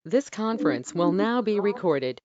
This conference will now be recorded.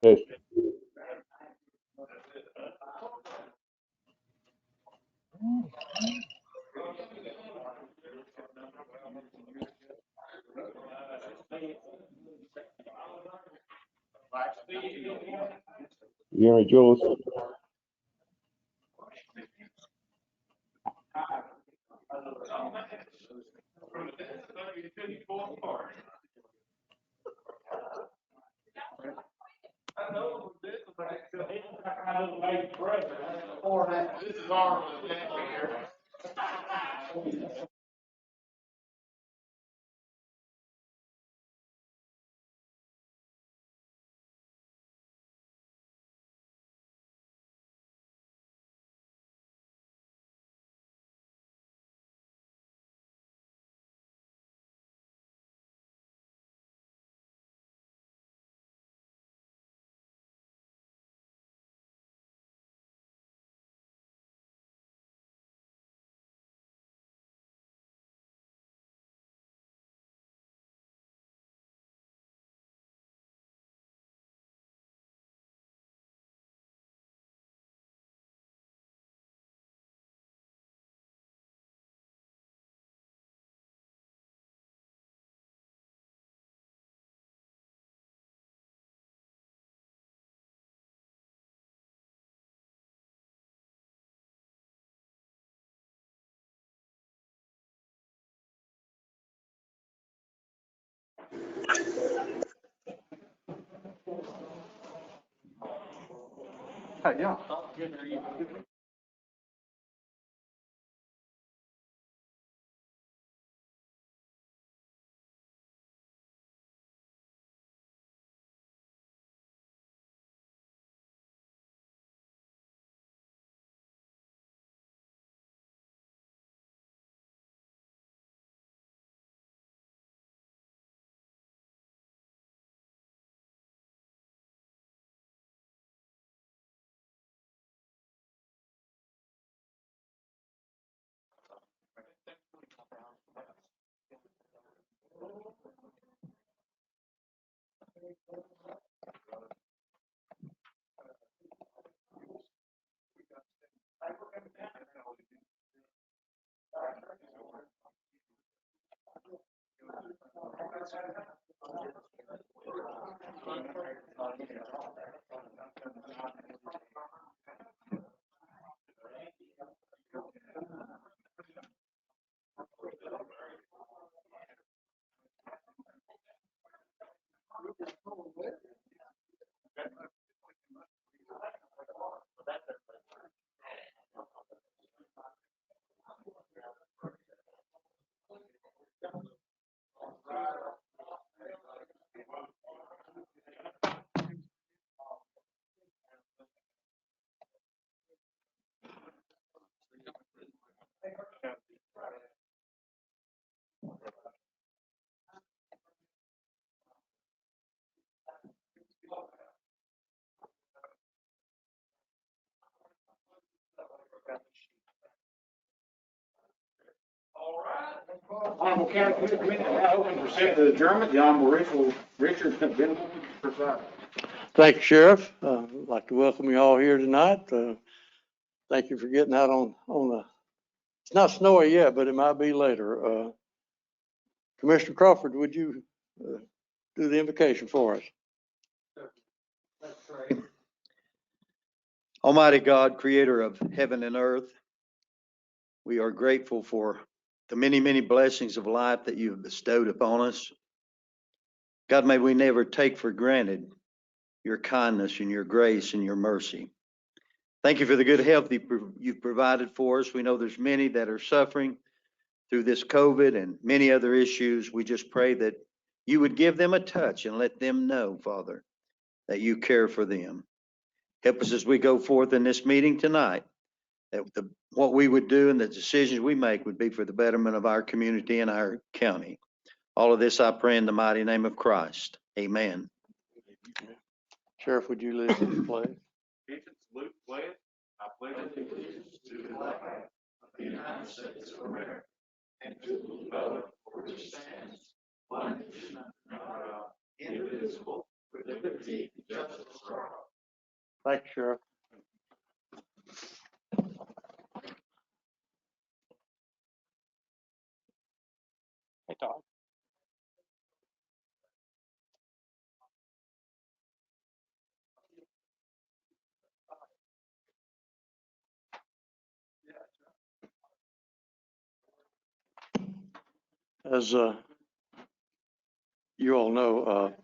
Yes. You hear me, Jules? Honorable County Committee now open for second adjournment. The Honorable Richard has been presiding. Thank you, Sheriff. I'd like to welcome you all here tonight. Thank you for getting out on the, it's not snowy yet, but it might be later. Commissioner Crawford, would you do the invocation for us? Let's pray. Almighty God, creator of heaven and earth, we are grateful for the many, many blessings of life that you have bestowed upon us. God, may we never take for granted your kindness and your grace and your mercy. Thank you for the good health you've provided for us. We know there's many that are suffering through this COVID and many other issues. We just pray that you would give them a touch and let them know, Father, that you care for them. Help us as we go forth in this meeting tonight, that what we would do and the decisions we make would be for the betterment of our community and our county. All of this I pray in the mighty name of Christ. Amen. Sheriff, would you lead us in the pledge? Attention, salute, pledge. I pledge allegiance to the flag of the United States of America and to the republic for which it stands, one nation under God, indivisible, with liberty and justice for all. Thank you, Sheriff. Hey, Todd. As you all know,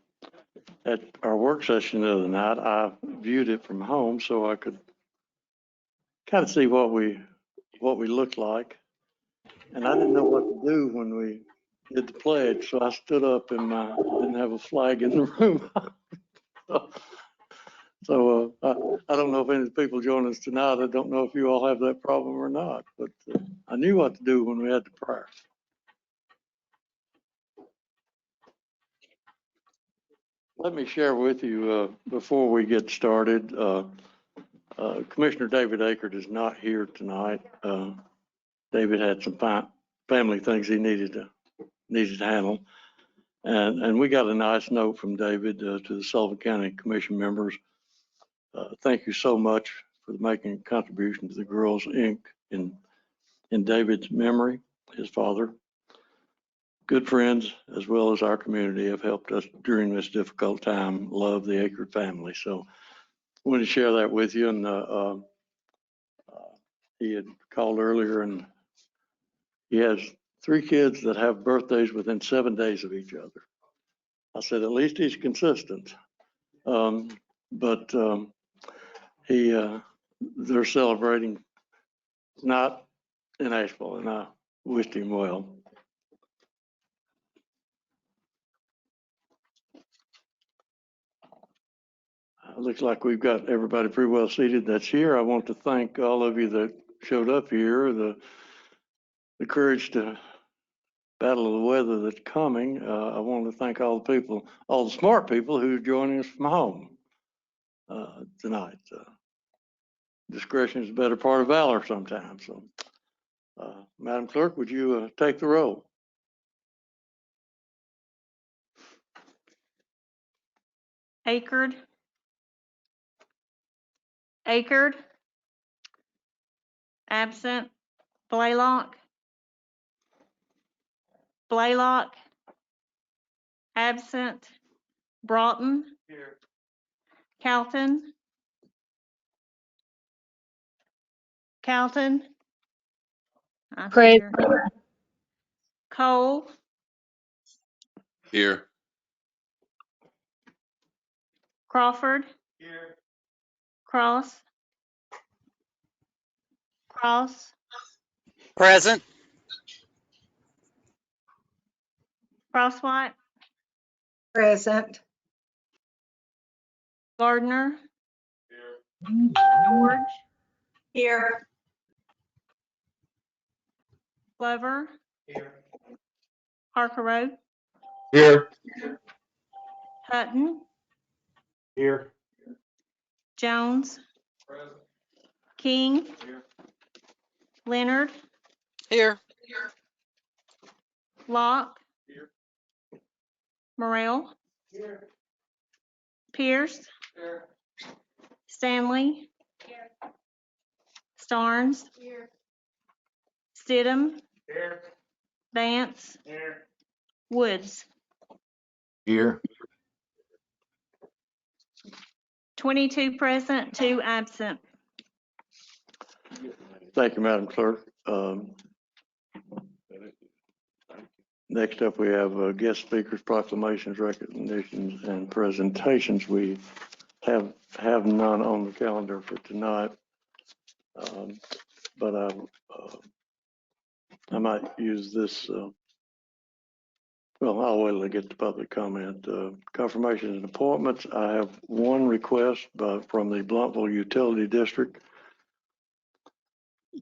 at our work session the other night, I viewed it from home so I could kind of see what we looked like. And I didn't know what to do when we did the pledge, so I stood up and didn't have a flag in the room. So I don't know if any of the people joining us tonight, I don't know if you all have that problem or not, but I knew what to do when we had the prayer. Let me share with you before we get started. Commissioner David Akert is not here tonight. David had some family things he needed to handle. And we got a nice note from David to the Sullivan County Commission members. Thank you so much for making a contribution to the Girls Inc. in David's memory. His father, good friends, as well as our community, have helped us during this difficult time. Love the Akert family. So I want to share that with you. And he had called earlier, and he has 3 kids that have birthdays within 7 days of each other. I said, at least he's consistent. But they're celebrating not in Asheville, and I wished him well. Looks like we've got everybody pretty well seated that's here. I want to thank all of you that showed up here, the courage to battle the weather that's coming. I want to thank all the people, all the smart people who are joining us from home tonight. Discretion is a better part of valor sometimes. So, Madam Clerk, would you take the roll? Akerd. Akerd. Absent. Blaylock. Blaylock. Absent. Broughton. Here. Calton. Calton. I see her. Cole. Here. Crawford. Here. Cross. Cross. Present. Crosswhite. Present. Gardner. Here. George. Here. Glover. Here. Harkero. Here. Hutton. Here. Jones. Present. King. Here. Leonard. Here. Locke. Here. Morrell. Here. Pierce. Here. Stanley. Starnes. Stidham. Here. Vance. Here. Woods. Here. 22 present, 2 absent. Thank you, Madam Clerk. Next up, we have guest speakers, proclamations, recognitions, and presentations. We have none on the calendar for tonight. But I might use this, well, I'll wait till I get to public comment. Confirmations and appointments. I have one request from the Bluntville Utility District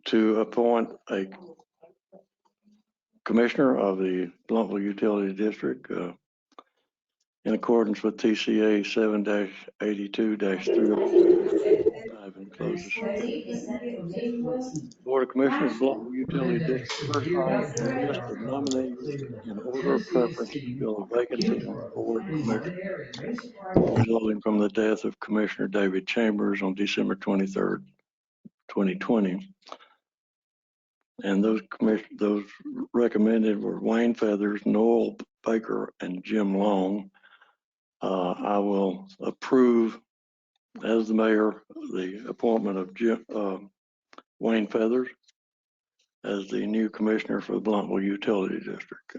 to appoint a commissioner of the Bluntville Utility District in accordance with TCA 7-82-3. I've enclosed this. Board of Commissioners, Bluntville Utility District, first find a list of nominees in order of preference to fill a vacancy on the Board of Commissioners resulting from the death of Commissioner David Chambers on December 23rd, 2020. And those recommended were Wayne Feathers, Noel Baker, and Jim Long. I will approve as the mayor the appointment of Wayne Feathers as the new commissioner for the Bluntville Utility District.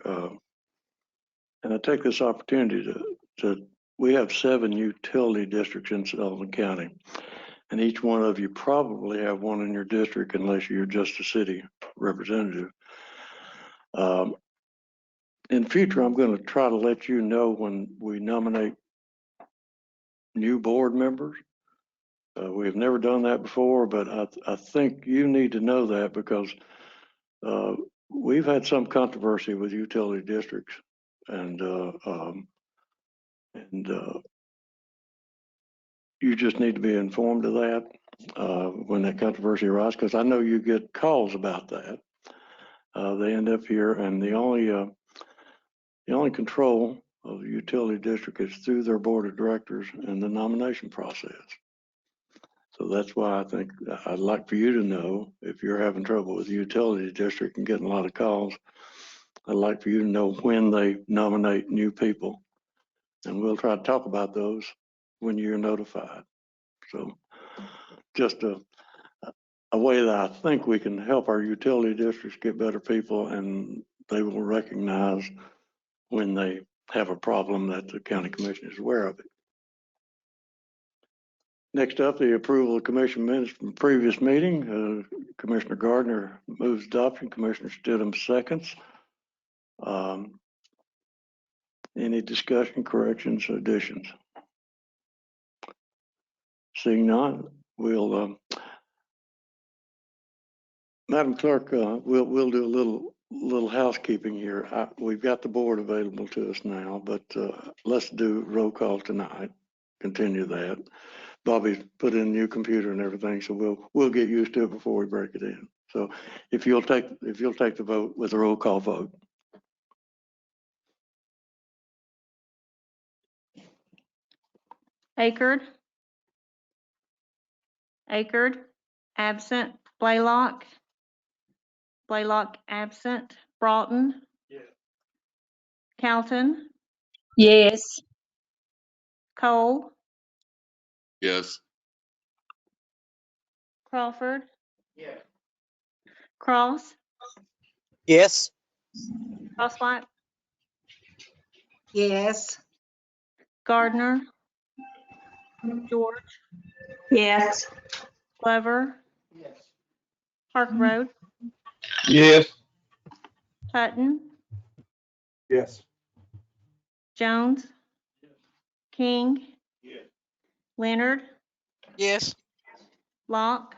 And I take this opportunity we have 7 utility districts in Sullivan County, and each one of you probably have one in your district unless you're just a city representative. In future, I'm going to try to let you know when we nominate new board members. We have never done that before, but I think you need to know that because we've had some controversy with utility districts, and you just need to be informed of that when that controversy arises, because I know you get calls about that. They end up here, and the only control of the utility district is through their board of directors and the nomination process. So that's why I think I'd like for you to know if you're having trouble with the utility district and getting a lot of calls. I'd like for you to know when they nominate new people, and we'll try to talk about those when you're notified. So just a way that I think we can help our utility districts get better people, and they will recognize when they have a problem that the county commission is aware of it. Next up, the approval of commission minutes from the previous meeting. Commissioner Gardner moves adoption, Commissioner Stidham seconds. Any discussion, corrections, additions? Seeing none, we'll, Madam Clerk, we'll do a little housekeeping here. We've got the board available to us now, but let's do roll call tonight. Continue that. Bobby's put in a new computer and everything, so we'll get used to it before we break it in. So if you'll take the vote with a roll call vote. Akerd. Akerd, absent. Blaylock. Blaylock, absent. Broughton. Calton. Yes. Cole. Yes. Crawford. Cross. Yes. Crosswhite. Yes. Gardner. George. Yes. Glover. Harkroad. Yes. Hutton. Yes. Jones. King. Leonard. Yes. Locke.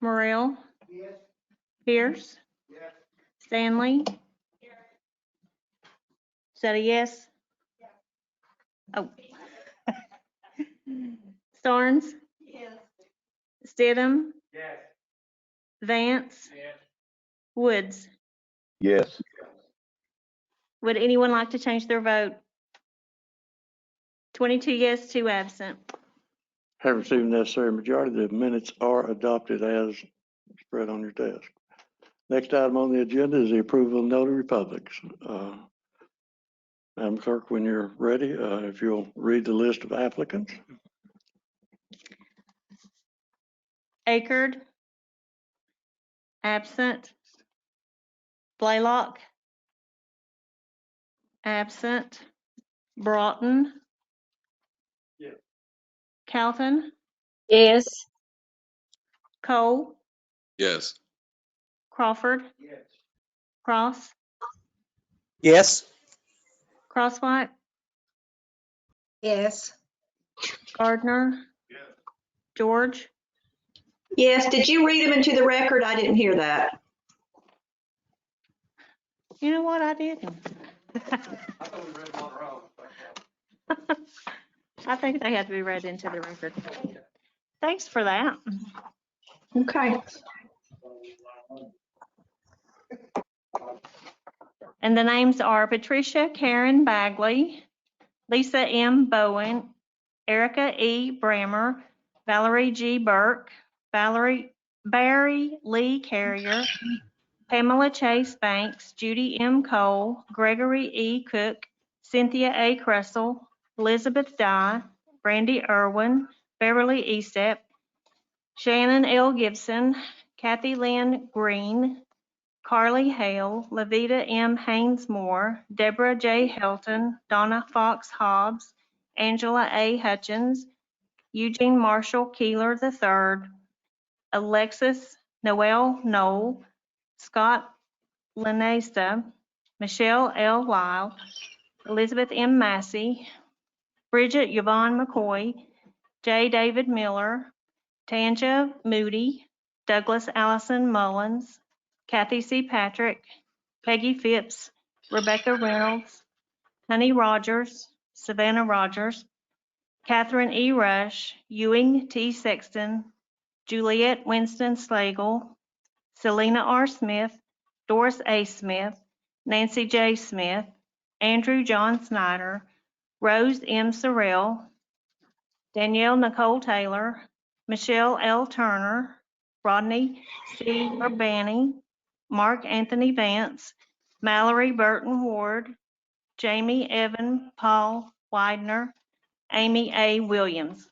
Morrell. Pierce. Stanley. Is that a yes? Oh. Starnes. Stidham. Vance. Woods. Yes. Would anyone like to change their vote? 22 yes, 2 absent. Have received the necessary majority. The minutes are adopted as spread on your desk. Next item on the agenda is the approval of notary publics. Madam Clerk, when you're ready, if you'll read the list of applicants. Akerd. Absent. Blaylock. Absent. Broughton. Calton. Yes. Cole. Yes. Crawford. Cross. Yes. Crosswhite. Yes. Gardner. George. Yes. Did you read them into the record? I didn't hear that. You know what? I didn't. I think they had to be read into the record. Thanks for that. Okay. And the names are Patricia Karen Bagley, Lisa M. Bowen, Erica E. Brammer, Valerie G. Burke, Barry Lee Carrier, Pamela Chase Banks, Judy M. Cole, Gregory E. Cook, Cynthia A. Kressel, Elizabeth Dye, Brandy Irwin, Beverly Estep, Shannon L. Gibson, Kathy Lynn Green, Carly Hale, Levita M. Haynes Moore, Deborah J. Helton, Donna Fox Hobbs, Angela A. Hutchins, Eugene Marshall Keeler III, Alexis Noel Knoll, Scott Lanesta, Michelle L. Lyle, Elizabeth M. Massey, Bridget Yvonne McCoy, J. David Miller, Tanja Moody, Douglas Allison Mullins, Kathy C. Patrick, Peggy Phipps, Rebecca Reynolds, Honey Rogers, Savannah Rogers, Catherine E. Rush, Ewing T. Sexton, Juliet Winston Slagle, Selena R. Smith, Doris A. Smith, Nancy J. Smith, Andrew John Snyder, Rose M. Sorrell, Danielle Nicole Taylor, Michelle L. Turner, Rodney C. Urbani, Mark Anthony Vance, Mallory Burton Ward, Jamie Evan Paul Widener, Amy A. Williams.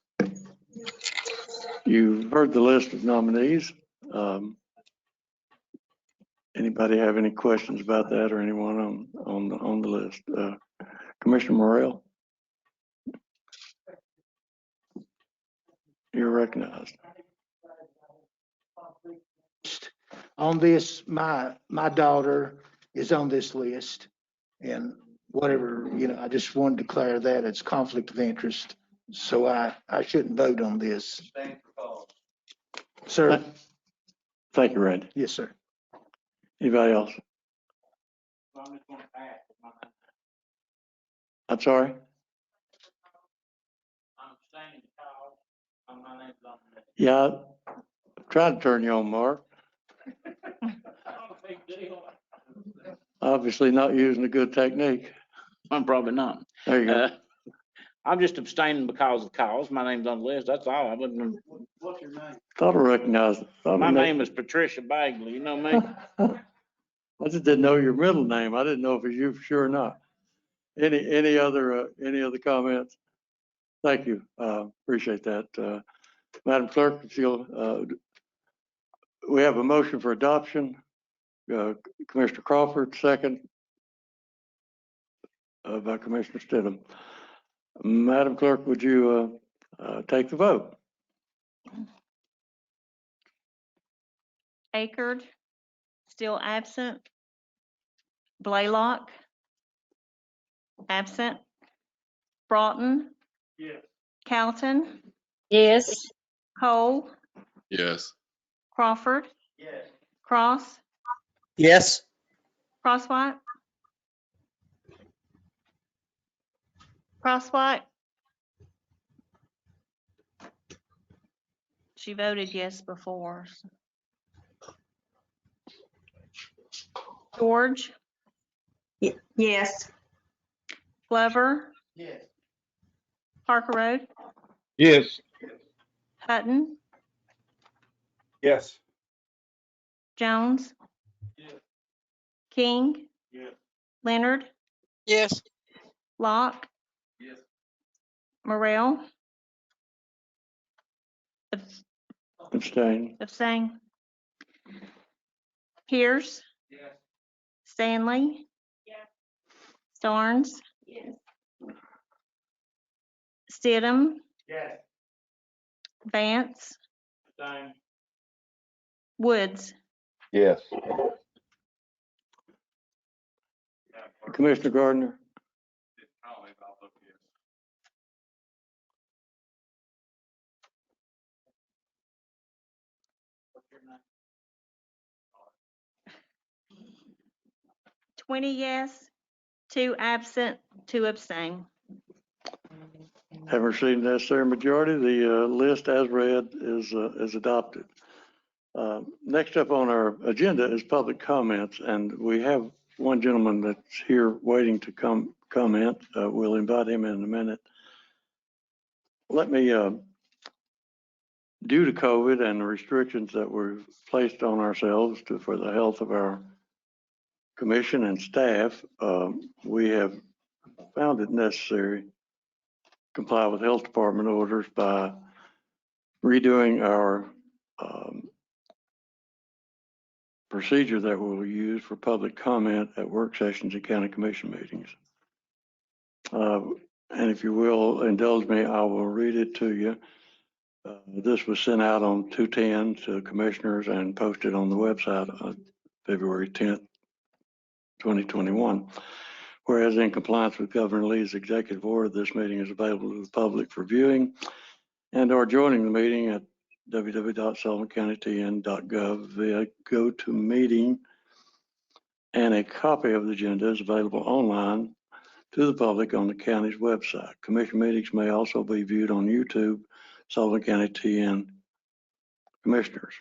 You've heard the list of nominees. Anybody have any questions about that or anyone on the list? Commissioner Morrell? You're recognized. On this, my daughter is on this list, and whatever, I just wanted to declare that it's conflict of interest. So I shouldn't vote on this. Sir? Thank you, Randy. Yes, sir. Anybody else? I'm sorry? Yeah, I tried to turn you on, Mark. Obviously not using a good technique. I'm probably not. There you go. I'm just abstaining because of cause. My name's on the list. That's all. I wouldn't. What's your name? Thought I recognized. My name is Patricia Bagley. You know me? I just didn't know your middle name. I didn't know if it was you for sure or not. Any other comments? Thank you. Appreciate that. Madam Clerk, if you'll, we have a motion for adoption. Commissioner Crawford, second by Commissioner Stidham. Madam Clerk, would you take the vote? Akerd, still absent. Blaylock, absent. Broughton, Yes. Calton, Yes. Cole, Yes. Crawford, Yes. Cross, Yes. Crosswhite. Crosswhite. She voted yes before. George, Yes. Glover, Yes. Parker Road, Yes. Hutton, Yes. Jones, Yes. King, Yes. Leonard, Yes. Locke, Yes. Morrell, Abstain. abstain. Pierce, Yes. Stanley, Starnes, Stidham, Yes. Vance, Same. Woods. Yes. Commissioner Gardner. What's your name? 20 yes, 2 absent, 2 abstain. Having received the necessary majority, the list as read is adopted. Next up on our agenda is public comments, and we have one gentleman that's here waiting to comment. We'll invite him in a minute. Let me, due to COVID and the restrictions that we've placed on ourselves for the health of our commission and staff, we have found it necessary to comply with health department orders by redoing our procedure that we'll use for public comment at work sessions and county commission meetings. And if you will indulge me, I will read it to you. This was sent out on 2/10 to commissioners and posted on the website on February 10th, 2021. Whereas in compliance with Governor Lee's executive order, this meeting is available to the public for viewing and or joining the meeting at www.sullivancountytn.gov via GoToMeeting, and a copy of the agenda is available online to the public on the county's website. Commission meetings may also be viewed on YouTube, Sullivan County TN Commissioners.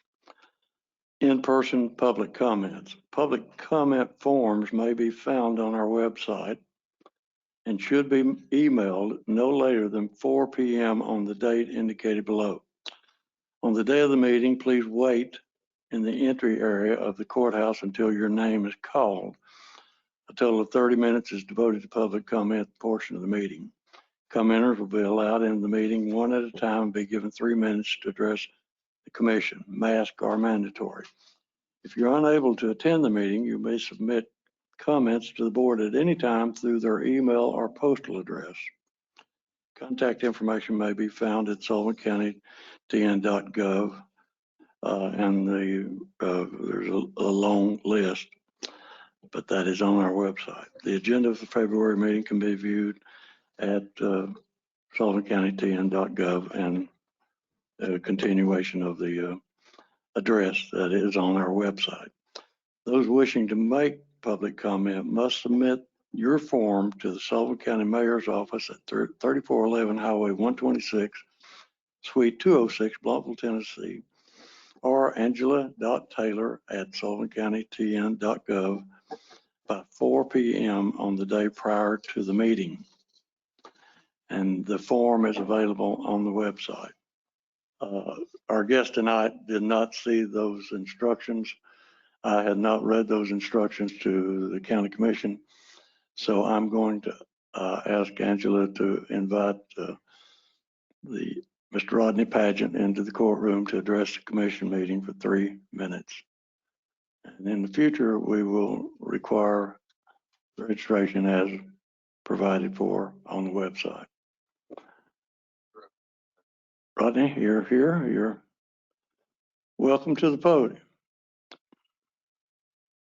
In-person public comments. Public comment forms may be found on our website and should be emailed no later than 4 p.m. on the date indicated below. On the day of the meeting, please wait in the entry area of the courthouse until your name is called. A total of 30 minutes is devoted to public comment portion of the meeting. Commenters will be allowed in the meeting one at a time and be given 3 minutes to address the commission. Masks are mandatory. If you're unable to attend the meeting, you may submit comments to the board at any time through their email or postal address. Contact information may be found at sullivancountytn.gov, and there's a long list, but that is on our website. The agenda of the February meeting can be viewed at sullivancountytn.gov, and a continuation of the address that is on our website. Those wishing to make public comment must submit your form to the Sullivan County Mayor's Office at 3411 Highway 126, Suite 206, Bluffville, Tennessee, or angela.taylor@sullivancountytn.gov by 4 p.m. on the day prior to the meeting. and the form is available on the website. Our guest tonight did not see those instructions. I had not read those instructions to the county commission, so I'm going to ask Angela to invite Mr. Rodney Pageant into the courtroom to address the commission meeting for 3 minutes. And in the future, we will require registration as provided for on the website. Rodney, you're here. You're welcome to the podium.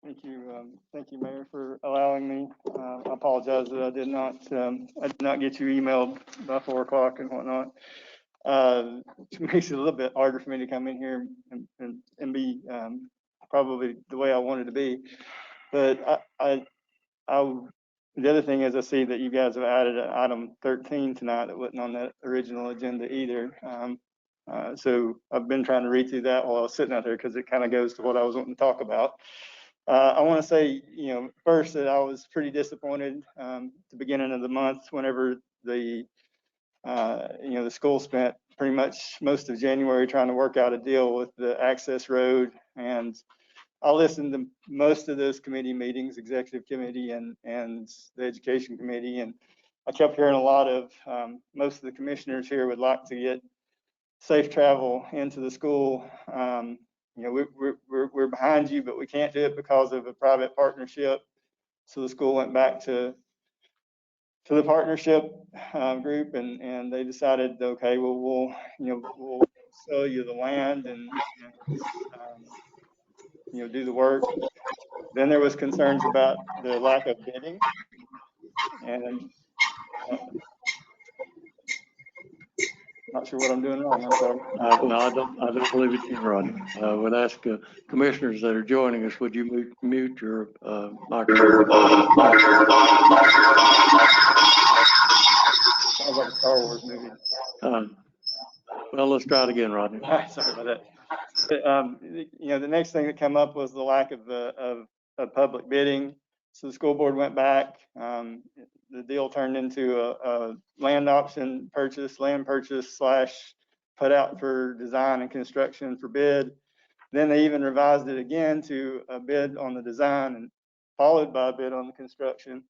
Thank you, Mayor, for allowing me. I apologize that I did not get you emailed by 4 o'clock and whatnot. It makes it a little bit harder for me to come in here and be probably the way I wanted to be. But the other thing is I see that you guys have added an item 13 tonight that wasn't on that original agenda either. So I've been trying to read through that while I was sitting out there because it kind of goes to what I was wanting to talk about. I want to say, first that I was pretty disappointed at the beginning of the month whenever the school spent pretty much most of January trying to work out a deal with the access road. And I listened to most of those committee meetings, executive committee and the education committee. And I kept hearing a lot of, most of the commissioners here would like to get safe travel into the school. We're behind you, but we can't do it because of a private partnership. So the school went back to the partnership group, and they decided, okay, well, we'll sell you the land and do the work. Then there was concerns about the lack of bidding, and not sure what I'm doing wrong. I'm sorry. No, I don't believe it's you, Rodney. I would ask commissioners that are joining us, would you mute your microphone? Sounds like a Star Wars movie. Well, let's try it again, Rodney. Sorry about that. But, the next thing that came up was the lack of public bidding. So the school board went back. The deal turned into a land option purchase, land purchase / put out for design and construction for bid. Then they even revised it again to a bid on the design and followed by a bid on the construction.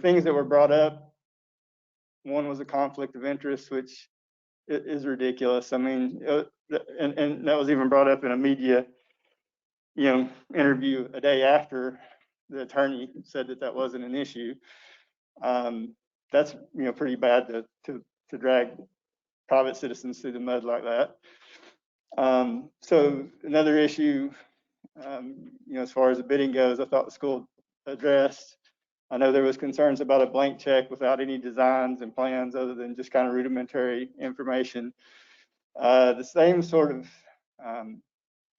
Things that were brought up. One was a conflict of interest, which is ridiculous. I mean, and that was even brought up in a media, interview a day after the attorney said that wasn't an issue. That's pretty bad to drag private citizens through the mud like that. So another issue, as far as the bidding goes, I thought the school addressed. I know there was concerns about a blank check without any designs and plans other than just kind of rudimentary information. The same sort of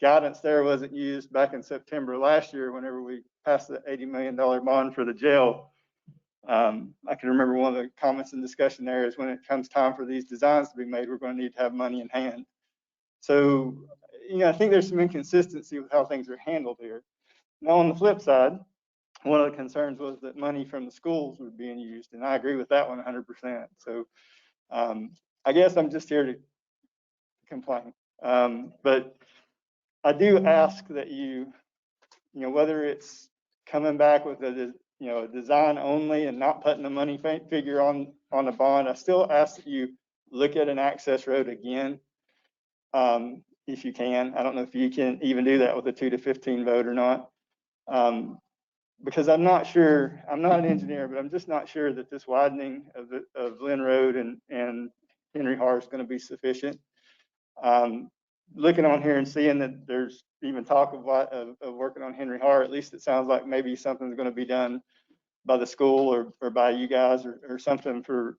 guidance there wasn't used back in September last year whenever we passed the $80 million bond for the jail. I can remember one of the comments and discussion there is when it comes time for these designs to be made, we're going to need to have money in hand. So, I think there's some inconsistency with how things are handled here. Now, on the flip side, one of the concerns was that money from the schools was being used, and I agree with that 100%. So, I guess I'm just here to complain. But I do ask that whether it's coming back with a design only and not putting the money figure on the bond, I still ask that you look at an access road again, if you can. I don't know if you can even do that with a 2-15 vote or not, because I'm not sure. I'm not an engineer, but I'm just not sure that this widening of Lynn Road and Henry Hart is going to be sufficient. Looking on here and seeing that there's even talk of working on Henry Hart, at least it sounds like maybe something's going to be done by the school or by you guys or something for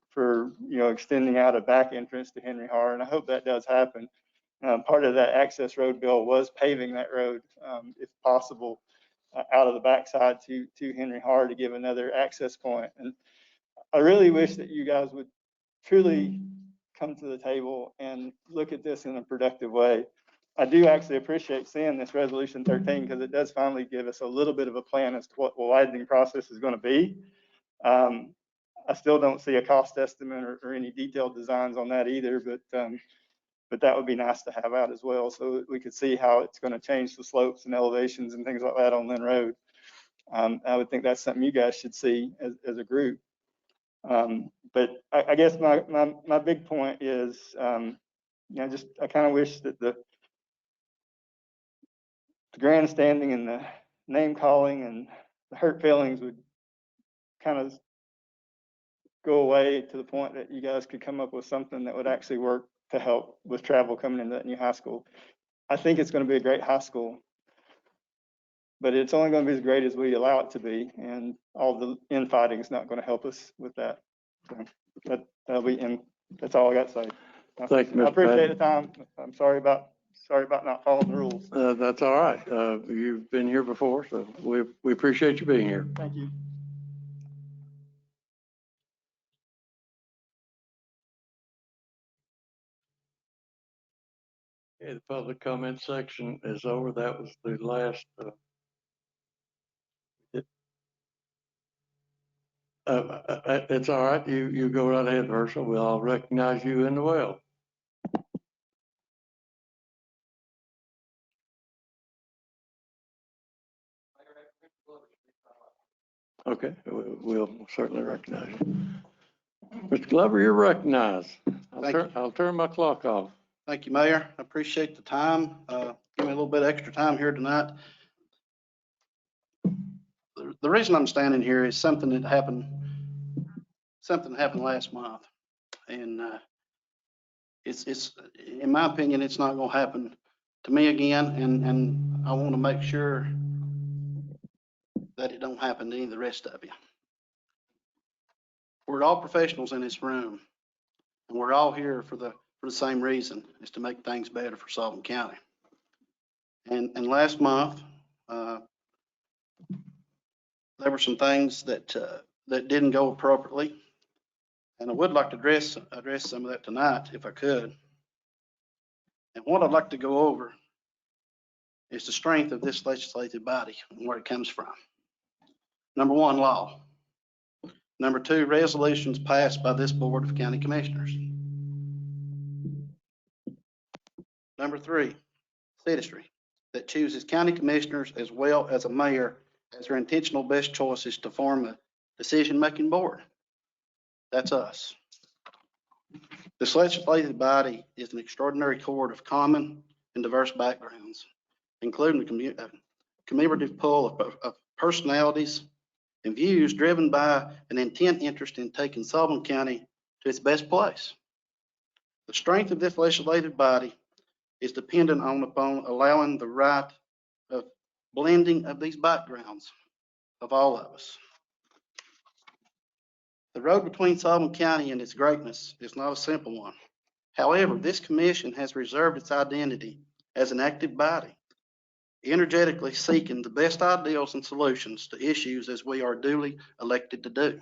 extending out a back entrance to Henry Hart, and I hope that does happen. Part of that access road bill was paving that road, if possible, out of the backside to Henry Hart to give another access point. And I really wish that you guys would truly come to the table and look at this in a productive way. I do actually appreciate seeing this resolution 13 because it does finally give us a little bit of a plan as to what the widening process is going to be. I still don't see a cost estimate or any detailed designs on that either, but that would be nice to have out as well, so that we could see how it's going to change the slopes and elevations and things like that on Lynn Road. I would think that's something you guys should see as a group. But I guess my big point is, just I kind of wish that the grandstanding and the name calling and the hurt feelings would kind of go away to the point that you guys could come up with something that would actually work to help with travel coming into that new high school. I think it's going to be a great high school, but it's only going to be as great as we allow it to be, and all the infighting is not going to help us with that. So that's all I got to say. Thank you, Mr. I appreciate Patton. the time. I'm sorry about not following the rules. That's all right. You've been here before, so we appreciate you being here. Thank you. Okay, the public comment section is over. That was the last. It's all right. You go right ahead, Herschel. We'll all recognize you in the well. Okay, we'll certainly recognize you. Mr. Glover, you're recognized. I'll turn my clock off. Thank you, Mayor. I appreciate the time. Give me a little bit extra time here tonight. The reason I'm standing here is something that happened last month. And it's in my opinion, it's not going to happen to me again. And I want to make sure that it don't happen to any of the rest of you. We're all professionals in this room, and we're all here for the same reason, is to make things better for Sullivan County. And last month, there were some things that didn't go appropriately, and I would like to address some of that tonight if I could. And what I'd like to go over is the strength of this legislative body and where it comes from. Number one, law. Number two, resolutions passed by this Board of County Commissioners. Number three, citizenry that chooses county commissioners as well as a mayor as their intentional best choices to form a decision-making board. That's us. This legislative body is an extraordinary court of common and diverse backgrounds, including a commemorative pool of personalities and views driven by an intent interest in taking Sullivan County to its best place. The strength of this legislative body is dependent upon allowing the right of blending of these backgrounds of all of us. The road between Sullivan County and its greatness is not a simple one. However, this commission has reserved its identity as an active body, energetically seeking the best ideals and solutions to issues as we are duly elected to do.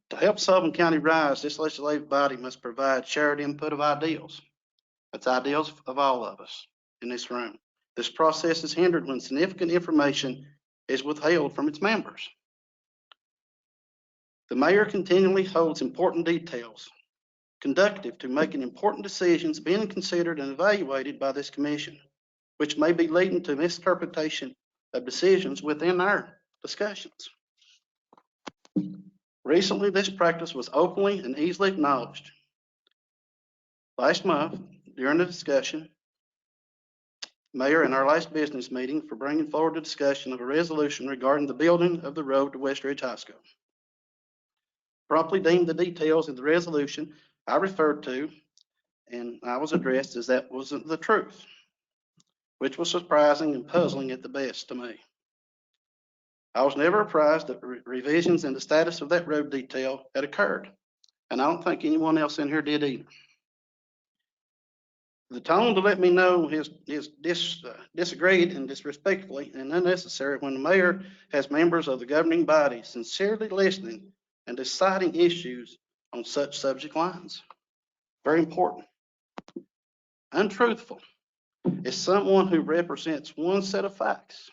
To help Sullivan County rise, this legislative body must provide shared input of ideals. That's ideals of all of us in this room. This process is hindered when significant information is withheld from its members. The mayor continually holds important details conducive to making important decisions being considered and evaluated by this commission, which may be leading to misinterpretation of decisions within our discussions. Recently, this practice was openly and easily acknowledged. Last month, during the discussion, Mayor, in our last business meeting for bringing forward the discussion of a resolution regarding the building of the road to West Ridge High School. Promptly deemed the details of the resolution I referred to, and I was addressed as that wasn't the truth, which was surprising and puzzling at the best to me. I was never apprised that revisions in the status of that road detail had occurred, and I don't think anyone else in here did either. The tone to let me know is disagreed and disrespectfully and unnecessary when the mayor has members of the governing body sincerely listening and deciding issues on such subject lines. Very important. Untruthful is someone who represents one set of facts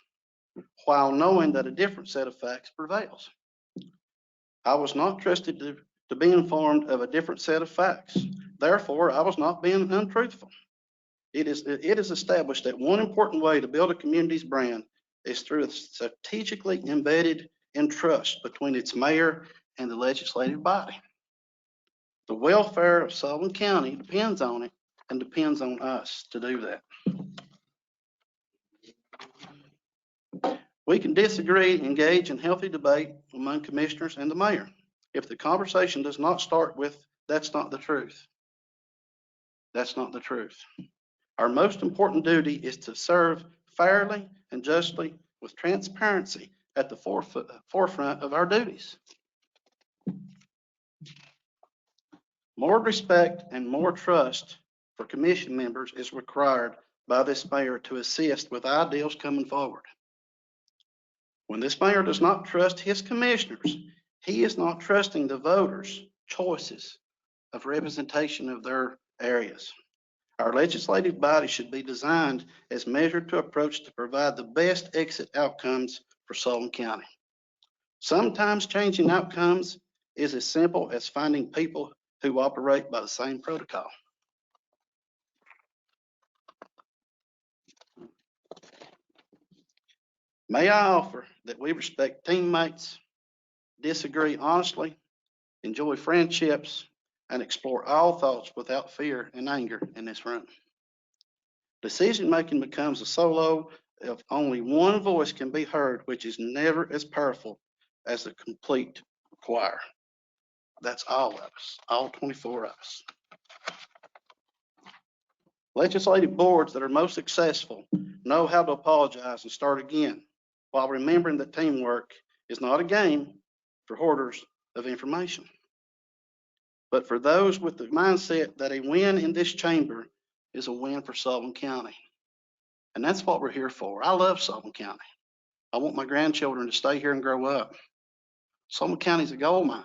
while knowing that a different set of facts prevails. I was not trusted to be informed of a different set of facts. Therefore, I was not being untruthful. It is established that one important way to build a community's brand is through a strategically embedded in trust between its mayor and the legislative body. The welfare of Sullivan County depends on it and depends on us to do that. We can disagree, engage in healthy debate among commissioners and the mayor. If the conversation does not start with, "That's not the truth," that's not the truth. Our most important duty is to serve fairly and justly with transparency at the forefront of our duties. More respect and more trust for commission members is required by this mayor to assist with ideals coming forward. When this mayor does not trust his commissioners, he is not trusting the voters' choices of representation of their areas. Our legislative body should be designed as measured to approach to provide the best exit outcomes for Sullivan County. Sometimes changing outcomes is as simple as finding people who operate by the same protocol. May I offer that we respect teammates, disagree honestly, enjoy friendships, and explore all thoughts without fear and anger in this room. Decision-making becomes a solo if only one voice can be heard, which is never as powerful as the complete choir. That's all of us, all 24 of us. Legislative boards that are most successful know how to apologize and start again, while remembering that teamwork is not a game for hoarders of information, but for those with the mindset that a win in this chamber is a win for Sullivan County. And that's what we're here for. I love Sullivan County. I want my grandchildren to stay here and grow up. Sullivan County is a gold mine.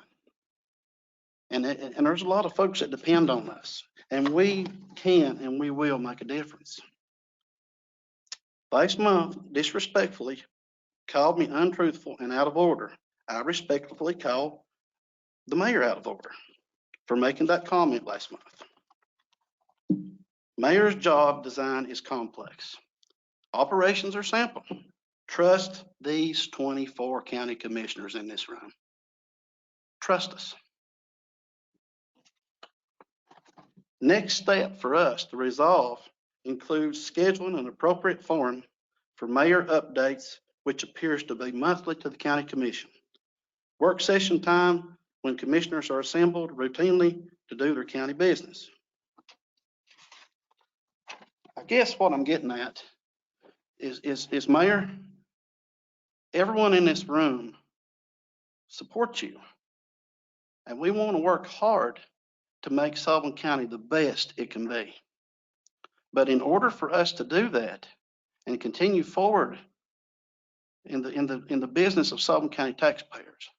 And there's a lot of folks that depend on us. And we can and we will make a difference. Last month, disrespectfully called me untruthful and out of order. I respectfully called the mayor out of order for making that comment last month. Mayor's job design is complex. Operations are simple. Trust these 24 county commissioners in this room. Trust us. Next step for us to resolve includes scheduling an appropriate forum for mayor updates, which appears to be monthly to the county commission. Work session time when commissioners are assembled routinely to do their county business. I guess what I'm getting at is Mayor, everyone in this room supports you. And we want to work hard to make Sullivan County the best it can be. But in order for us to do that and continue forward in the business of Sullivan County taxpayers,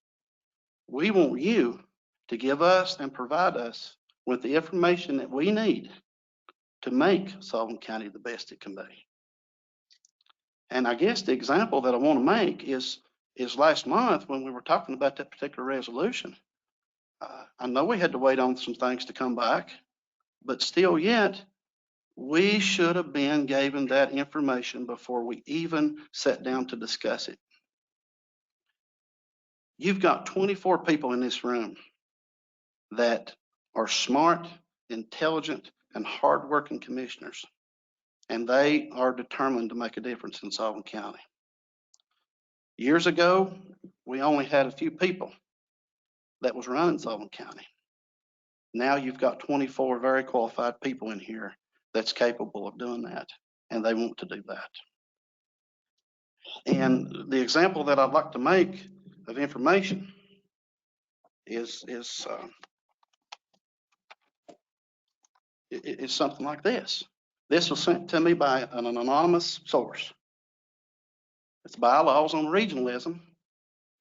we want you to give us and provide us with the information that we need to make Sullivan County the best it can be. And I guess the example that I want to make is last month when we were talking about that particular resolution. I know we had to wait on some things to come back, but still yet, we should have been given that information before we even sat down to discuss it. You've got 24 people in this room that are smart, intelligent, and hardworking commissioners, and they are determined to make a difference in Sullivan County. Years ago, we only had a few people that was running Sullivan County. Now you've got 24 very qualified people in here that's capable of doing that, and they want to do that. And the example that I'd like to make of information is something like this. This was sent to me by an anonymous source. It's bylaws on regionalism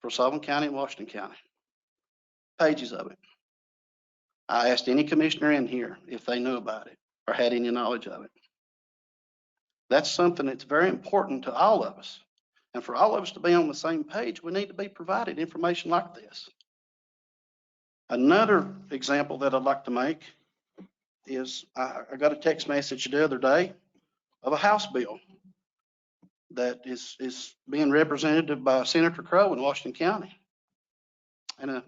for Sullivan County and Washington County. Pages of it. I asked any commissioner in here if they knew about it or had any knowledge of it. That's something that's very important to all of us. And for all of us to be on the same page, we need to be provided information like this. Another example that I'd like to make is I got a text message the other day of a House bill that is being represented by Senator Crow in Washington County. And a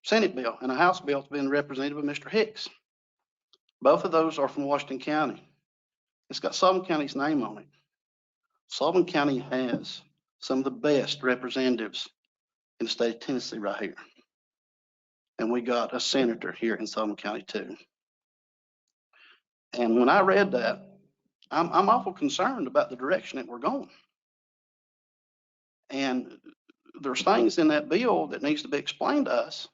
Senate bill and a House bill has been represented by Mr. Hicks. Both of those are from Washington County. It's got Sullivan County's name on it. Sullivan County has some of the best representatives in the state of Tennessee right here. And we got a senator here in Sullivan County too. And when I read that, I'm awful concerned about the direction that we're going. And there's things in that bill that needs to be explained to us.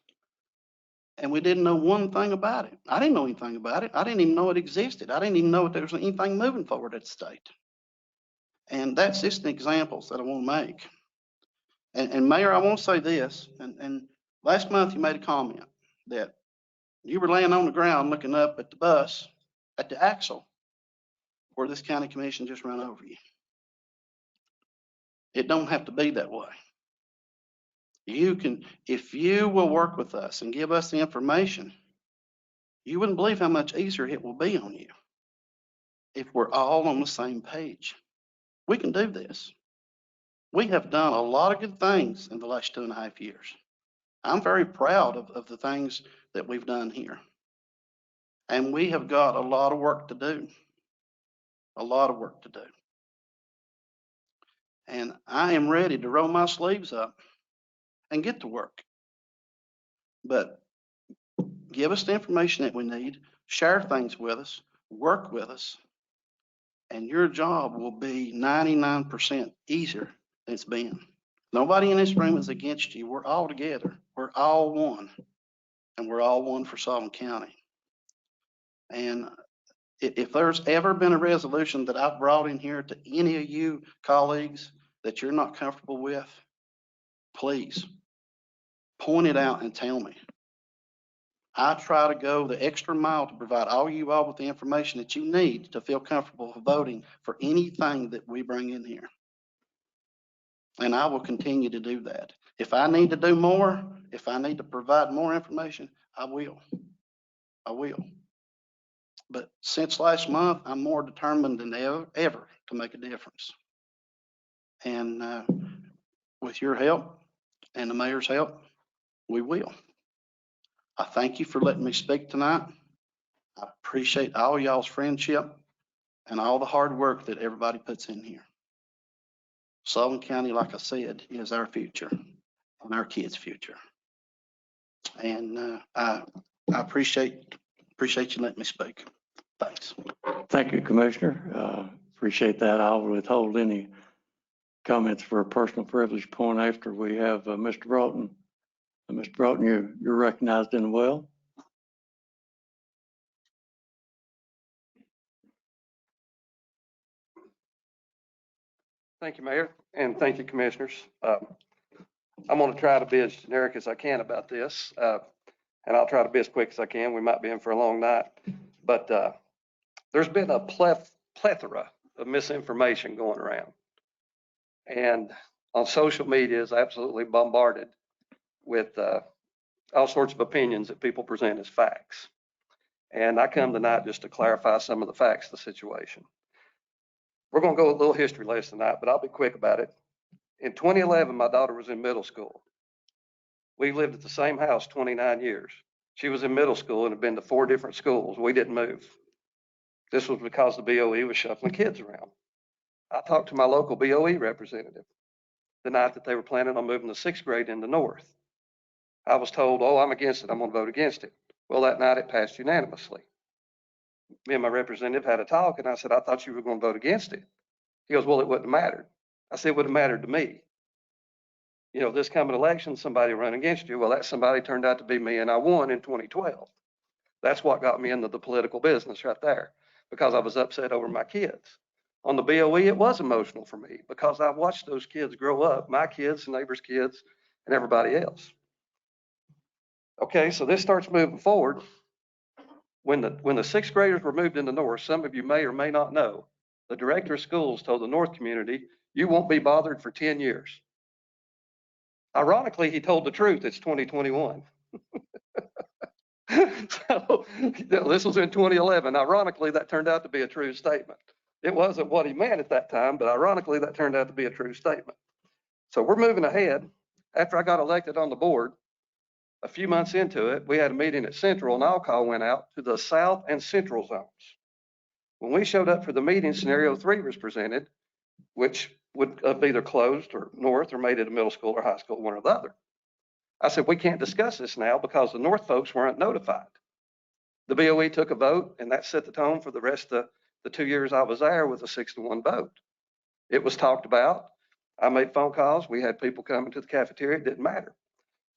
And we didn't know one thing about it. I didn't know anything about it. I didn't even know it existed. I didn't even know if there was anything moving forward at the state. And that's just an examples that I want to make. And Mayor, I want to say this, and last month you made a comment that you were laying on the ground looking up at the bus at the axle where this county commission just ran over you. It don't have to be that way. You can, if you will work with us and give us the information, you wouldn't believe how much easier it will be on you if we're all on the same page. We can do this. We have done a lot of good things in the last 2.5 years. I'm very proud of the things that we've done here. And we have got a lot of work to do. A lot of work to do. And I am ready to roll my sleeves up and get to work. But give us the information that we need, share things with us, work with us, and your job will be 99% easier than it's been. Nobody in this room is against you. We're all together. We're all one. And we're all one for Sullivan County. And if there's ever been a resolution that I've brought in here to any of you colleagues that you're not comfortable with, please point it out and tell me. I try to go the extra mile to provide all you all with the information that you need to feel comfortable voting for anything that we bring in here. And I will continue to do that. If I need to do more, if I need to provide more information, I will. I will. But since last month, I'm more determined than ever to make a difference. And with your help and the mayor's help, we will. I thank you for letting me speak tonight. I appreciate all y'all's friendship and all the hard work that everybody puts in here. Sullivan County, like I said, is our future and our kids' future. And I appreciate you letting me speak. Thanks. Thank you, Commissioner. Appreciate that. I'll withhold any comments for a personal privilege point after we have Mr. Broughton. Mr. Broughton, you're recognized in the well. Thank you, Mayor, and thank you, Commissioners. I'm going to try to be as generic as I can about this, and I'll try to be as quick as I can. We might be in for a long night, but there's been a plethora of misinformation going around, and on social media is absolutely bombarded with all sorts of opinions that people present as facts. And I come tonight just to clarify some of the facts of the situation. We're going to go a little history lesson tonight, but I'll be quick about it. In 2011, my daughter was in middle school. We lived at the same house 29 years. She was in middle school and had been to 4 different schools. We didn't move. This was because the BOE was shuffling kids around. I talked to my local BOE representative the night that they were planning on moving the 6th grade into North. I was told, oh, I'm against it. I'm going to vote against it. Well, that night it passed unanimously. Me and my representative had a talk, and I said, I thought you were going to vote against it. He goes, well, it wouldn't have mattered. I said, it would have mattered to me. You know, this coming election, somebody run against you. Well, that somebody turned out to be me, and I won in 2012. That's what got me into the political business right there, because I was upset over my kids. On the BOE, it was emotional for me because I watched those kids grow up, my kids, neighbors' kids, and everybody else. Okay, so this starts moving forward. When the 6th graders were moved into North, some of you may or may not know, the director of schools told the North community, you won't be bothered for 10 years. Ironically, he told the truth. It's 2021. So this was in 2011. Ironically, that turned out to be a true statement. It wasn't what he meant at that time, but ironically, that turned out to be a true statement. So we're moving ahead. After I got elected on the board, a few months into it, we had a meeting at Central, and our call went out to the South and Central zones. When we showed up for the meeting, scenario 3 was presented, which would have either closed or North or made it a middle school or high school, one or the other. I said, we can't discuss this now because the North folks weren't notified. The BOE took a vote, and that set the tone for the rest of the 2 years I was there with a 6-1 vote. It was talked about. I made phone calls. We had people coming to the cafeteria. It didn't matter.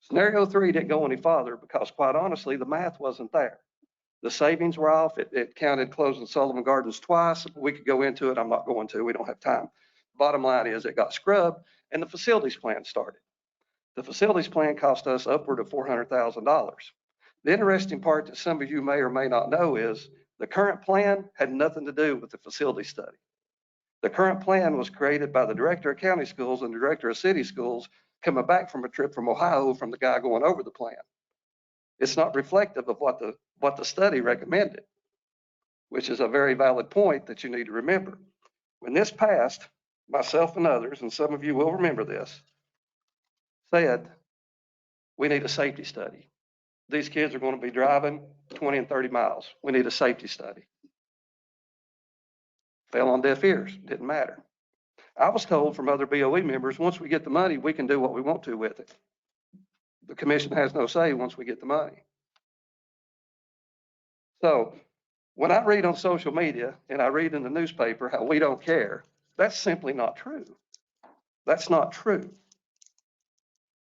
Scenario 3 didn't go any farther because, quite honestly, the math wasn't there. The savings were off. It counted closing Sullivan Gardens twice. We could go into it. I'm not going to. We don't have time. Bottom line is it got scrubbed, and the facilities plan started. The facilities plan cost us upward of $400,000. The interesting part that some of you may or may not know is the current plan had nothing to do with the facility study. The current plan was created by the director of county schools and the director of city schools coming back from a trip from Ohio from the guy going over the plan. It's not reflective of what the study recommended, which is a very valid point that you need to remember. When this passed, myself and others, and some of you will remember this, said, we need a safety study. These kids are going to be driving 20 and 30 miles. We need a safety study. Fell on deaf ears, didn't matter. I was told from other BOE members, once we get the money, we can do what we want to with it. The commission has no say once we get the money. So when I read on social media and I read in the newspaper how we don't care, that's simply not true. That's not true.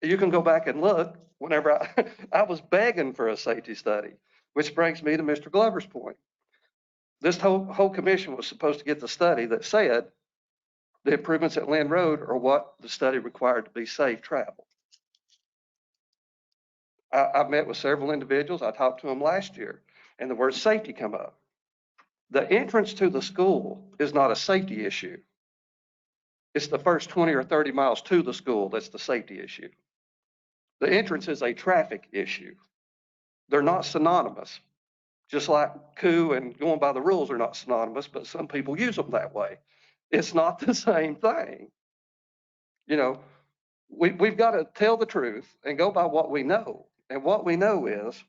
You can go back and look whenever I was begging for a safety study, which brings me to Mr. Glover's point. This whole commission was supposed to get the study that said the improvements at Lynn Road are what the study required to be safe travel. I've met with several individuals. I talked to them last year, and the word safety come up. The entrance to the school is not a safety issue. It's the first 20 or 30 miles to the school that's the safety issue. The entrance is a traffic issue. They're not synonymous. Just like coup and going by the rules are not synonymous, but some people use them that way. It's not the same thing. You know, we've got to tell the truth and go by what we know. And what we know is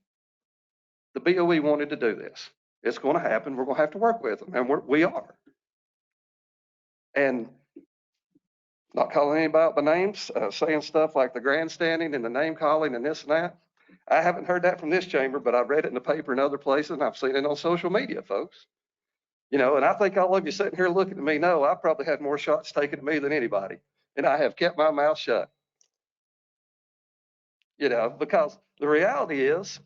the BOE wanted to do this. It's going to happen. We're going to have to work with them, and we are. And not calling anybody out by names, saying stuff like the grandstanding and the name calling and this and that. I haven't heard that from this chamber, but I've read it in the paper and other places, and I've seen it on social media, folks. You know, and I think all of you sitting here looking at me know I probably had more shots taken at me than anybody, and I have kept my mouth shut. You know, because the reality is,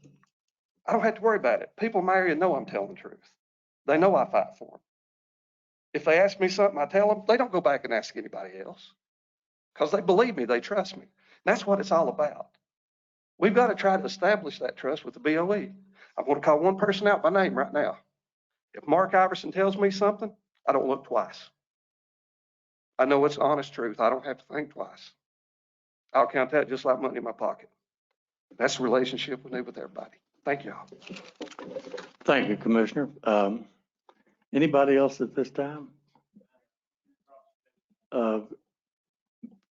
I don't have to worry about it. People in my area know I'm telling the truth. They know I fight for them. If they ask me something, I tell them. They don't go back and ask anybody else because they believe me. They trust me. That's what it's all about. We've got to try to establish that trust with the BOE. I'm going to call one person out by name right now. If Mark Iverson tells me something, I don't look twice. I know it's the honest truth. I don't have to think twice. I'll count that just like money in my pocket. That's the relationship we need with everybody. Thank you all. Thank you, Commissioner. Anybody else at this time?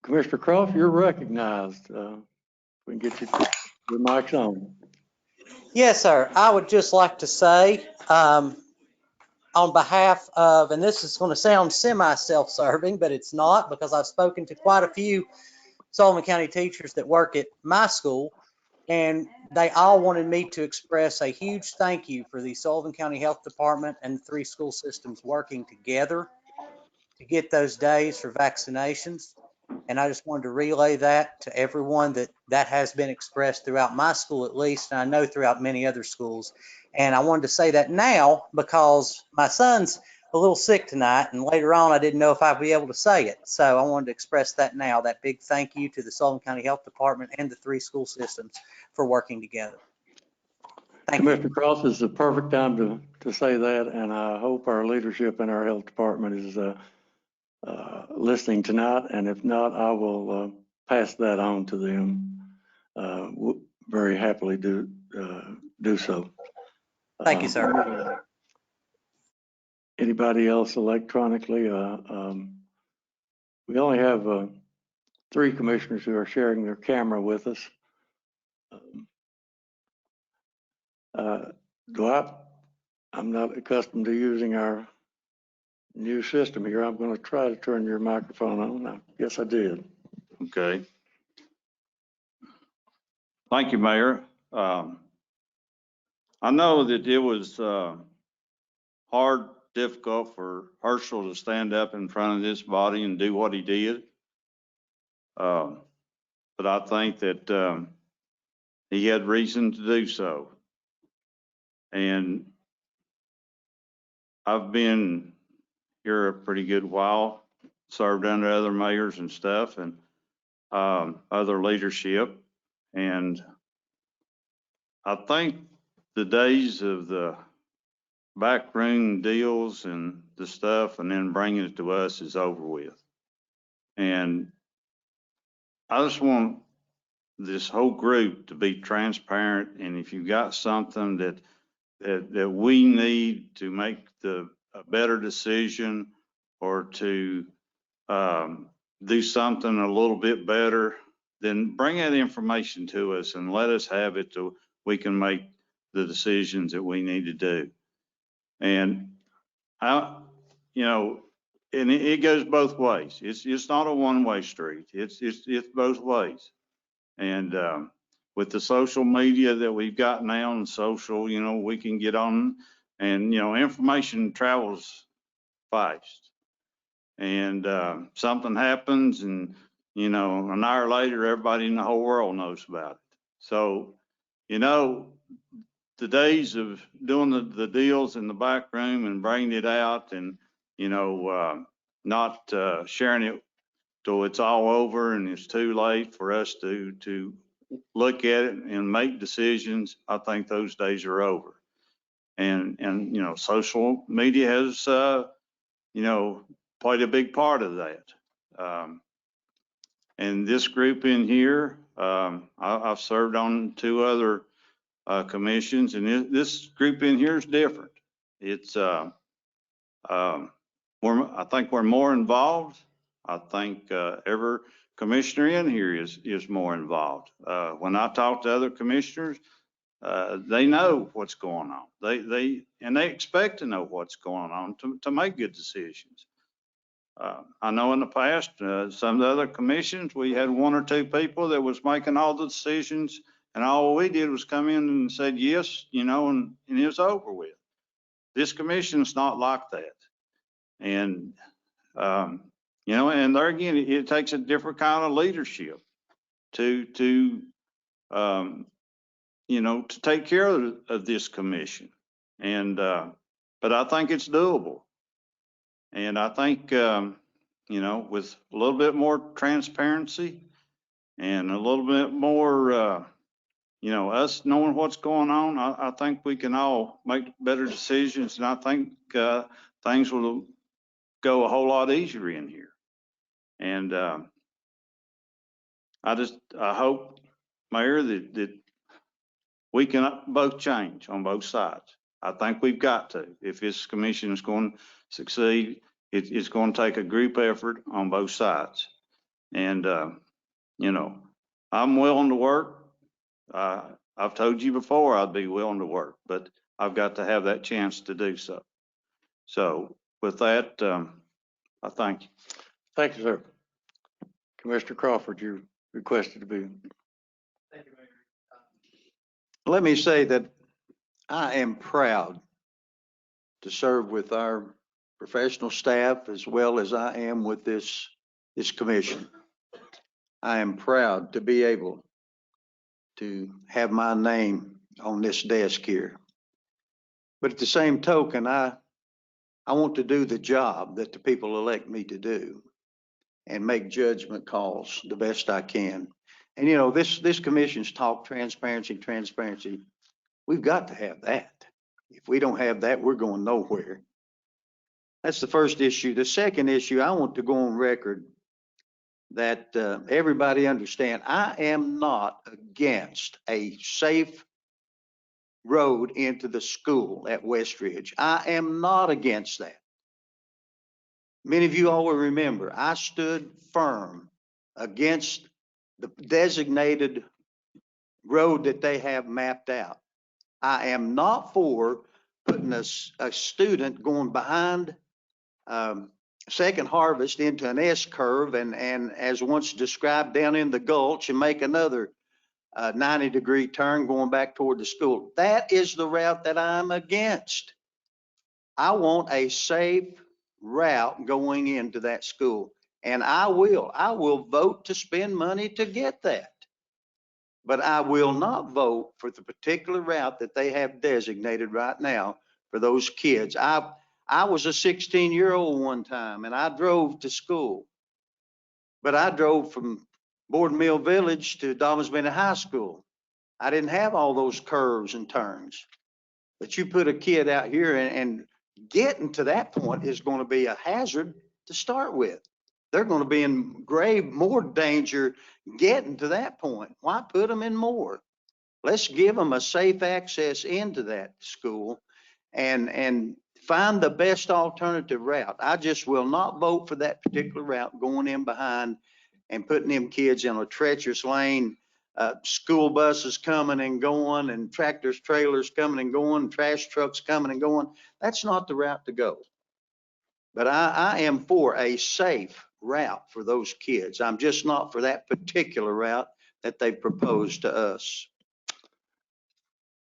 Commissioner Croft, you're recognized. We can get your mic's on. Yes, sir. I would just like to say, on behalf of, and this is going to sound semi-self-serving, but it's not, because I've spoken to quite a few Sullivan County teachers that work at my school, and they all wanted me to express a huge thank you for the Sullivan County Health Department and 3 school systems working together to get those days for vaccinations. And I just wanted to relay that to everyone, that has been expressed throughout my school at least, and I know throughout many other schools. And I wanted to say that now because my son's a little sick tonight, and later on I didn't know if I'd be able to say it. So I wanted to express that now, that big thank you to the Sullivan County Health Department and the 3 school systems for working together. Thank you. Commissioner Cross, this is the perfect time to say that, and I hope our leadership in our health department is listening tonight, and if not, I will pass that on to them. Very happily do so. Thank you, sir. Anybody else electronically? We only have 3 commissioners who are sharing their camera with us. I'm not accustomed to using our new system here. I'm going to try to turn your microphone on. I guess I did. Okay. Thank you, Mayor. I know that it was hard, difficult for Herschel to stand up in front of this body and do what he did. But I think that he had reason to do so. And I've been here a pretty good while, served under other mayors and stuff and other leadership. And I think the days of the backroom deals and the stuff and then bringing it to us is over with. And I just want this whole group to be transparent. And if you've got something that we need to make a better decision or to do something a little bit better, then bring that information to us and let us have it so we can make the decisions that we need to do. And and it goes both ways. It's not a one-way street. It's both ways. And with the social media that we've got now and social, we can get on and, information travels fast. And something happens and, an hour later, everybody in the whole world knows about it. So, the days of doing the deals in the back room and bringing it out and, not sharing it till it's all over and it's too late for us to look at it and make decisions, I think those days are over. And social media has, played a big part of that. And this group in here, I've served on 2 other commissions, and this group in here is different. It's, I think we're more involved. I think every commissioner in here is more involved. When I talk to other commissioners, they know what's going on. They expect to know what's going on to make good decisions. I know in the past, some of the other commissions, we had 1 or 2 people that was making all the decisions, and all we did was come in and said yes, and it was over with. This commission's not like that. And, and there again, it takes a different kind of leadership to take care of this commission. And, but I think it's doable. And I think, with a little bit more transparency and a little bit more, us knowing what's going on, I think we can all make better decisions. And I think things will go a whole lot easier in here. And I hope, Mayor, that we can both change on both sides. I think we've got to. If this commission is going to succeed, it's going to take a group effort on both sides. And, I'm willing to work. I've told you before I'd be willing to work, but I've got to have that chance to do so. So with that, I thank you. Thank you, sir. Commissioner Crawford, you requested to be. Thank you, Mayor. Let me say that I am proud to serve with our professional staff as well as I am with this commission. I am proud to be able to have my name on this desk here. But at the same token, I want to do the job that the people elect me to do and make judgment calls the best I can. And this commission's talk transparency. We've got to have that. If we don't have that, we're going nowhere. That's the first issue. The second issue, I want to go on record that everybody understand, I am not against a safe road into the school at Westridge. I am not against that. Many of you all will remember, I stood firm against the designated road that they have mapped out. I am not for putting a student going behind Second Harvest into an S curve and as once described down in the gulch and make another 90-degree turn going back toward the school. That is the route that I'm against. I want a safe route going into that school. And I will vote to spend money to get that. But I will not vote for the particular route that they have designated right now for those kids. I was a 16-year-old one time and I drove to school. But I drove from Board Mill Village to Dobbins Bennett High School. I didn't have all those curves and turns. But you put a kid out here and getting to that point is going to be a hazard to start with. They're going to be in grave more danger getting to that point. Why put them in more? Let's give them a safe access into that school and find the best alternative route. I just will not vote for that particular route going in behind and putting them kids in a treacherous lane. School buses coming and going and tractors, trailers coming and going, trash trucks coming and going. That's not the route to go. But I am for a safe route for those kids. I'm just not for that particular route that they proposed to us.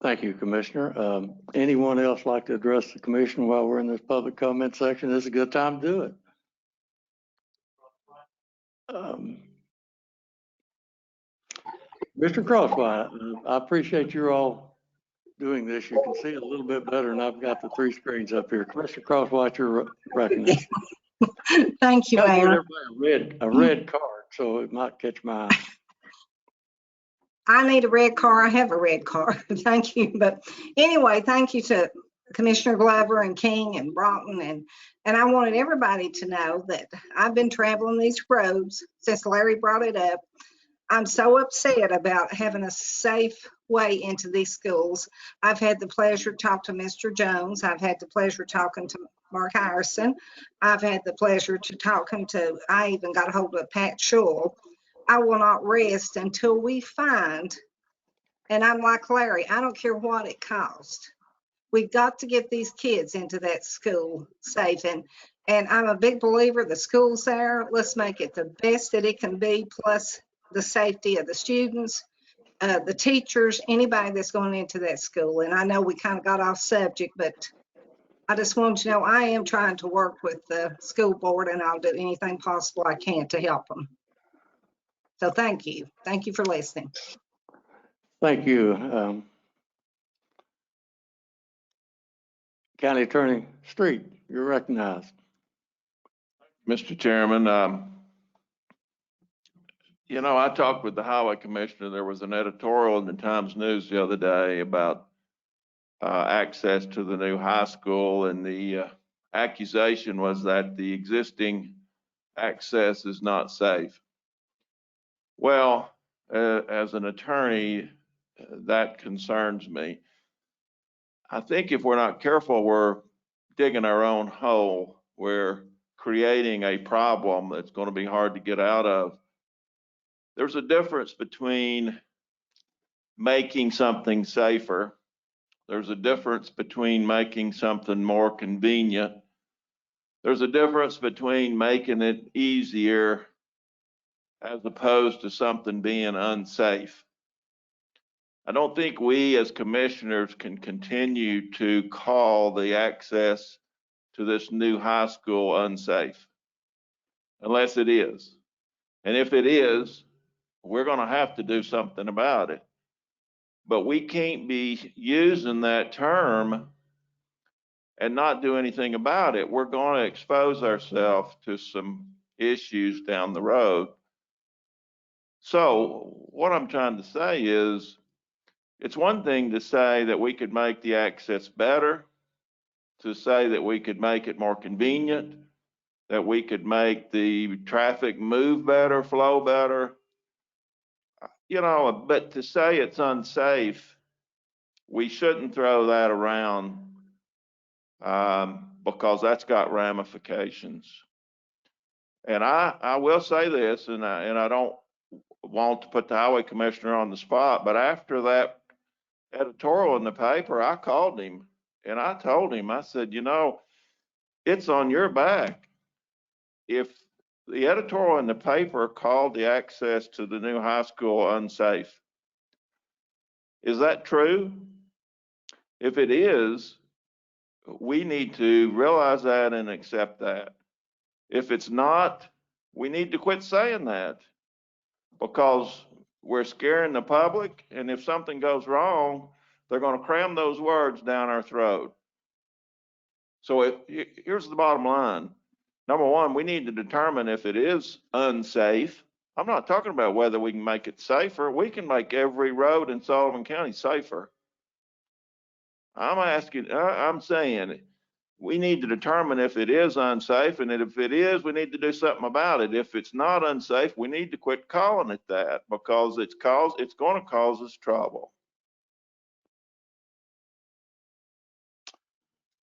Thank you, Commissioner. Anyone else like to address the commission while we're in this public comment section? This is a good time to do it. Mr. Crosswhite, I appreciate you all doing this. You can see it a little bit better, and I've got the 3 screens up here. Commissioner Crosswhite, you're recognized. Thank you, I'll give Mayor. everybody a red card, so it might catch my eye. I need a red car. I have a red car. Thank you. But anyway, thank you to Commissioner Glover and King and Broughton. And I wanted everybody to know that I've been traveling these roads since Larry brought it up. I'm so upset about having a safe way into these schools. I've had the pleasure to talk to Mr. Jones. I've had the pleasure talking to Mark Harrison. I've had the pleasure to talking to, I even got a hold of Pat Shull. I will not rest until we find, and I'm like Larry, I don't care what it costs. We've got to get these kids into that school safe. And I'm a big believer the school's there. Let's make it the best that it can be, plus the safety of the students, the teachers, anybody that's going into that school. And I know we kind of got off subject, but I just want you to know I am trying to work with the school board, and I'll do anything possible I can to help them. So thank you. Thank you for listening. Thank you. County Attorney Street, you're recognized. Mr. Chairman, you know, I talked with the highway commissioner. There was an editorial in the Times News the other day about access to the new high school, and the accusation was that the existing access is not safe. Well, as an attorney, that concerns me. I think if we're not careful, we're digging our own hole. We're creating a problem that's going to be hard to get out of. There's a difference between making something safer. There's a difference between making something more convenient. There's a difference between making it easier as opposed to something being unsafe. I don't think we as commissioners can continue to call the access to this new high school unsafe, unless it is. And if it is, we're going to have to do something about it. But we can't be using that term and not do anything about it. We're going to expose ourselves to some issues down the road. So what I'm trying to say is, It's one thing to say that we could make the access better, to say that we could make it more convenient, that we could make the traffic move better, flow better, but to say it's unsafe, we shouldn't throw that around because that's got ramifications. And I will say this, and I don't want to put the highway commissioner on the spot, but after that editorial in the paper, I called him and I told him, I said, it's on your back. If the editorial in the paper called the access to the new high school unsafe, is that true? If it is, we need to realize that and accept that. If it's not, we need to quit saying that because we're scaring the public. And if something goes wrong, they're going to cram those words down our throat. So here's the bottom line. Number one, we need to determine if it is unsafe. I'm not talking about whether we can make it safer. We can make every road in Sullivan County safer. I'm saying we need to determine if it is unsafe, and if it is, we need to do something about it. If it's not unsafe, we need to quit calling it that because it's going to cause us trouble.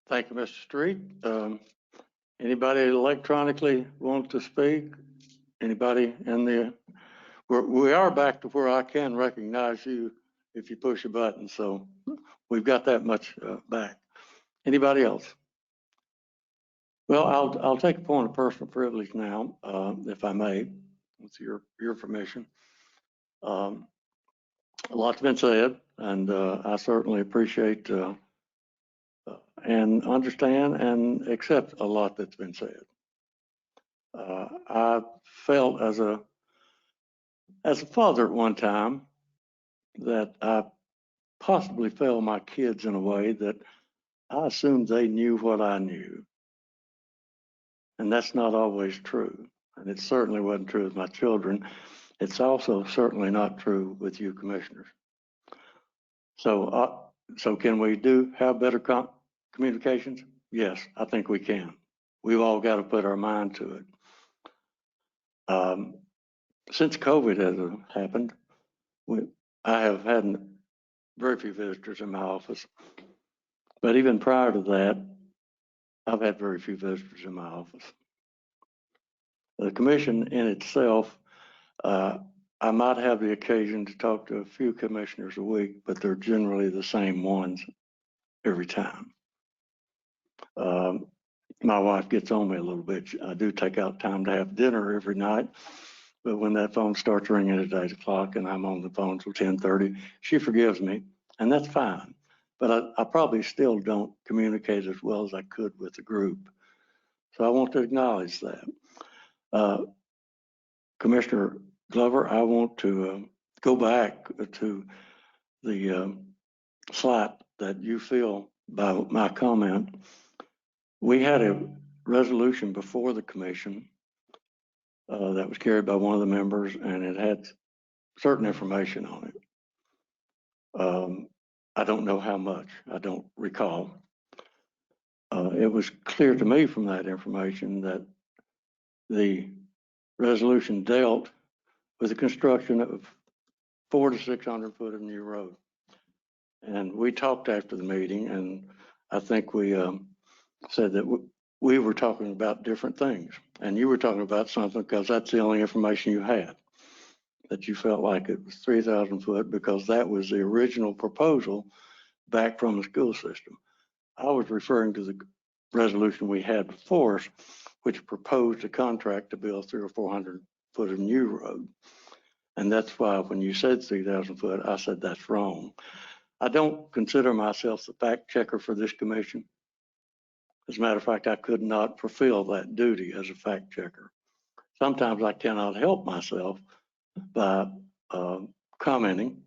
Thank you, Mr. Street. Anybody electronically want to speak? Anybody we are back to where I can recognize you if you push a button. So we've got that much back. Anybody else? Well, I'll take a point of personal privilege now, if I may, with your permission. A lot's been said, and I certainly appreciate and understand and accept a lot that's been said. I felt as a father at one time that I possibly failed my kids in a way that I assumed they knew what I knew. And that's not always true. And it certainly wasn't true with my children. It's also certainly not true with you commissioners. So can we have better communications? Yes, I think we can. We've all got to put our mind to it. Since COVID has happened, I have had very few visitors in my office. But even prior to that, I've had very few visitors in my office. The commission in itself, I might have the occasion to talk to a few commissioners a week, but they're generally the same ones every time. My wife gets on me a little bit. I do take out time to have dinner every night, but when that phone starts ringing at 8 o'clock and I'm on the phone till 10:30, she forgives me, and that's fine. But I probably still don't communicate as well as I could with the group. So I want to acknowledge that. Commissioner Glover, I want to go back to the slight that you feel by my comment. We had a resolution before the commission that was carried by one of the members, and it had certain information on it. I don't know how much. I don't recall. It was clear to me from that information that the resolution dealt with the construction of 400 to 600 foot of new road. And we talked after the meeting, and I think we said that we were talking about different things, and you were talking about something because that's the only information you had, that you felt like it was 3,000 foot because that was the original proposal back from the school system. I was referring to the resolution we had before us, which proposed a contract to build 300 or 400 foot of new road. And that's why when you said 3,000 foot, I said that's wrong. I don't consider myself the fact checker for this commission. As a matter of fact, I could not fulfill that duty as a fact checker. Sometimes I cannot help myself by commenting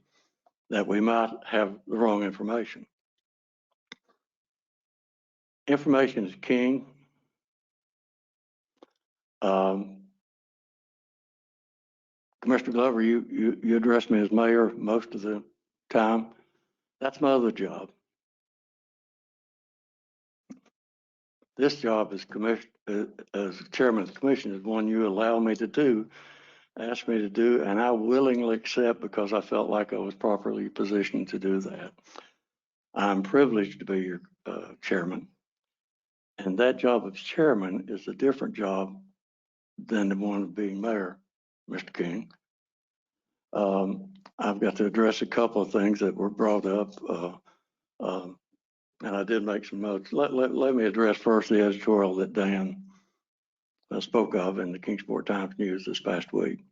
that we might have the wrong information. Information is king. Commissioner Glover, you address me as mayor most of the time. That's my other job. This job as as chairman of the commission is one you allow me to do, asked me to do, and I willingly accept because I felt like I was properly positioned to do that. I'm privileged to be your chairman, and that job of chairman is a different job than the one of being mayor, Mr. King. I've got to address a couple of things that were brought up, and I did make some notes. Let me address first the editorial that Dan spoke of in the Kingsport Times News this past week.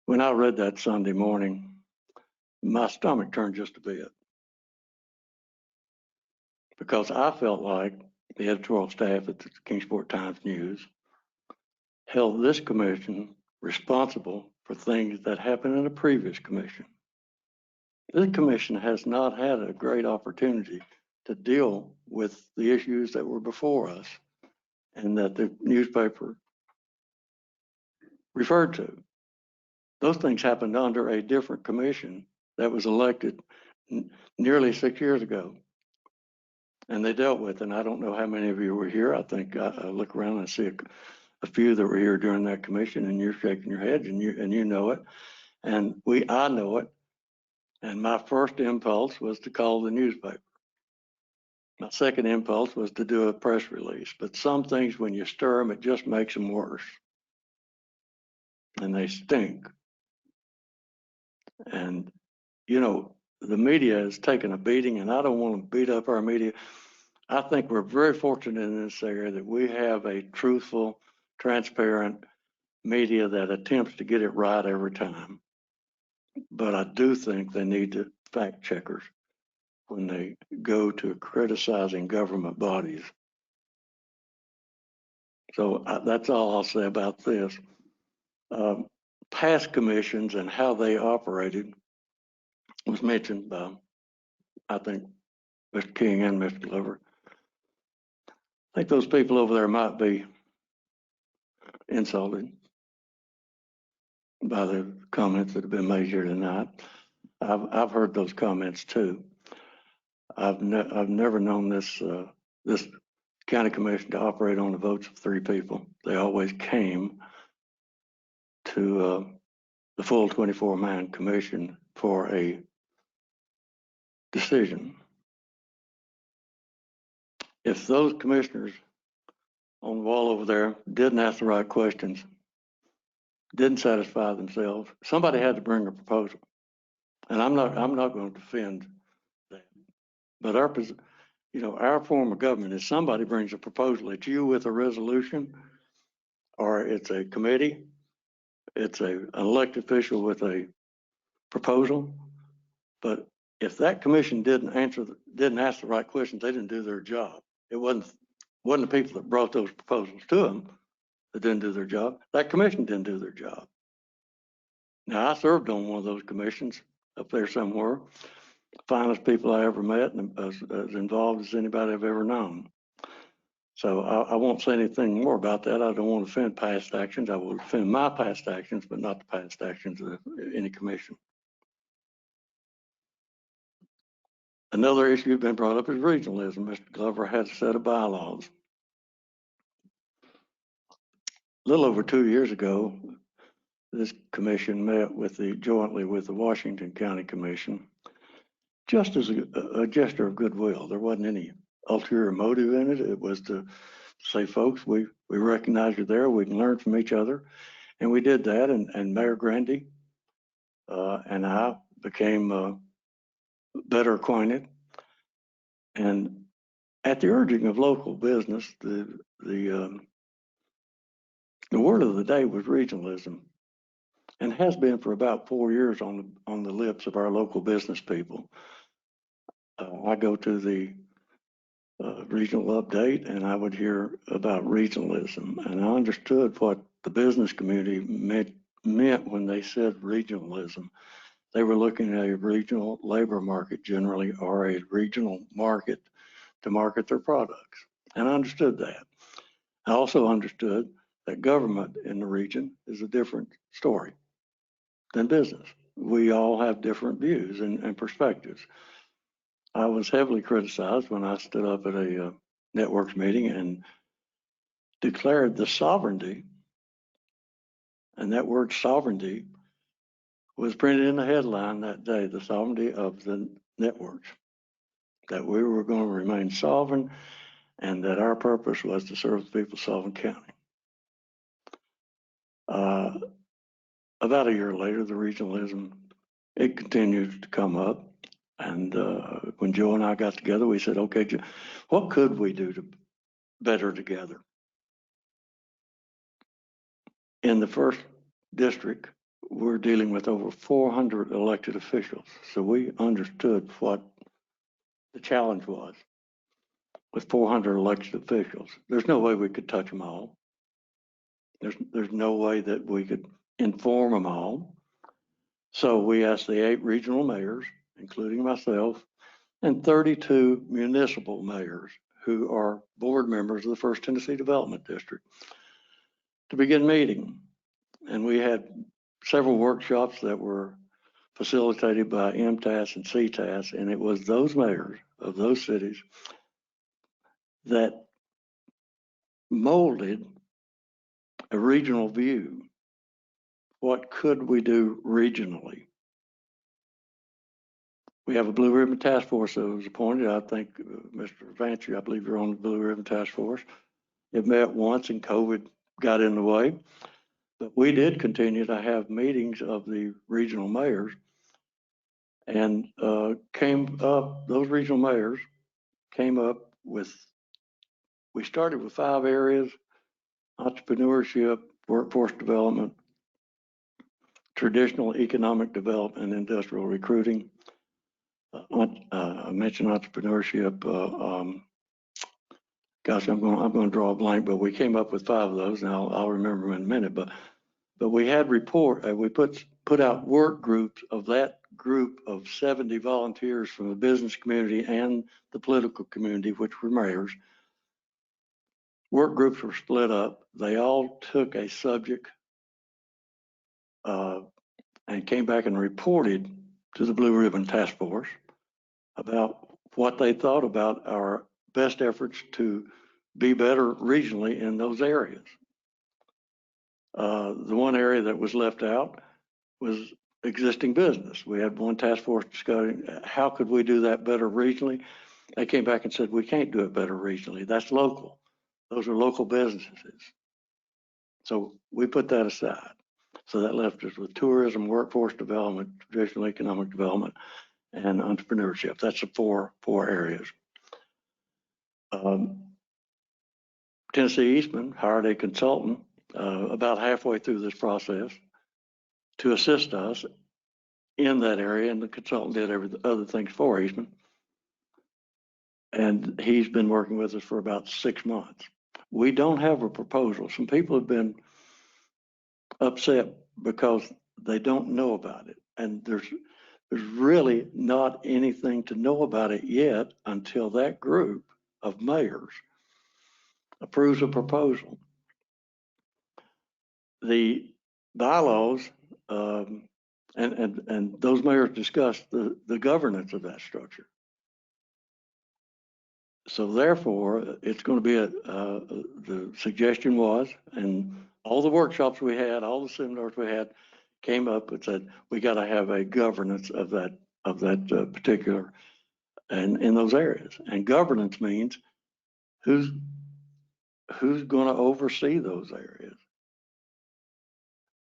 When I read that Sunday morning, my stomach turned just a bit because I felt like the editorial staff at the Kingsport Times News held this commission responsible for things that happened in a previous commission. This commission has not had a great opportunity to deal with the issues that were before us and that the newspaper referred to. Those things happened under a different commission that was elected nearly 6 years ago. And they dealt with, and I don't know how many of you were here. I think I look around and see a few that were here during that commission, and you're shaking your heads, and you know it, and I know it. And my first impulse was to call the newspaper. My second impulse was to do a press release. But some things, when you stir them, it just makes them worse, and they stink. And you know, the media has taken a beating, and I don't want to beat up our media. I think we're very fortunate in this area that we have a truthful, transparent media that attempts to get it right every time. But I do think they need to fact checkers when they go to criticizing government bodies. So that's all I'll say about this. Past commissions and how they operated was mentioned by, I think, Mr. King and Mr. Glover. I think those people over there might be insulted by the comments that have been made here tonight. I've heard those comments too. I've never known this county commission to operate on the votes of 3 people. They always came to the full 24-man commission for a decision. If those commissioners on the wall over there didn't ask the right questions, didn't satisfy themselves, somebody had to bring a proposal. And I'm not going to defend that. But our form of government is somebody brings a proposal. It's you with a resolution, or it's a committee, it's an elected official with a proposal. But if that commission didn't ask the right questions, they didn't do their job. It wasn't the people that brought those proposals to them that didn't do their job. That commission didn't do their job. Now, I served on one of those commissions up there somewhere. Finest people I ever met, and as involved as anybody I've ever known. So I won't say anything more about that. I don't want to defend past actions. I will defend my past actions, but not the past actions of any commission. Another issue that's been brought up is regionalism. Mr. Glover has a set of bylaws. A little over 2 years ago, this commission met jointly with the Washington County Commission, just as a gesture of goodwill. There wasn't any ulterior motive in it. It was to say, folks, we recognize you're there. We can learn from each other. And we did that. And Mayor Grandy and I became better acquainted. And at the urging of local business, the word of the day was regionalism, and has been for about 4 years on the lips of our local business people. I go to the regional update, and I would hear about regionalism, and I understood what the business community meant when they said regionalism. They were looking at a regional labor market generally, or a regional market to market their products, and I understood that. I also understood that government in the region is a different story than business. We all have different views and perspectives. I was heavily criticized when I stood up at a networks meeting and declared the sovereignty, and that word sovereignty was printed in the headline that day, the sovereignty of the networks, that we were going to remain sovereign and that our purpose was to serve the people of Sullivan County. About a year later, the regionalism, it continued to come up. And when Joe and I got together, we said, okay, Joe, what could we do to better together? In the first district, we're dealing with over 400 elected officials. So we understood what the challenge was with 400 elected officials. There's no way we could touch them all. There's no way that we could inform them all. So we asked the 8 regional mayors, including myself, and 32 municipal mayors who are board members of the First Tennessee Development District to begin meeting. And we had several workshops that were facilitated by MTAS and CTAS, and it was those mayors of those cities that molded a regional view. What could we do regionally? We have a Blue Ribbon Task Force that was appointed. I think, Mr. Vanchi, I believe you're on the Blue Ribbon Task Force. It met once and COVID got in the way, but we did continue to have meetings of the regional mayors and those regional mayors came up with, we started with 5 areas: entrepreneurship, workforce development, traditional economic development, and industrial recruiting. I mentioned entrepreneurship. Gosh, I'm going to draw a blank, but we came up with 5 of those, and I'll remember them in a minute. But we had we put out work groups of that group of 70 volunteers from the business community and the political community, which were mayors. Work groups were split up. They all took a subject and came back and reported to the Blue Ribbon Task Force about what they thought about our best efforts to be better regionally in those areas. The one area that was left out was existing business. We had one task force discussing how could we do that better regionally. They came back and said, we can't do it better regionally. That's local. Those are local businesses. So we put that aside. So that left us with tourism, workforce development, traditional economic development, and entrepreneurship. That's the four areas. Tennessee Eastman hired a consultant about halfway through this process to assist us in that area, and the consultant did other things for Eastman. And he's been working with us for about 6 months. We don't have a proposal. Some people have been upset because they don't know about it. And there's really not anything to know about it yet until that group of mayors approves a proposal. The bylaws, and those mayors discussed the governance of that structure. So therefore, it's going to be the suggestion was, and all the workshops we had, all the seminars we had, came up and said we got to have a governance of that particular and in those areas. And governance means who's going to oversee those areas.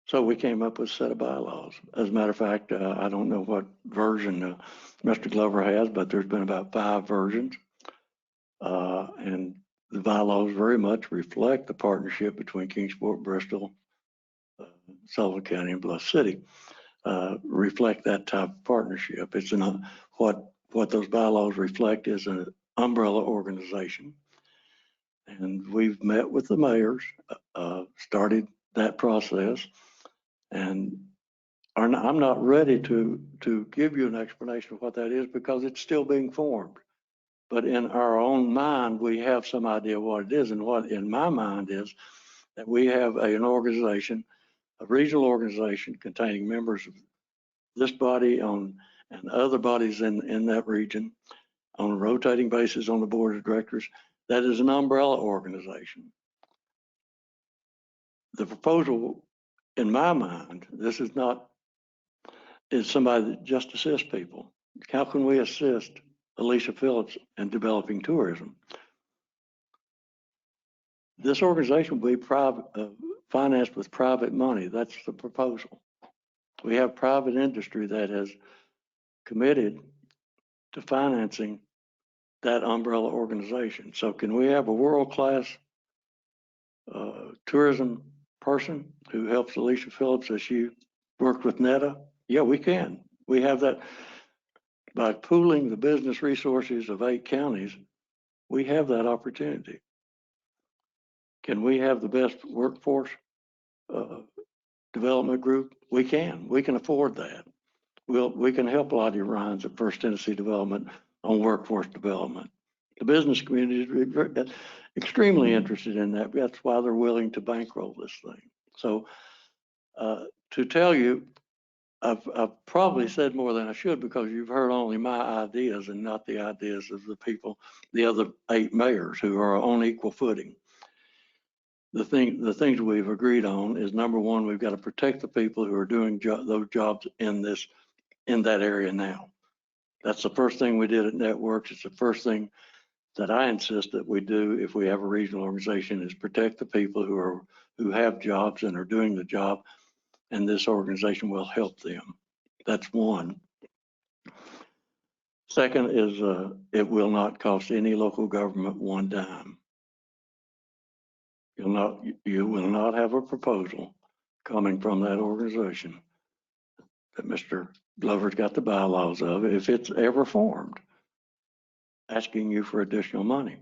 So we came up with a set of bylaws. As a matter of fact, I don't know what version Mr. Glover has, but there's been about 5 versions. And the bylaws very much reflect the partnership between Kingsport, Bristol, Sullivan County, and Bluff City. Reflect that type of partnership. It's what those bylaws reflect is an umbrella organization. And we've met with the mayors, started that process, and I'm not ready to give you an explanation of what that is because it's still being formed. But in our own mind, we have some idea what it is. And what in my mind is that we have an organization, a regional organization containing members of this body and other bodies in that region. on a rotating basis on the board of directors. That is an umbrella organization. The proposal, in my mind, this is not, is somebody that just assists people. How can we assist Alicia Phillips in developing tourism? This organization will be private, financed with private money. That's the proposal. We have private industry that has committed to financing that umbrella organization. So can we have a world-class tourism person who helps Alicia Phillips as she worked with NETA? Yeah, we can. We have that. By pooling the business resources of 8 counties, we have that opportunity. Can we have the best workforce development group? We can. We can afford that. We can help Lottie Rhines at First Tennessee Development on workforce development. The business community is extremely interested in that. That's why they're willing to bankroll this thing. So to tell you, I've probably said more than I should because you've heard only my ideas and not the ideas of the people, the other 8 mayors who are on equal footing. The things we've agreed on is, number one, we've got to protect the people who are doing those jobs in that area now. That's the first thing we did at Networks. It's the first thing that I insist that we do if we have a regional organization, is protect the people who have jobs and are doing the job, and this organization will help them. That's one. Second is it will not cost any local government 1 dime. You will not have a proposal coming from that organization that Mr. Glover's got the bylaws of, if it's ever formed, asking you for additional money.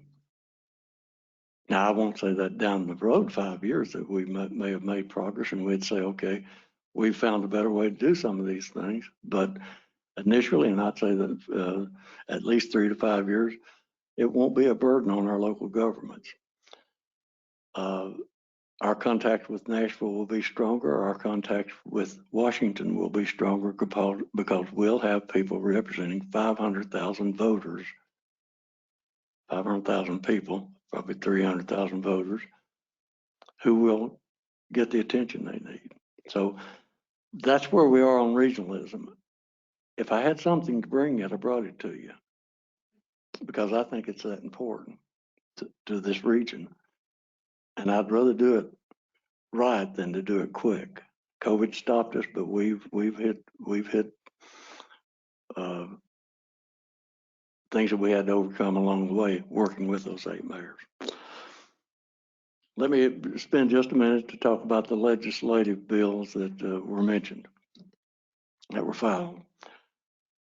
Now, I won't say that down the road 5 years that we may have made progress and we'd say, okay, we've found a better way to do some of these things. But initially, and I'd say that at least 3 to 5 years, it won't be a burden on our local governments. Our contact with Nashville will be stronger. Our contact with Washington will be stronger because we'll have people representing 500,000 voters, 500,000 people, probably 300,000 voters, who will get the attention they need. So that's where we are on regionalism. If I had something to bring yet, I brought it to you because I think it's that important to this region. And I'd rather do it right than to do it quick. COVID stopped us, but we've hit things that we had to overcome along the way, working with those 8 mayors. Let me spend just a minute to talk about the legislative bills that were mentioned, that were filed.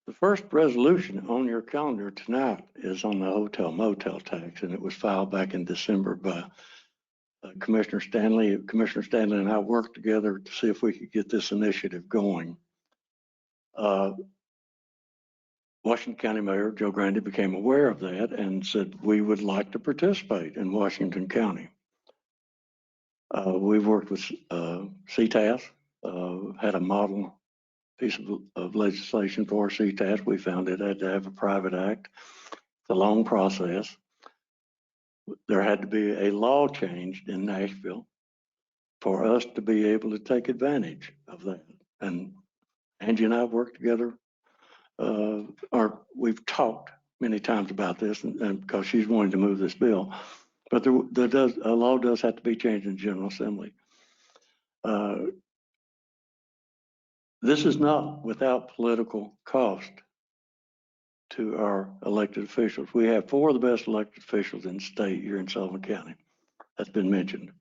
The first resolution on your calendar tonight is on the hotel motel tax, and it was filed back in December by Commissioner Stanley. Commissioner Stanley and I worked together to see if we could get this initiative going. Washington County Mayor Joe Grandy became aware of that and said, we would like to participate in Washington County. We've worked with CTAS, had a model piece of legislation for CTAS. We found it had to have a private act. It's a long process. There had to be a law changed in Nashville for us to be able to take advantage of that. And Angie and I have worked together, or we've talked many times about this, and because she's wanting to move this bill. But a law does have to be changed in General Assembly. This is not without political cost to our elected officials. We have 4 of the best elected officials in the state here in Sullivan County. That's been mentioned.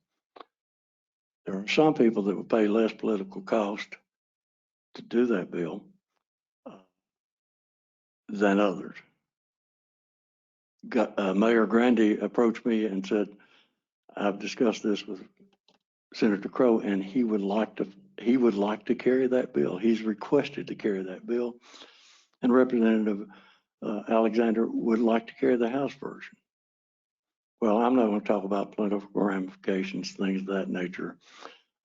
There are some people that will pay less political cost to do that bill than others. Mayor Grandy approached me and said, I've discussed this with Senator Crow, and he would like to carry that bill. He's requested to carry that bill, and Representative Alexander would like to carry the House version. Well, I'm not going to talk about political ramifications, things of that nature,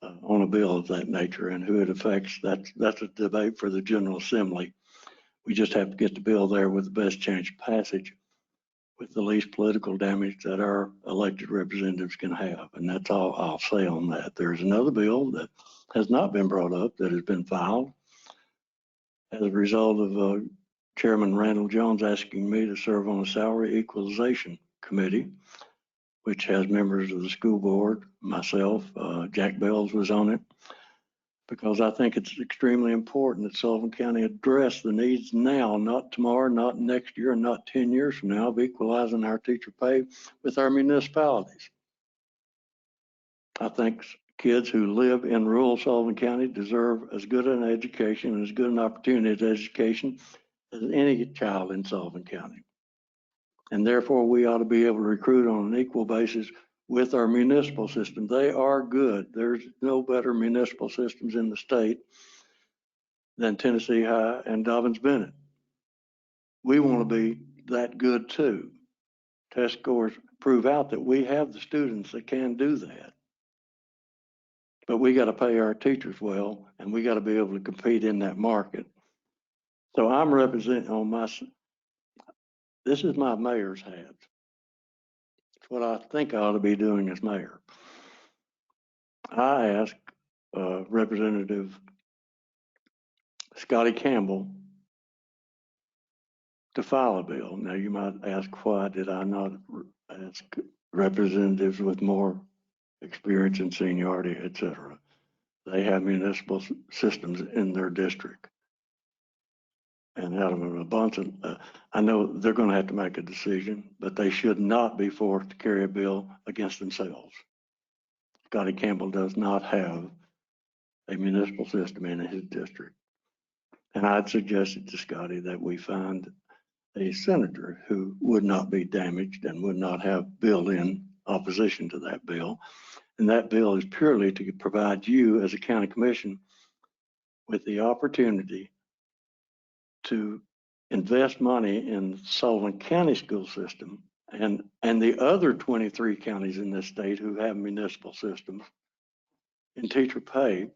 on a bill of that nature and who it affects. That's a debate for the General Assembly. We just have to get the bill there with the best chance of passage, with the least political damage that our elected representatives can have. And that's all I'll say on that. There's another bill that has not been brought up that has been filed as a result of Chairman Randall Jones asking me to serve on the Salary Equalization Committee, which has members of the school board, myself, Jack Bells was on it, because I think it's extremely important that Sullivan County address the needs now, not tomorrow, not next year, and not 10 years from now, of equalizing our teacher pay with our municipalities. I think kids who live in rural Sullivan County deserve as good an education and as good an opportunity at education as any child in Sullivan County. And therefore, we ought to be able to recruit on an equal basis with our municipal system. They are good. There's no better municipal systems in the state than Tennessee High and Dobbins Bennett. We want to be that good too. Test scores prove out that we have the students that can do that. But we got to pay our teachers well, and we got to be able to compete in that market. So I'm representing on this is my mayor's hat. It's what I think I ought to be doing as mayor. I asked Representative Scotty Campbell to file a bill. Now you might ask, why did I not ask representatives with more experience and seniority, et cetera? They have municipal systems in their district. And out of an abundance, I know they're going to have to make a decision, but they should not be forced to carry a bill against themselves. Scotty Campbell does not have a municipal system in his district. And I'd suggested to Scotty that we find a senator who would not be damaged and would not have built-in opposition to that bill. And that bill is purely to provide you as a county commission with the opportunity to invest money in the Sullivan County school system and the other 23 counties in this state who have municipal systems in teacher pay,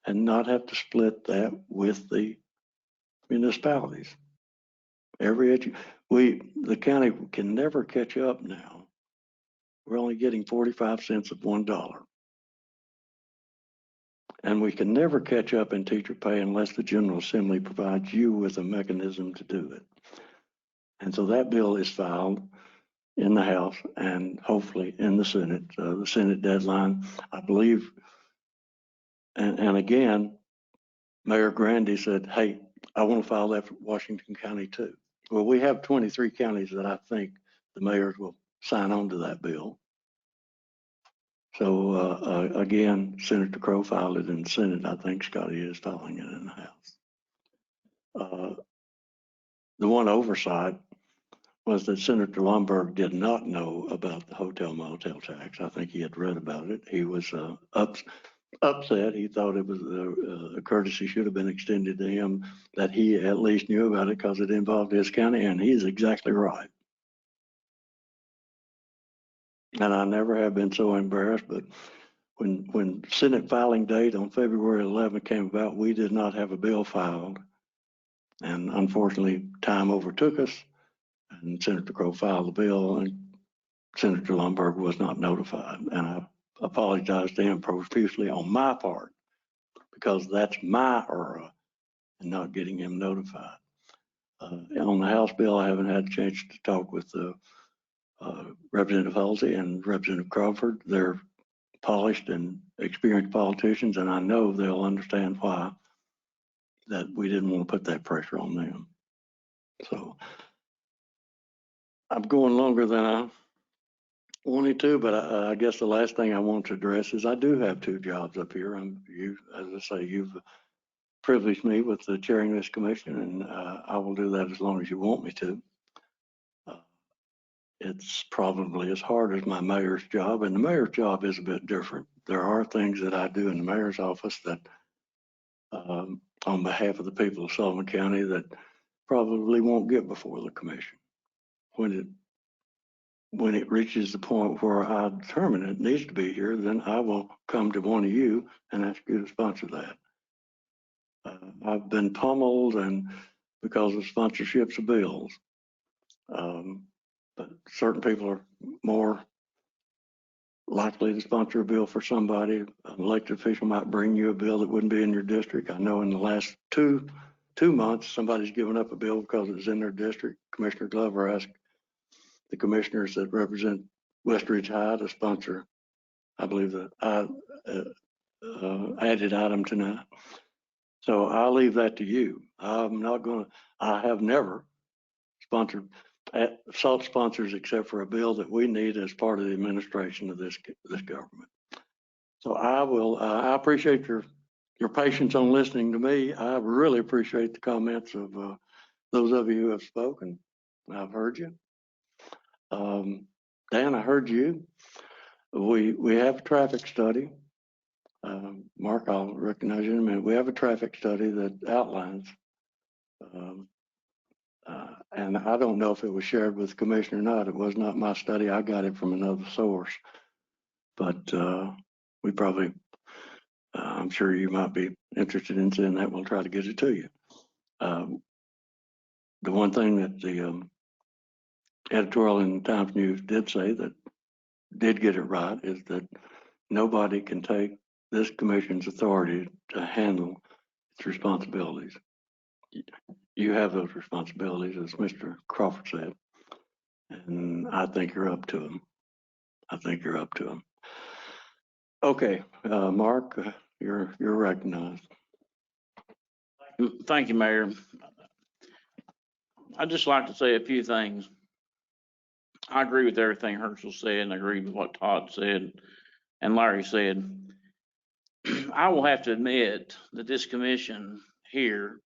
and not have to split that with the municipalities. The county can never catch up now. We're only getting 45 cents of $1. And we can never catch up in teacher pay unless the General Assembly provides you with a mechanism to do it. And so that bill is filed in the House and hopefully in the Senate. The Senate deadline, I believe, and again, Mayor Grandy said, hey, I want to file that for Washington County too. Well, we have 23 counties that I think the mayors will sign on to that bill. So again, Senator Crowe filed it in the Senate. I think Scotty is filing it in the House. The one oversight was that Senator Lomberg did not know about the hotel motel tax. I think he had read about it. He was upset. He thought it was a courtesy should have been extended to him, that he at least knew about it because it involved his county, and he's exactly right. And I never have been so embarrassed, but when Senate filing date on February 11 came about, we did not have a bill filed. And unfortunately, time overtook us, and Senator Crowe filed the bill, and Senator Lomberg was not notified. And I apologize to him profusely on my part, because that's my error in not getting him notified. On the House bill, I haven't had a chance to talk with Representative Halsey and Representative Crawford. They're polished and experienced politicians, and I know they'll understand why that we didn't want to put that pressure on them. So I'm going longer than I wanted to, but I guess the last thing I want to address is I do have two jobs up here. As I say, you've privileged me with chairing this commission, and I will do that as long as you want me to. It's probably as hard as my mayor's job, and the mayor's job is a bit different. There are things that I do in the mayor's office that, on behalf of the people of Sullivan County, that probably won't get before the commission. When it reaches the point where I determine it needs to be here, then I will come to one of you and ask you to sponsor that. I've been pummeled and because of sponsorships of bills. But certain people are more likely to sponsor a bill for somebody. An elected official might bring you a bill that wouldn't be in your district. I know in the last two months, somebody's given up a bill because it was in their district. Commissioner Glover asked the commissioners that represent Westridge High to sponsor, I believe, the added item tonight. So I'll leave that to you. I have never sponsored sought sponsors except for a bill that we need as part of the administration of this government. So I appreciate your patience on listening to me. I really appreciate the comments of those of you who have spoken. I've heard you. Dan, I heard you. We have a traffic study. Mark, I'll recognize you in a minute. We have a traffic study that outlines, and I don't know if it was shared with the commissioner or not. It was not my study. I got it from another source. But we probably, I'm sure you might be interested in seeing that. We'll try to get it to you. The one thing that the editorial in the Times News did say that did get it right is that nobody can take this commission's authority to handle its responsibilities. You have those responsibilities, as Mr. Crawford said, and I think you're up to them. I think you're up to them. Okay, Mark, you're recognized. Thank you, Mayor. I'd just like to say a few things. I agree with everything Herschel said, and I agree with what Todd said and Larry said. I will have to admit that this commission here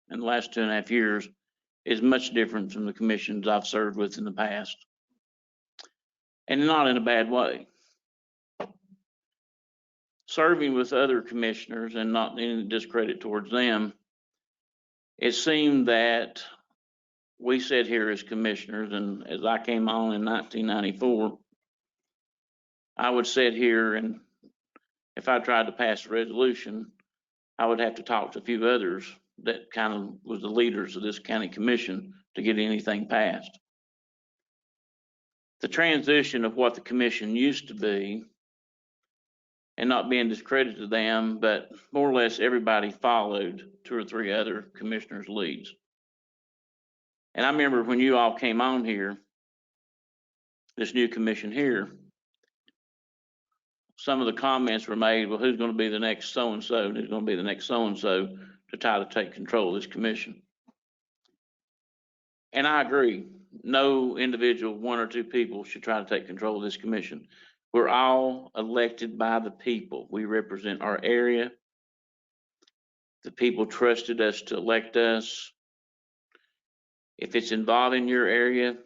in the last 2.5 years is much different from the commissions I've served with in the past, and not in a bad way. Serving with other commissioners, and not any discredit towards them, it seemed that we sat here as commissioners, and as I came on in 1994, I would sit here, and if I tried to pass a resolution, I would have to talk to a few others that kind of was the leaders of this county commission to get anything passed. The transition of what the commission used to be, and not being discredited to them, but more or less everybody followed 2 or 3 other commissioners' leads. And I remember when you all came on here, this new commission here, some of the comments were made, well, who's going to be the next so-and-so, and who's going to be the next so-and-so to try to take control of this commission. And I agree, no individual 1 or 2 people should try to take control of this commission. We're all elected by the people. We represent our area. The people trusted us to elect us. If it's involving your area,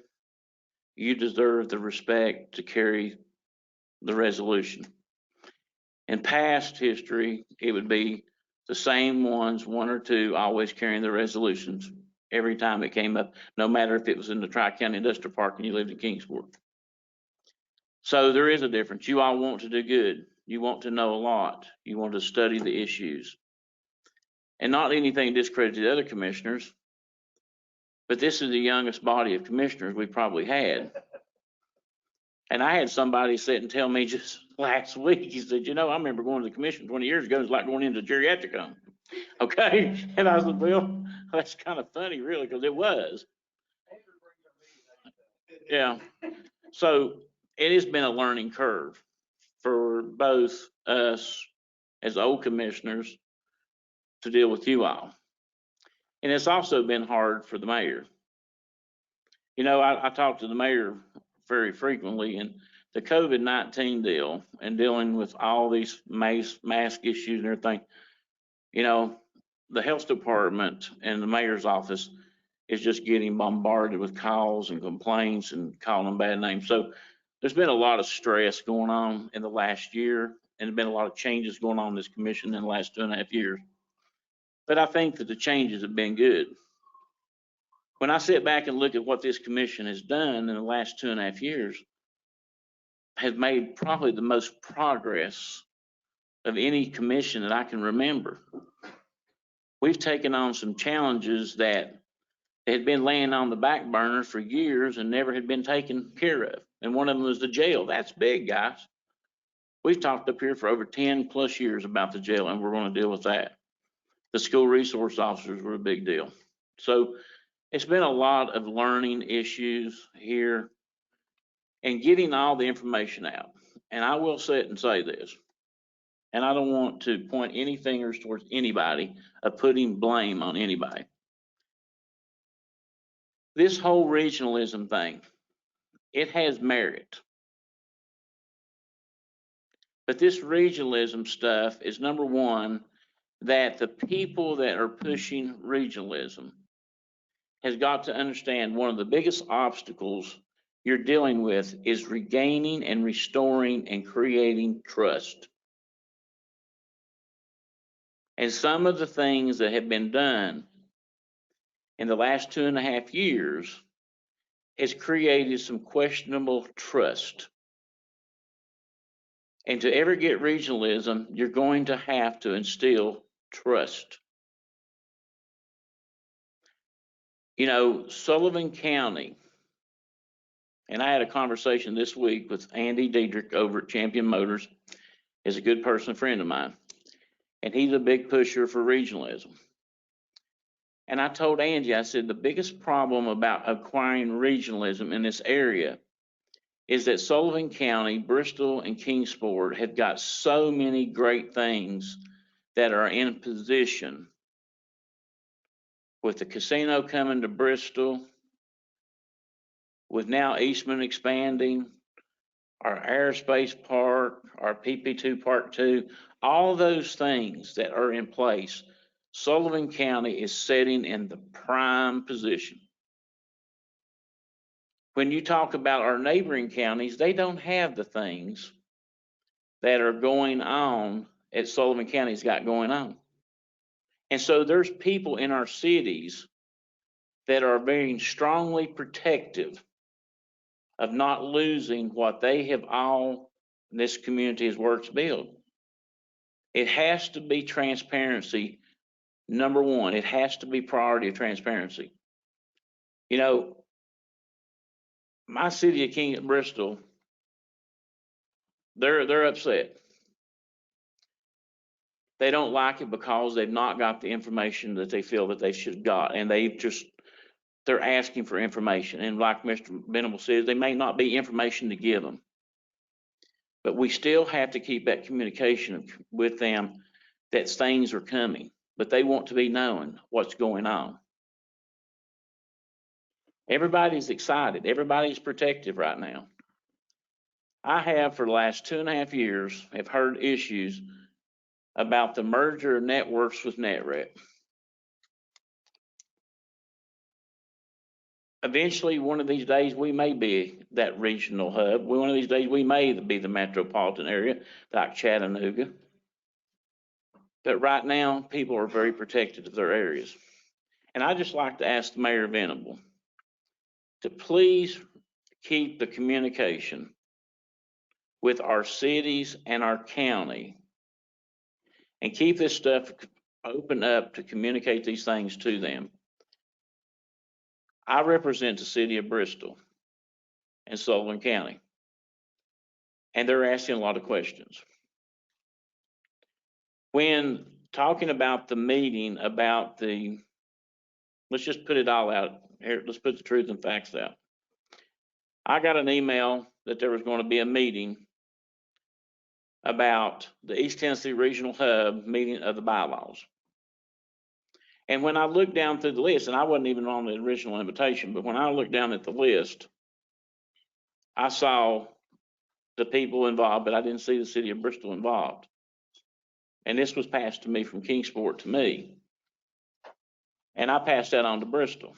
you deserve the respect to carry the resolution. In past history, it would be the same ones, 1 or 2, always carrying the resolutions every time it came up, no matter if it was in the Tri-County Industrial Park and you lived in Kingsport. So there is a difference. You all want to do good. You want to know a lot. You want to study the issues. And not anything discredit to the other commissioners, but this is the youngest body of commissioners we probably had. And I had somebody sit and tell me just last week, he said, you know, I remember going to the commission 20 years ago, it was like going into a geriatric home. Okay. And I said, well, that's kind of funny, really, because it was. Yeah. So it has been a learning curve for both us as old commissioners to deal with you all. And it's also been hard for the mayor. You know, I talk to the mayor very frequently, and the COVID-19 deal and dealing with all these mask issues and everything, you know, the health department and the mayor's office is just getting bombarded with calls and complaints and calling them bad names. So there's been a lot of stress going on in the last year, and there's been a lot of changes going on in this commission in the last 2.5 years. But I think that the changes have been good. When I sit back and look at what this commission has done in the last 2.5 years, has made probably the most progress of any commission that I can remember. We've taken on some challenges that that had been laying on the back burner for years and never had been taken care of. And one of them was the jail. That's big, guys. We've talked up here for over 10 plus years about the jail, and we're going to deal with that. The school resource officers were a big deal. So it's been a lot of learning issues here and getting all the information out. And I will say it and say this, and I don't want to point any fingers towards anybody of putting blame on anybody. This whole regionalism thing, it has merit. But this regionalism stuff is, number one, that the people that are pushing regionalism has got to understand one of the biggest obstacles you're dealing with is regaining and restoring and creating trust. And some of the things that have been done in the last 2.5 years has created some questionable trust. And to ever get regionalism, you're going to have to instill trust. You know, Sullivan County, and I had a conversation this week with Andy Diedrich over at Champion Motors, is a good person, a friend of mine, and he's a big pusher for regionalism. And I told Angie, I said, the biggest problem about acquiring regionalism in this area is that Sullivan County, Bristol, and Kingsport have got so many great things that are in position. With the casino coming to Bristol, with now Eastman expanding, our aerospace park, our PP2 Park 2, all those things that are in place, Sullivan County is sitting in the prime position. When you talk about our neighboring counties, they don't have the things that are going on at Sullivan County's got going on. And so there's people in our cities that are being strongly protective of not losing what they have all, this community has worked to build. It has to be transparency. Number one, it has to be priority of transparency. You know, my city of King at Bristol, they're upset. They don't like it because they've not got the information that they feel that they should have got, and they're asking for information. And like Mr. Venable says, they may not be information to give them, but we still have to keep that communication with them that things are coming, but they want to be knowing what's going on. Everybody's excited. Everybody's protective right now. I have for the last 2.5 years have heard issues about the merger of networks with NetRep. Eventually, one of these days, we may be that regional hub. One of these days, we may be the metropolitan area like Chattanooga. But right now, people are very protective of their areas. And I just like to ask the Mayor Venable to please keep the communication with our cities and our county and keep this stuff open up to communicate these things to them. I represent the city of Bristol and Sullivan County, and they're asking a lot of questions. When talking about the meeting about let's just put it all out here, let's put the truth and facts out. I got an email that there was going to be a meeting about the East Tennessee Regional Hub meeting of the bylaws. And when I looked down through the list, and I wasn't even on the original invitation, but when I looked down at the list, I saw the people involved, but I didn't see the city of Bristol involved. And this was passed to me from Kingsport to me. And I passed that on to Bristol.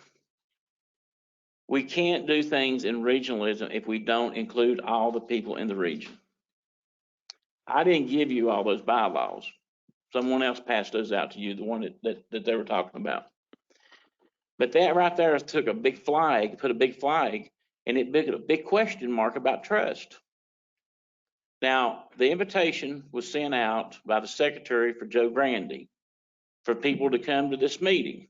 We can't do things in regionalism if we don't include all the people in the region. I didn't give you all those bylaws. Someone else passed those out to you, the one that they were talking about. But that right there took a big flag, put a big flag, and it put a big question mark about trust. Now, the invitation was sent out by the secretary for Joe Grandy for people to come to this meeting.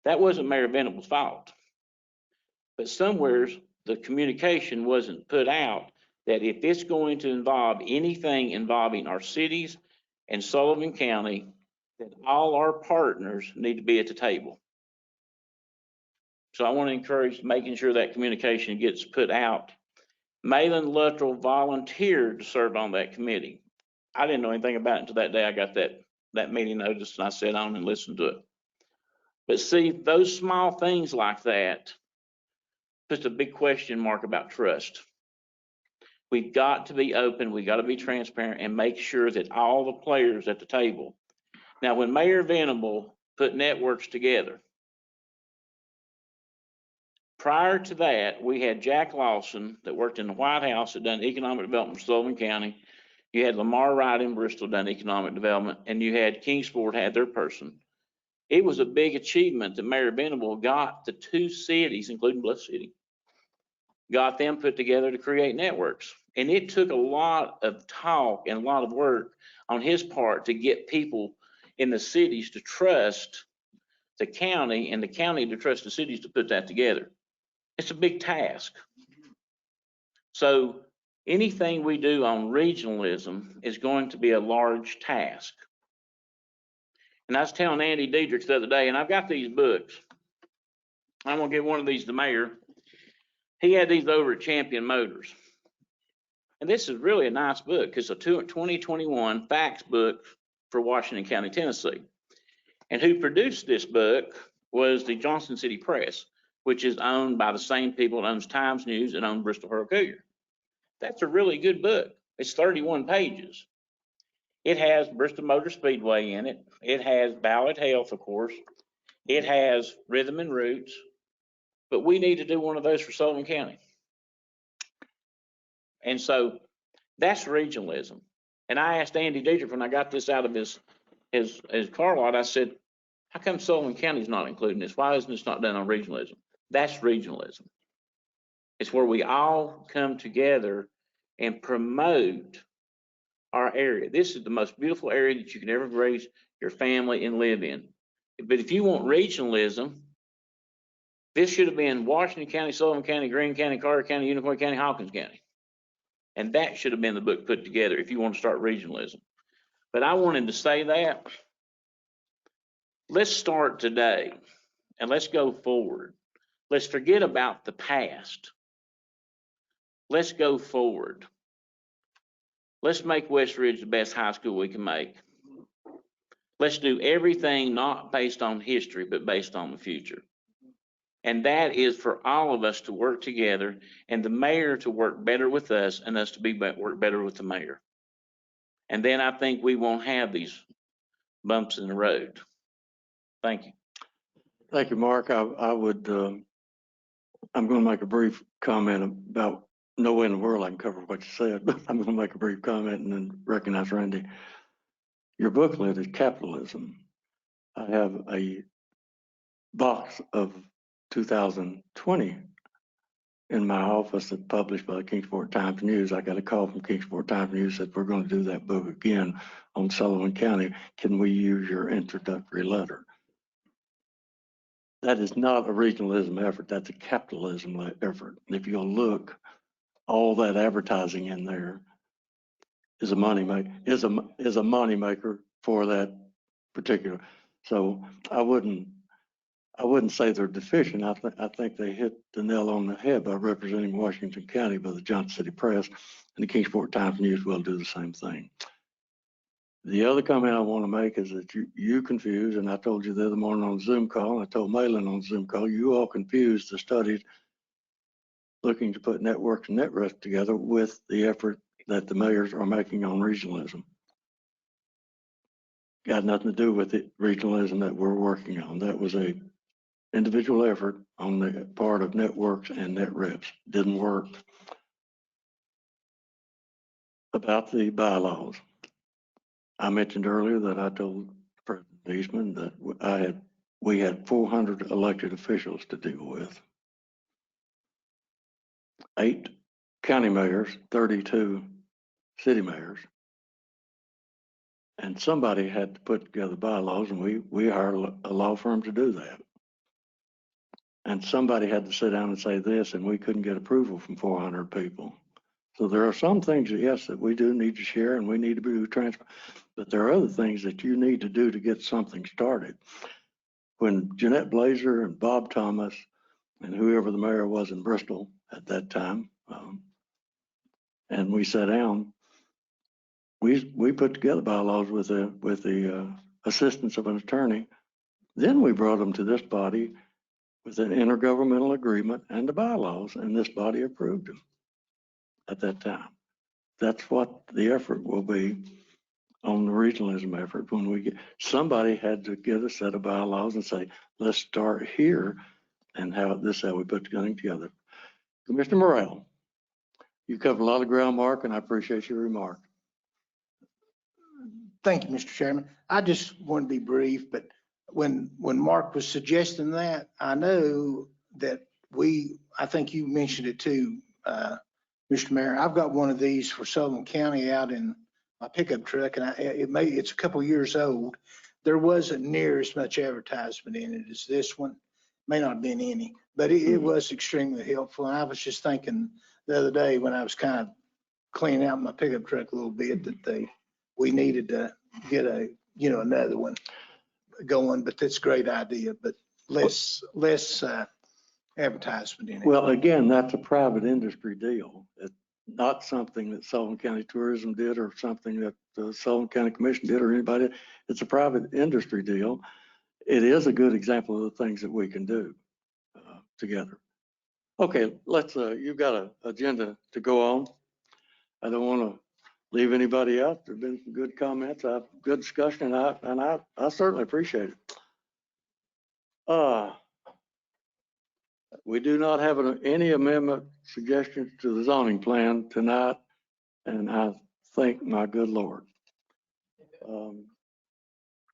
That wasn't Mayor Venable's fault. But somewheres the communication wasn't put out that if it's going to involve anything involving our cities and Sullivan County, that all our partners need to be at the table. So I want to encourage making sure that communication gets put out. Malin Luttrell volunteered to serve on that committee. I didn't know anything about it until that day I got that meeting notice and I sat on and listened to it. But see, those small things like that puts a big question mark about trust. We've got to be open, we've got to be transparent and make sure that all the players at the table. Now, when Mayor Venable put networks together, prior to that, we had Jack Lawson that worked in the White House that done economic development for Sullivan County. You had Lamar Wright in Bristol done economic development, and you had Kingsport had their person. It was a big achievement that Mayor Venable got the two cities, including Bluff City, got them put together to create networks. And it took a lot of talk and a lot of work on his part to get people in the cities to trust the county and the county to trust the cities to put that together. It's a big task. So anything we do on regionalism is going to be a large task. And I was telling Andy Diedrich the other day, and I've got these books. I'm gonna give one of these to Mayor. He had these over at Champion Motors. And this is really a nice book. It's a 2021 facts book for Washington County, Tennessee. And who produced this book was the Johnson City Press, which is owned by the same people that owns Times News and owns Bristol Herald Courier. That's a really good book. It's 31 pages. It has Bristol Motor Speedway in it. It has Ballard Health, of course. It has Rhythm and Roots. But we need to do one of those for Sullivan County. And so that's regionalism. And I asked Andy Diedrich when I got this out of his car lot, I said, how come Sullivan County is not including this? Why isn't this not done on regionalism? That's regionalism. It's where we all come together and promote our area. This is the most beautiful area that you can ever raise your family and live in. But if you want regionalism, this should have been Washington County, Sullivan County, Greene County, Carter County, Unicorn County, Hawkins County. And that should have been the book put together if you want to start regionalism. But I wanted to say that. Let's start today and let's go forward. Let's forget about the past. Let's go forward. Let's make West Ridge the best high school we can make. Let's do everything not based on history, but based on the future. And that is for all of us to work together and the mayor to work better with us and us to work better with the mayor. And then I think we won't have these bumps in the road. Thank you. Thank you, Mark. I would, I'm going to make a brief comment about no way in the world I can cover what you said, but I'm going to make a brief comment and then recognize Randy. Your booklet is capitalism. I have a box of 2020 in my office that's published by the Kingsport Times News. I got a call from Kingsport Times News that we're going to do that book again on Sullivan County. Can we use your introductory letter? That is not a regionalism effort. That's a capitalism effort. And if you'll look, all that advertising in there is a money maker for that particular. So I wouldn't say they're deficient. I think they hit the nail on the head by representing Washington County by the Johnson City Press, and the Kingsport Times News will do the same thing. The other comment I want to make is that you confuse, and I told you the other morning on Zoom call, and I told Malin on Zoom call, you all confused the studies looking to put networks and networks together with the effort that the mayors are making on regionalism. Got nothing to do with the regionalism that we're working on. That was a individual effort on the part of networks and net reps. Didn't work. About the bylaws. I mentioned earlier that I told President Eastman that we had 400 elected officials to deal with. 8 county mayors, 32 city mayors. And somebody had to put together bylaws, and we hired a law firm to do that. And somebody had to sit down and say this, and we couldn't get approval from 400 people. So there are some things, yes, that we do need to share and we need to be transparent. But there are other things that you need to do to get something started. When Jeanette Blazer and Bob Thomas and whoever the mayor was in Bristol at that time, and we sat down, we put together bylaws with the assistance of an attorney. Then we brought them to this body with an intergovernmental agreement and the bylaws, and this body approved them at that time. That's what the effort will be on the regionalism effort. When we get, somebody had to get a set of bylaws and say, let's start here and this is how we put the thing together. Commissioner Morrell, you covered a lot of ground, Mark, and I appreciate your remark. Thank you, Mr. Chairman. I just want to be brief, but when Mark was suggesting that, I know that I think you mentioned it too, Mr. Mayor. I've got one of these for Sullivan County out in my pickup truck, and it's a couple years old. There wasn't near as much advertisement in it as this one. May not have been any, but it was extremely helpful. And I was just thinking the other day when I was kind of cleaning out my pickup truck a little bit that we needed to get another one going, but that's a great idea, but less advertisement in it. Well, again, that's a private industry deal. It's not something that Sullivan County Tourism did or something that the Sullivan County Commission did or anybody. It's a private industry deal. It is a good example of the things that we can do together. Okay, you've got an agenda to go on. I don't want to leave anybody out. There've been some good comments, good discussion, and I certainly appreciate it. We do not have any amendment suggestions to the zoning plan tonight, and I thank my good Lord.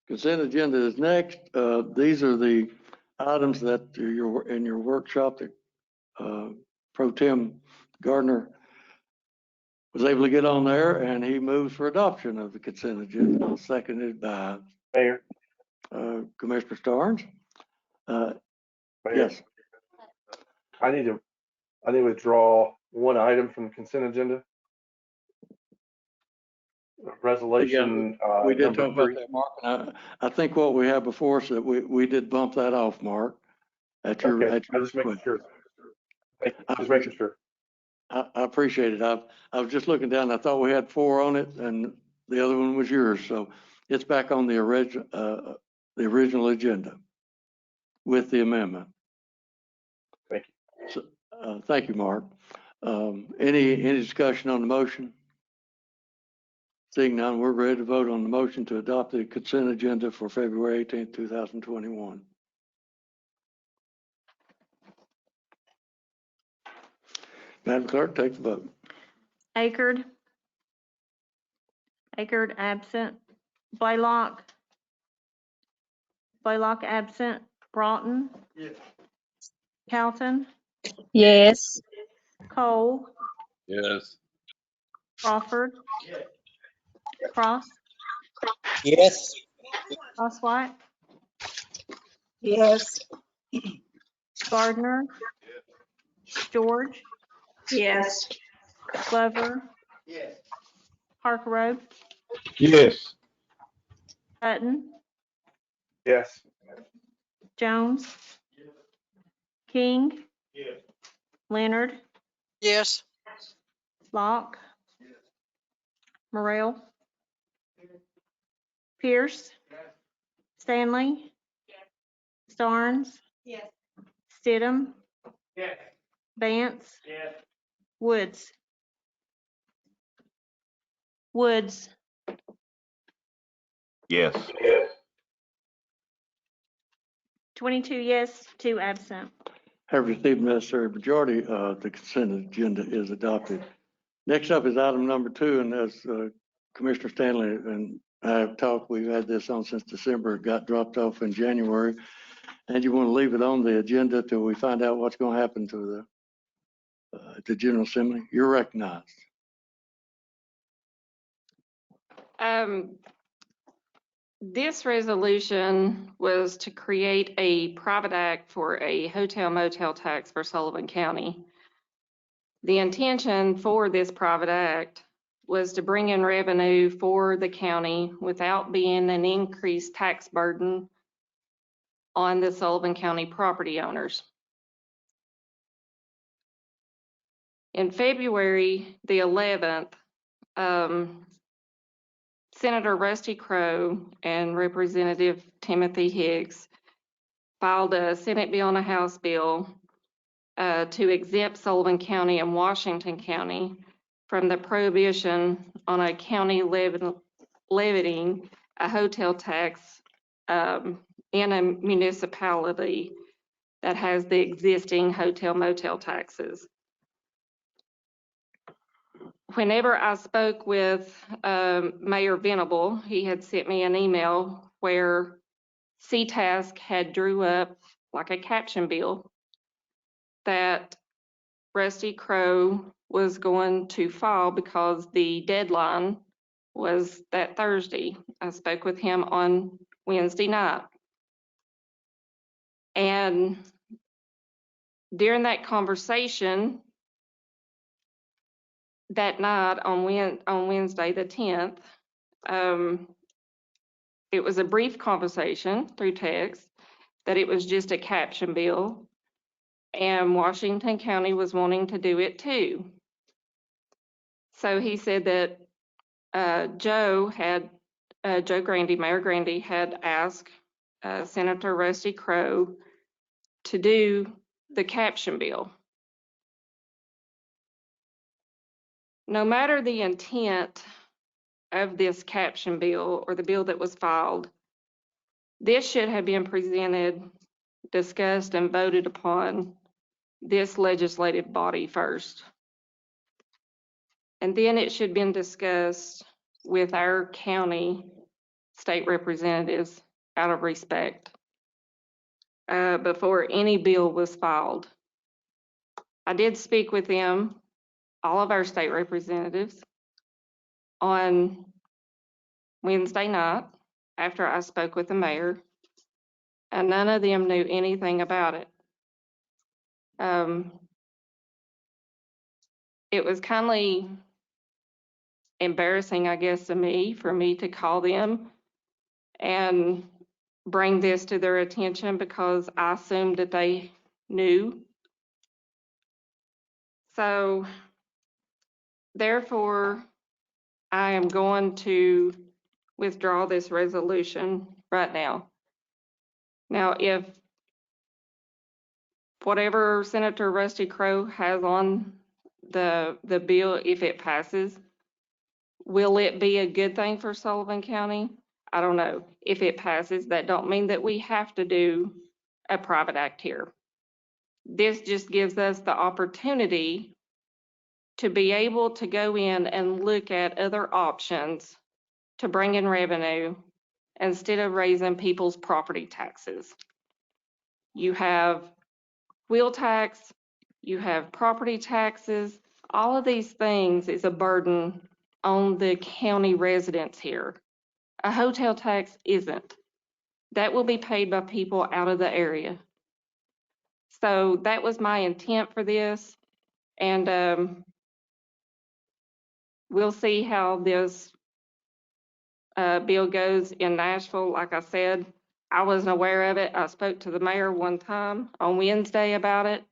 Consent agenda is next. These are the items that in your workshop that Pro Tem Gardner was able to get on there, and he moves for adoption of the consent agenda, seconded by Mayor. Commissioner Starnes. Mayor, Yes. I need to withdraw one item from the consent agenda. Resolution. We did talk about 3. that, Mark. And I think what we have before us that we did bump that off, Mark. At your just making sure. Just making sure. I appreciate it. I was just looking down. I thought we had 4 on it, and the other one was yours. So it's back on the original agenda with the amendment. Thank you. So, thank you, Mark. Any discussion on the motion? Seeing none, we're ready to vote on the motion to adopt the consent agenda for February 18th, 2021. Madam Clerk, take the vote. Akerd absent. Blaylock absent. Broughton. Yes. Calton. Yes. Cole. Yes. Crawford. Cross. Yes. Crosswhite. Yes. Gardner. George. Yes. Glover. Yes. Harkrow. Yes. Hutton. Yes. Jones. King. Yes. Leonard. Yes. Locke. Morrell. Pierce. Stanley. Starnes. Stidham. Yes. Vance. Yes. Woods. Woods. Yes. 22 yes, 2 absent. Have received the necessary majority. The consent agenda is adopted. Next up is item number 2, and as Commissioner Stanley and I have talked, we've had this on since December. It got dropped off in January, and you want to leave it on the agenda till we find out what's going to happen to the General Assembly. You're recognized. This resolution was to create a private act for a hotel motel tax for Sullivan County. The intention for this private act was to bring in revenue for the county without being an increased tax burden on the Sullivan County property owners. In February the 11th, Senator Rusty Crowe and Representative Timothy Hicks filed a Senate bill and a House bill to exempt Sullivan County and Washington County from the prohibition on a county levying a hotel tax in a municipality that has the existing hotel motel taxes. Whenever I spoke with Mayor Venable, he had sent me an email where CTASC had drew up like a caption bill that Rusty Crowe was going to file because the deadline was that Thursday. I spoke with him on Wednesday night. And during that conversation, that night on Wednesday the 10th, it was a brief conversation through text that it was just a caption bill, and Washington County was wanting to do it too. So he said that Joe Grandy, Mayor Grandy, had asked Senator Rusty Crowe to do the caption bill. No matter the intent of this caption bill or the bill that was filed, this should have been presented, discussed, and voted upon this legislative body first. And then it should have been discussed with our county state representatives out of respect before any bill was filed. I did speak with them, all of our state representatives, on Wednesday night after I spoke with the mayor, and none of them knew anything about it. It was kind of embarrassing, I guess, to me, for me to call them and bring this to their attention because I assumed that they knew. So therefore, I am going to withdraw this resolution right now. Now, if whatever Senator Rusty Crowe has on the bill, if it passes, will it be a good thing for Sullivan County? I don't know. If it passes, that don't mean that we have to do a private act here. This just gives us the opportunity to be able to go in and look at other options to bring in revenue instead of raising people's property taxes. You have wheel tax, you have property taxes. All of these things is a burden on the county residents here. A hotel tax isn't. That will be paid by people out of the area. So that was my intent for this, and we'll see how this bill goes in Nashville. Like I said, I wasn't aware of it. I spoke to the mayor one time on Wednesday about it,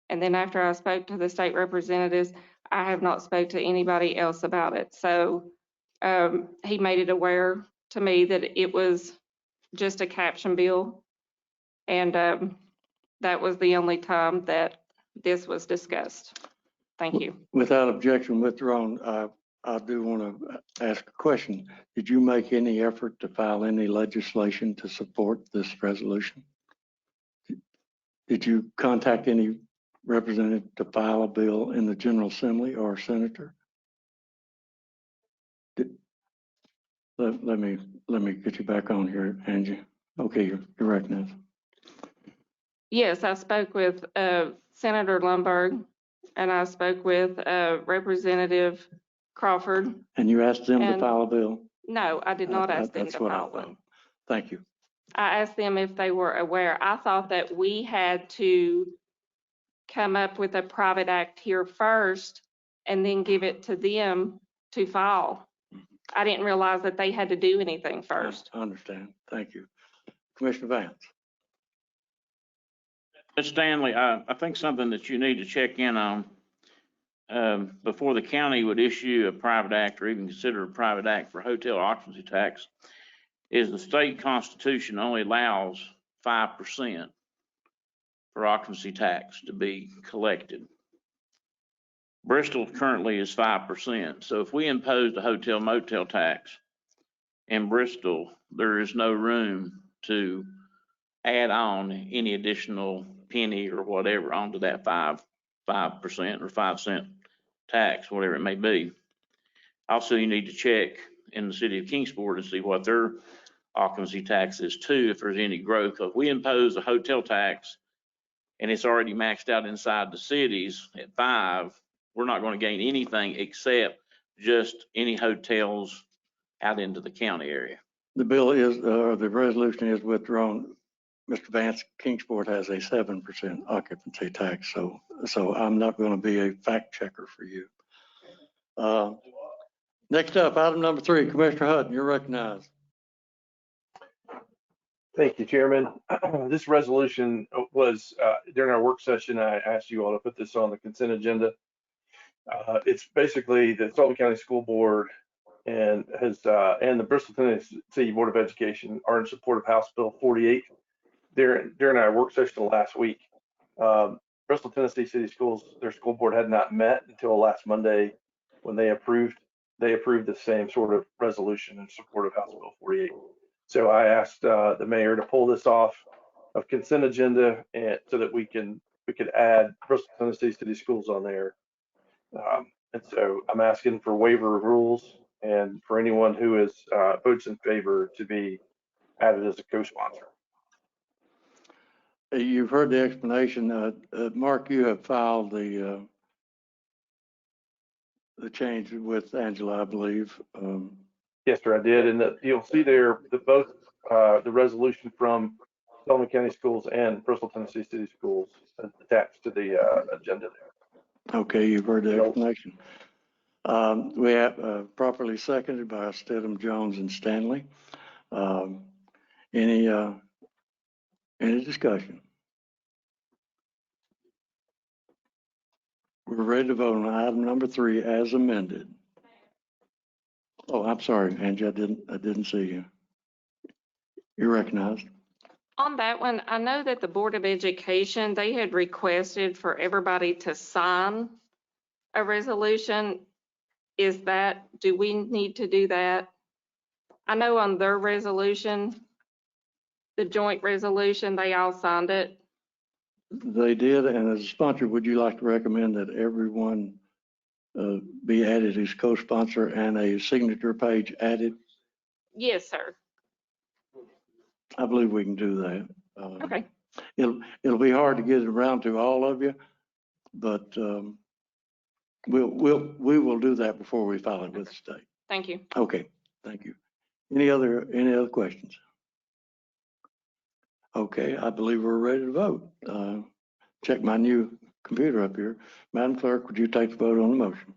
and then after I spoke to the state representatives, I have not spoke to anybody else about it. So he made it aware to me that it was just a caption bill, and that was the only time that this was discussed. Thank you. Without objection withdrawn, I do want to ask a question. Did you make any effort to file any legislation to support this resolution? Did you contact any representative to file a bill in the General Assembly or a senator? Let me get you back on here, Angie. Okay, you're recognized. Yes, I spoke with Senator Lundberg, and I spoke with Representative Crawford. And you asked them to file a bill? No, I did not ask them to file one. Thank you. I asked them if they were aware. I thought that we had to come up with a private act here first and then give it to them to file. I didn't realize that they had to do anything first. I understand. Thank you. Commissioner Vance. Ms. Stanley, I think something that you need to check in on before the county would issue a private act or even consider a private act for hotel occupancy tax is the state constitution only allows 5% for occupancy tax to be collected. Bristol currently is 5%. So if we imposed a hotel motel tax in Bristol, there is no room to add on any additional penny or whatever onto that 5% or 5-cent tax, whatever it may be. Also, you need to check in the city of Kingsport and see what their occupancy tax is too, if there's any growth. If we impose a hotel tax and it's already maxed out inside the cities at 5%, we're not going to gain anything except just any hotels out into the county area. The bill is, the resolution is withdrawn. Mr. Vance, Kingsport has a 7% occupancy tax, so I'm not going to be a fact checker for you. Next up, item number 3, Commissioner Hutton, you're recognized. Thank you, Chairman. This resolution was, during our work session, I asked you all to put this on the consent agenda. It's basically the Sullivan County School Board and the Bristol, Tennessee Board of Education are in support of House Bill 48. During our work session last week, Bristol, Tennessee City Schools, their school board had not met until last Monday when they approved the same sort of resolution in support of House Bill 48. So I asked the mayor to pull this off of consent agenda and so that we could add Bristol, Tennessee City Schools on there. And so I'm asking for waiver of rules and for anyone who is votes in favor to be added as a co-sponsor. You've heard the explanation. Mark, you have filed the change with Angela, I believe. Yes, sir, I did. And you'll see there both the resolution from Sullivan County Schools and Bristol, Tennessee City Schools attached to the agenda there. Okay, you've heard the explanation. We have properly seconded by Stidham, Jones, and Stanley. Any discussion? We're ready to vote on item number 3 as amended. Oh, I'm sorry, Angie, I didn't see you. You're recognized. On that one, I know that the Board of Education, they had requested for everybody to sign a resolution. Do we need to do that? I know on their resolution, the joint resolution, they all signed it. They did, and as a sponsor, would you like to recommend that everyone be added as co-sponsor and a signature page added? Yes, sir. I believe we can do that. Okay. It'll be hard to get it around to all of you, but we will do that before we file it with the state. Thank you. Okay, thank you. Any other questions? Okay, I believe we're ready to vote. Check my new computer up here. Madam Clerk, would you take the vote on the motion?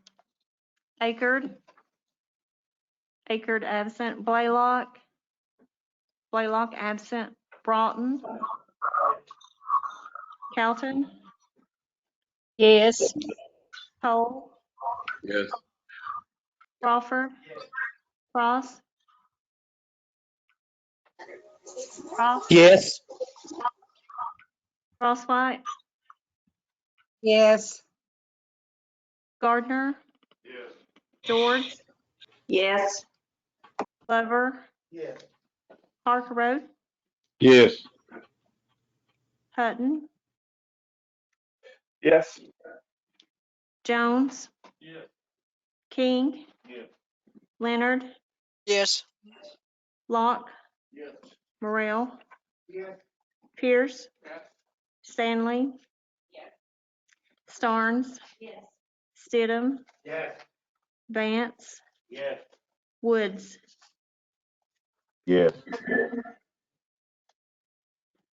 Akerd absent. Blaylock absent. Broughton. Calton. Yes. Cole. Yes. Crawford. Cross. Yes. Crosswhite. Yes. Gardner. Yes. George. Yes. Glover. Yes. Parker Road. Yes. Hutton. Yes. Jones. Yes. King. Yes. Leonard. Yes. Locke. Yes. Morrell. Yes. Pierce. Yes. Stanley. Starnes. Stidham. Yes. Vance. Yes. Woods. Yes.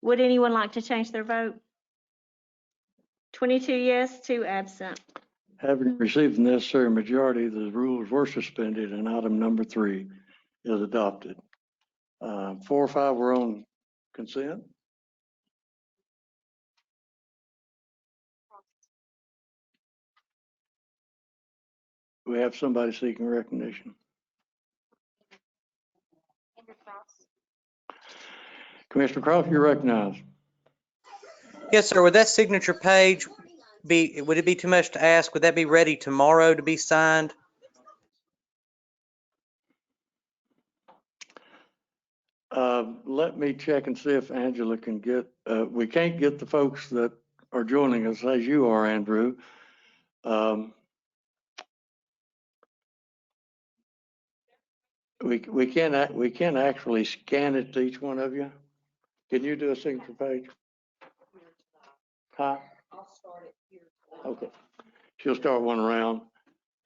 Would anyone like to change their vote? 22 yes, 2 absent. Having received the necessary majority, the rules were suspended and item number 3 is adopted. 4 or 5 were on consent. We have somebody seeking recognition. Commissioner Croft, you're recognized. Yes, sir. Would that signature page would it be too much to ask? Would that be ready tomorrow to be signed? Let me check and see if Angela can get, we can't get the folks that are joining us as you are, Andrew. We can't actually scan it to each one of you. Can you do a signature page? Huh? I'll start it here. Okay. She'll start one around.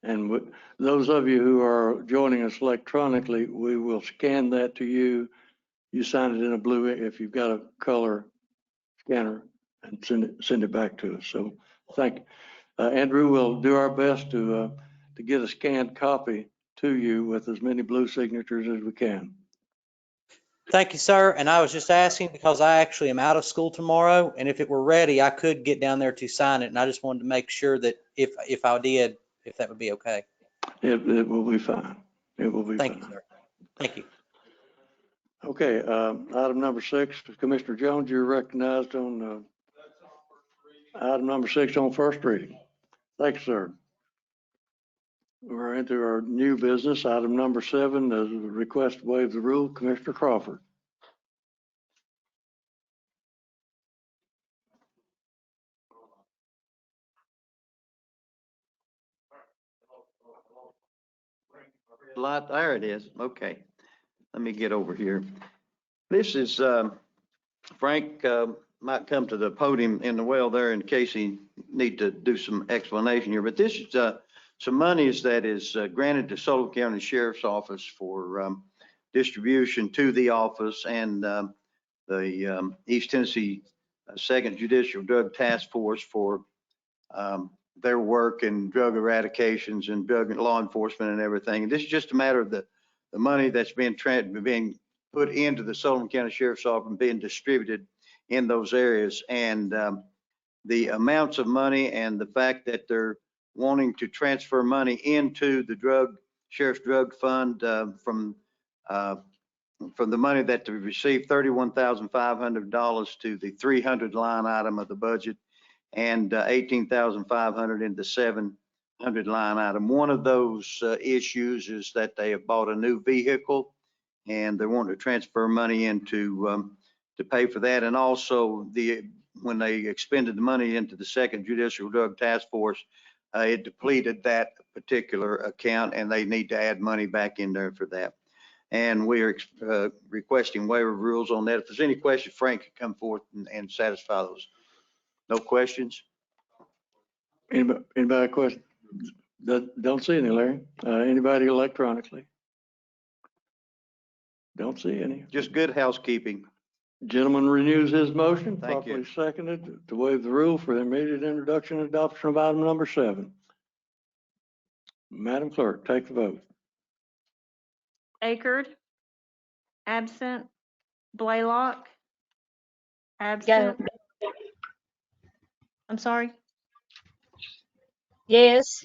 And those of you who are joining us electronically, we will scan that to you. You sign it in a blue, if you've got a color scanner, and send it back to us. So thank you. Andrew, we'll do our best to get a scanned copy to you with as many blue signatures as we can. Thank you, sir. And I was just asking because I actually am out of school tomorrow, and if it were ready, I could get down there to sign it. And I just wanted to make sure that if I did, if that would be okay. It will be fine. It will be fine. Thank you, sir. Thank you. Okay, item number 6, Commissioner Jones, you're recognized on item number 6 on first reading. Thank you, sir. We're into our new business. Item number 7 is a request to waive the rule. Commissioner Crawford. Light, there it is. Okay. Let me get over here. This is, Frank might come to the podium in the well there in case he need to do some explanation here, but this is some monies that is granted to Sullivan County Sheriff's Office for distribution to the office and the East Tennessee 2nd Judicial Drug Task Force for their work in drug eradications and drug law enforcement and everything. And this is just a matter of the money that's being put into the Sullivan County Sheriff's Office and being distributed in those areas. And the amounts of money and the fact that they're wanting to transfer money into the Sheriff's Drug Fund from the money that they received, $31,500 to the 300 line item of the budget, and 18,500 in the 700 line item. One of those issues is that they have bought a new vehicle and they want to transfer money into to pay for that. And also when they expended the money into the 2nd Judicial Drug Task Force, it depleted that particular account and they need to add money back in there for that. And we are requesting waiver of rules on that. If there's any questions, Frank can come forth and satisfy those. No questions? Anybody have a question? Don't see any, Larry. Anybody electronically? Don't see any. Just good housekeeping. Gentleman renews his motion, Thank you. properly seconded, to waive the rule for the immediate introduction and adoption of item number 7. Madam Clerk, take the vote. Akerd, absent. Blaylock, absent. I'm sorry. Yes.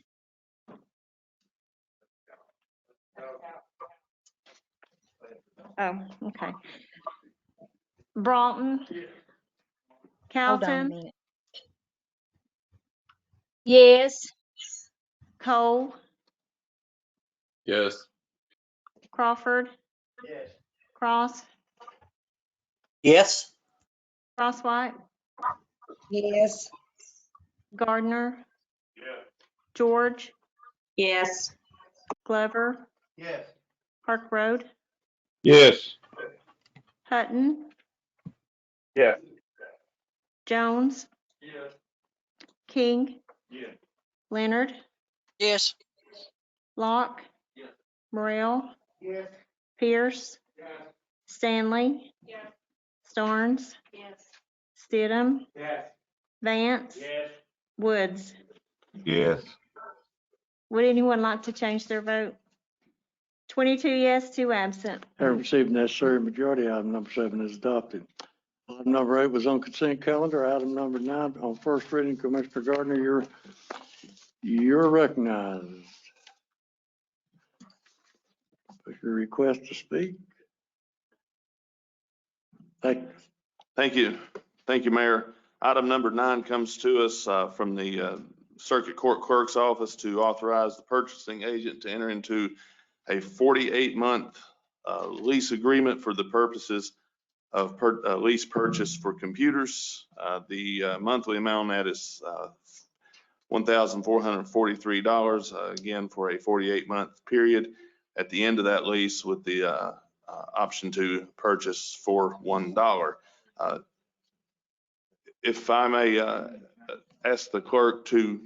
Oh, okay. Broughton. Hold on a Calton. minute. Yes. Cole. Yes. Crawford. Yes. Cross. Yes. Crosswhite. Yes. Gardner. Yes. George. Yes. Glover. Yes. Park Road. Yes. Hutton. Yes. Jones. Yes. King. Yes. Leonard. Yes. Locke. Yes. Morrell. Yes. Pierce. Yes. Stanley. Starnes. Yes. Stidham. Yes. Vance. Yes. Woods. Yes. Would anyone like to change their vote? 22 yes, 2 absent. Having received necessary majority, item number 7 is adopted. Item number 8 was on consent calendar. Item number 9 on first reading. Commissioner Gardner, you're recognized. Put your request to speak. Thank you. Thank you, Mayor. Item number 9 comes to us from the Circuit Court Clerk's Office to authorize the purchasing agent to enter into a 48-month lease agreement for the purposes of lease purchase for computers. The monthly amount on that is $1,443, again, for a 48-month period. At the end of that lease with the option to purchase for $1. If I may ask the clerk to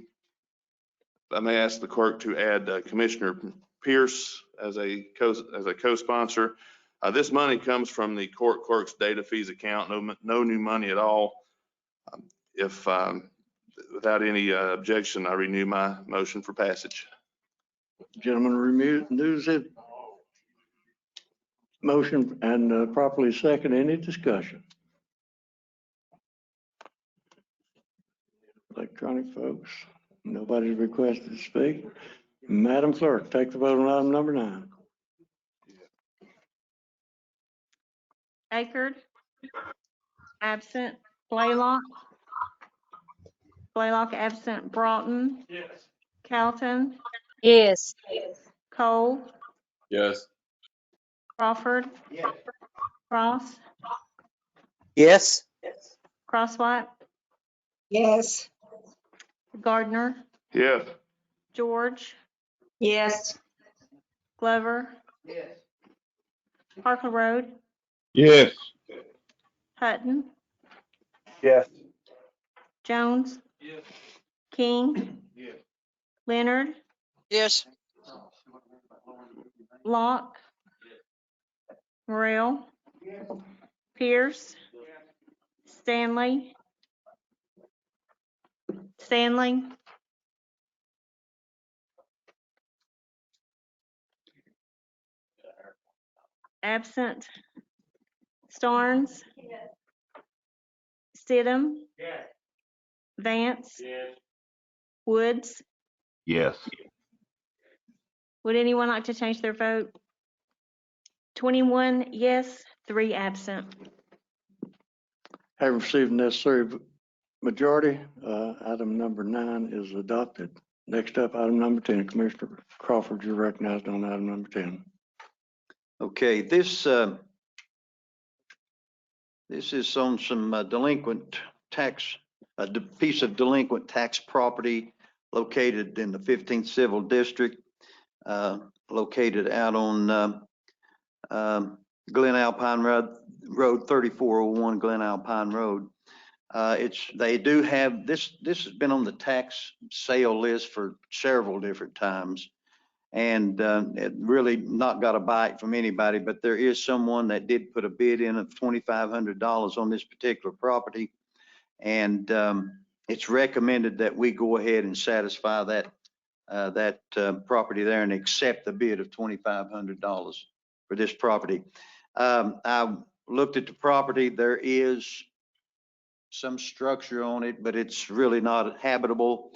add Commissioner Pierce as a co-sponsor. This money comes from the court clerk's data fees account. No new money at all. If without any objection, I renew my motion for passage. Gentlemen, renews it. Motion and properly second. Any discussion? Electronic folks. Nobody's requested to speak. Madam Clerk, take the vote on item number 9. Akerd. Absent. Blaylock. Blaylock absent. Broughton. Yes. Calton. Yes. Cole. Yes. Crawford. Yes. Cross. Yes. Crosswhite. Yes. Gardner. Yes. George. Yes. Glover. Yes. Parker Road. Yes. Hutton. Yes. Jones. Yes. King. Yes. Leonard. Yes. Locke. Morrell. Pierce. Stanley. Stanley. Absent. Starnes. Stidham. Yes. Vance. Yes. Woods. Yes. Would anyone like to change their vote? 21 yes, 3 absent. Having received necessary majority, item number 9 is adopted. Next up, item number 10. Commissioner Crawford, you're recognized on item number 10. Okay, this is on some delinquent tax, a piece of delinquent tax property located in the 15th Civil District, located out on Glen Alpine Road 3401 Glen Alpine Road. They do have this has been on the tax sale list for several different times, and it really not got a bite from anybody, but there is someone that did put a bid in of $2,500 on this particular property, and it's recommended that we go ahead and satisfy that property there and accept the bid of $2,500 for this property. I looked at the property. There is some structure on it, but it's really not habitable,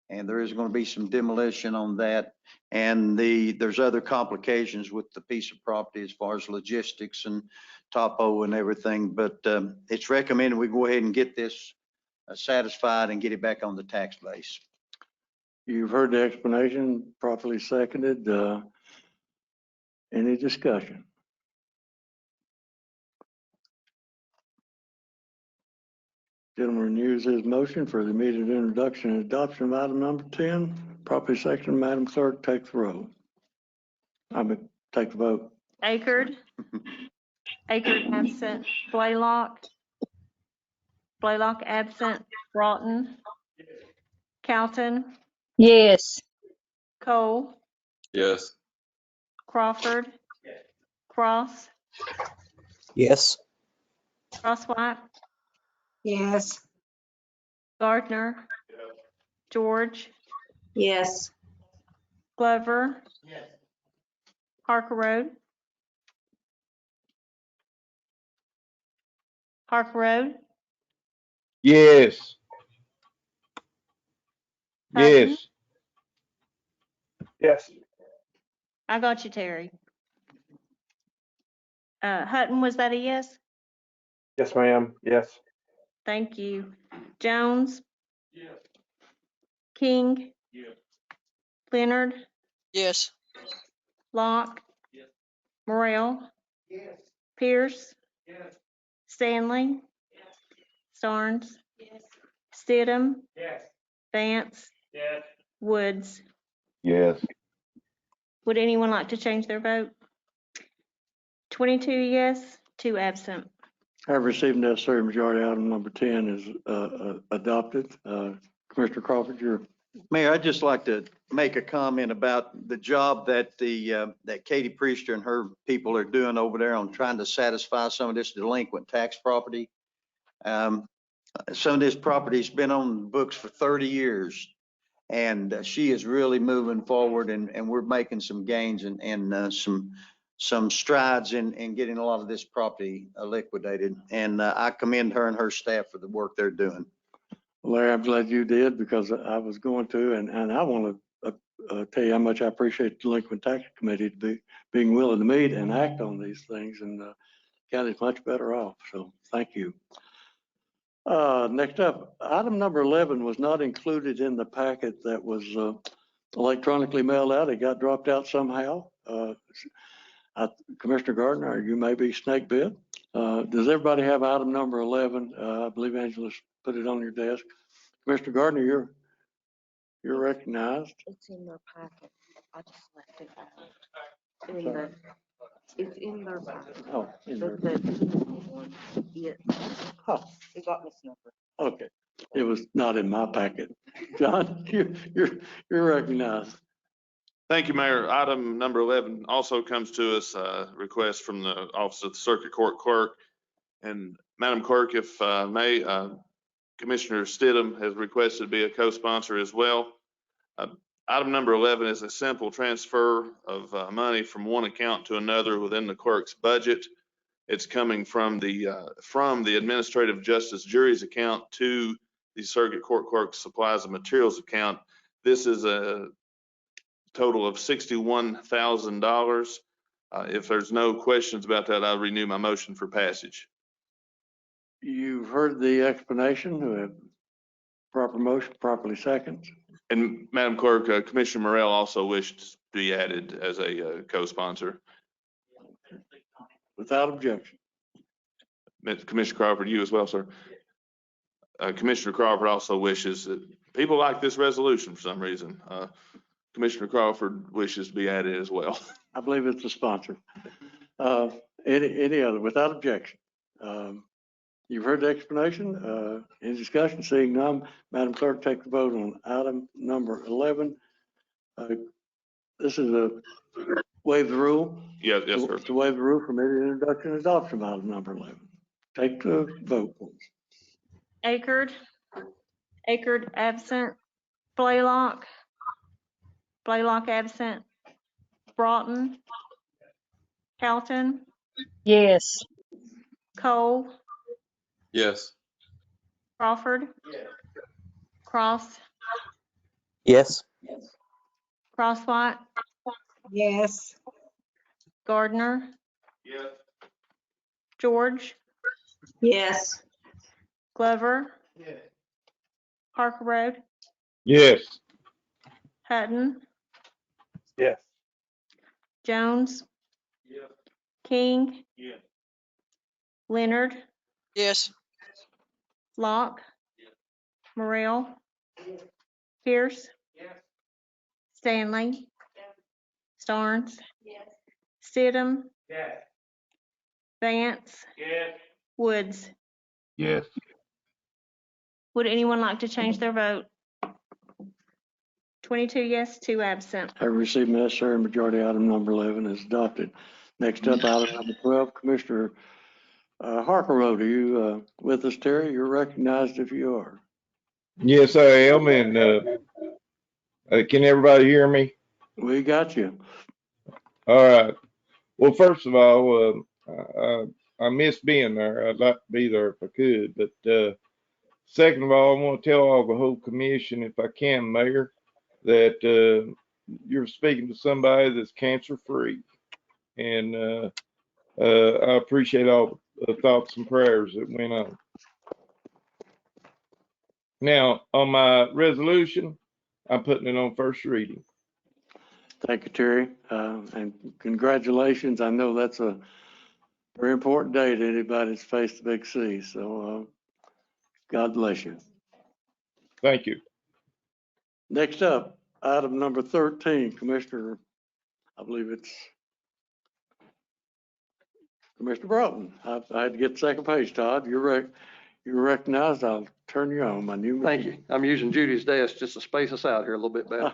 and there is going to be some demolition on that. And there's other complications with the piece of property as far as logistics and topo and everything, but it's recommended we go ahead and get this satisfied and get it back on the tax base. You've heard the explanation, properly seconded. Any discussion? Gentleman renews his motion for the immediate introduction and adoption of item number 10. Properly seconded. Madam Clerk, take the roll. Take the vote. Akerd. Akerd absent. Blaylock. Blaylock absent. Broughton. Calton. Yes. Cole. Yes. Crawford. Cross. Yes. Crosswhite, Yes. Gardner, George, Yes. Glover, Parker Road, Parker Road, Yes. Hutton. Yes. Yes. I got you, Terry. Hutton, was that a yes? Yes, ma'am. Yes. Thank you. Jones? King? Leonard? Yes. Locke? Morrell? Pierce? Stanley? Starnes? Stidham? Vance? Woods? Yes. Would anyone like to change their vote? 22 yes, 2 absent. Have received necessary majority. Item number 10 is adopted. Commissioner Crawford, you're. Mayor, I'd just like to make a comment about the job that that Katie Priester and her people are doing over there on trying to satisfy some of this delinquent tax property. Some of this property's been on the books for 30 years. And she is really moving forward and we're making some gains and some strides in getting a lot of this property liquidated. And I commend her and her staff for the work they're doing. Larry, I'm glad you did because I was going to, and I want to tell you how much I appreciate the Delinquent Tax Committee being willing to meet and act on these things, and county's much better off. So thank you. Next up, item number 11 was not included in the packet that was electronically mailed out. It got dropped out somehow. Commissioner Gardner, you may be snake bit. Does everybody have item number 11? I believe Angela's put it on your desk. Commissioner Gardner, you're recognized. It's in their packet. I just left it out. It's in their packet. Oh, in there. Oh, it got misnumbered. Okay, it was not in my packet. John, you're recognized. Thank you, Mayor. Item number 11 also comes to us, request from the Office of the Circuit Court Clerk. And Madam Clerk, if may, Commissioner Stidham has requested to be a co-sponsor as well. Item number 11 is a simple transfer of money from one account to another within the clerk's budget. It's coming from the Administrative Justice Jury's account to the Circuit Court Clerk's Supplies and Materials account. This is a total of $61,000. If there's no questions about that, I'll renew my motion for passage. You've heard the explanation. Proper motion, properly second. And Madam Clerk, Commissioner Morrell also wished to be added as a co-sponsor. Without objection. Commissioner Crawford, you as well, sir. Commissioner Crawford also wishes that people like this resolution for some reason. Commissioner Crawford wishes to be added as well. I believe it's a sponsor. Any other, without objection. You've heard the explanation. Any discussion? Seeing none, Madam Clerk, take the vote on item number 11. This is a waive the rule. Yes, sir. To waive the rule for immediate introduction and adoption of item number 11. Take the vote, please. Akerd absent. Blaylock absent. Broughton. Calton. Yes. Cole. Yes. Crawford. Cross. Yes. Crosswhite. Yes. Gardner. Yes. George. Yes. Glover. Parker Road. Yes. Hutton. Yes. Jones. King. Leonard. Yes. Locke. Morrell. Pierce. Stanley. Starnes. Stidham. Vance. Woods. Yes. Would anyone like to change their vote? 22 yes, 2 absent. Have received necessary majority. Item number 11 is adopted. Next up, item number 12, Commissioner Harker Road, are you with us, Terry? You're recognized if you are. Yes, I am, and can everybody hear me? We got you. All right. Well, first of all, I miss being there. I'd like to be there if I could. But second of all, I want to tell all the whole commission, if I can, Mayor, that you're speaking to somebody that's cancer-free, and I appreciate all the thoughts and prayers that went on. Now, on my resolution, I'm putting it on first reading. Thank you, Terry, and congratulations. I know that's a very important day to anybody that's faced the big C, so God bless you. Thank you. Next up, item number 13, Commissioner, I believe it's Commissioner Broughton. I had to get the second page, Todd. You're recognized. I'll turn you on. My new. Thank you. I'm using Judy's desk just to space us out here a little bit better.